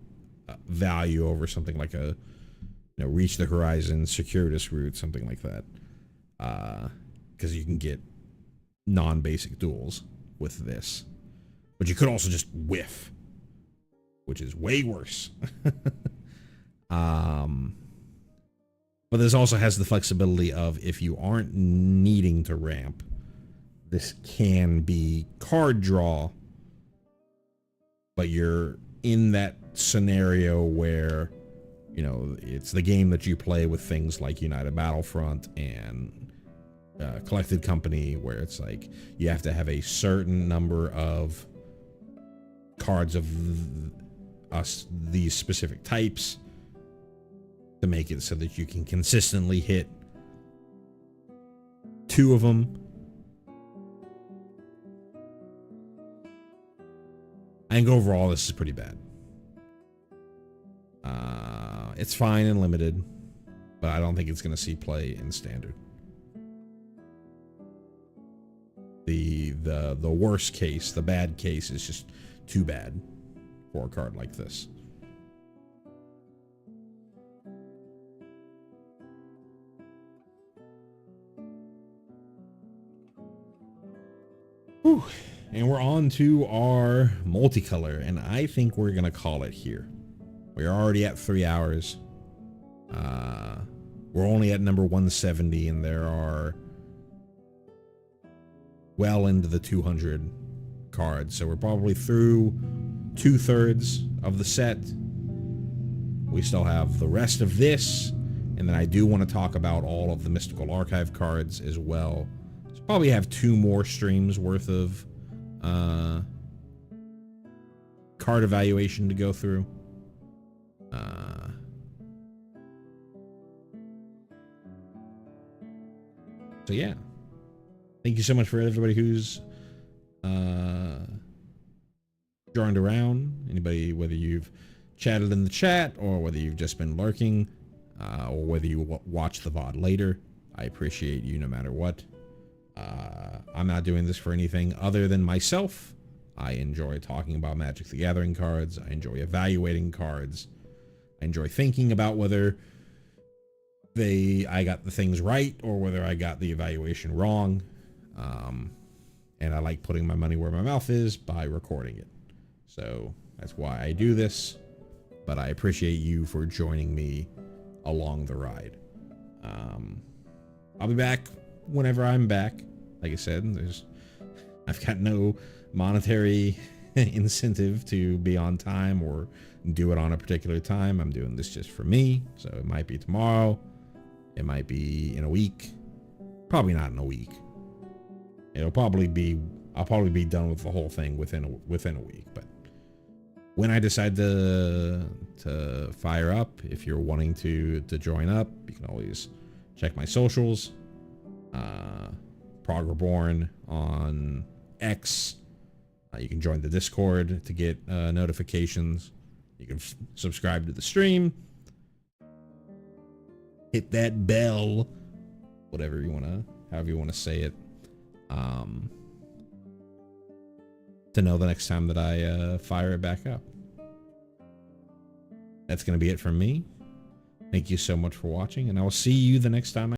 value over something like a, Reach the Horizon, Circuitous Route, something like that. Because you can get non-basic duels with this. But you could also just whiff, which is way worse. But this also has the flexibility of, if you aren't needing to ramp, this can be card draw, but you're in that scenario where, it's the game that you play with things like United Battlefront and Collected Company, where it's like you have to have a certain number of cards of these specific types to make it so that you can consistently hit 2 of them. I think overall this is pretty bad. It's fine in limited, but I don't think it's going to see play in standard. The worst case, the bad case, is just too bad for a card like this. Whew. And we're on to our multicolor, and I think we're going to call it here. We're already at 3 hours. We're only at number 170, and there are well into the 200 cards. So we're probably through 2/3 of the set. We still have the rest of this, and then I do want to talk about all of the Mystical Archive cards as well. So probably have 2 more streams worth of card evaluation to go through. So yeah, thank you so much for everybody who's joined around. Anybody, whether you've chatted in the chat or whether you've just been lurking, or whether you watch the VOD later, I appreciate you no matter what. I'm not doing this for anything other than myself. I enjoy talking about Magic the Gathering cards. I enjoy evaluating cards. I enjoy thinking about whether I got the things right or whether I got the evaluation wrong. And I like putting my money where my mouth is by recording it. So that's why I do this. But I appreciate you for joining me along the ride. I'll be back whenever I'm back. Like I said, I've got no monetary incentive to be on time or do it on a particular time. I'm doing this just for me. So it might be tomorrow. It might be in a week. Probably not in a week. I'll probably be done with the whole thing within a week. But when I decide to fire up, if you're wanting to join up, you can always check my socials. Prog Reborn on X. You can join the Discord to get notifications. You can subscribe to the stream. Hit that bell, however you want to say it, to know the next time that I fire it back up. That's going to be it from me. Thank you so much for watching, and I will see you the next time.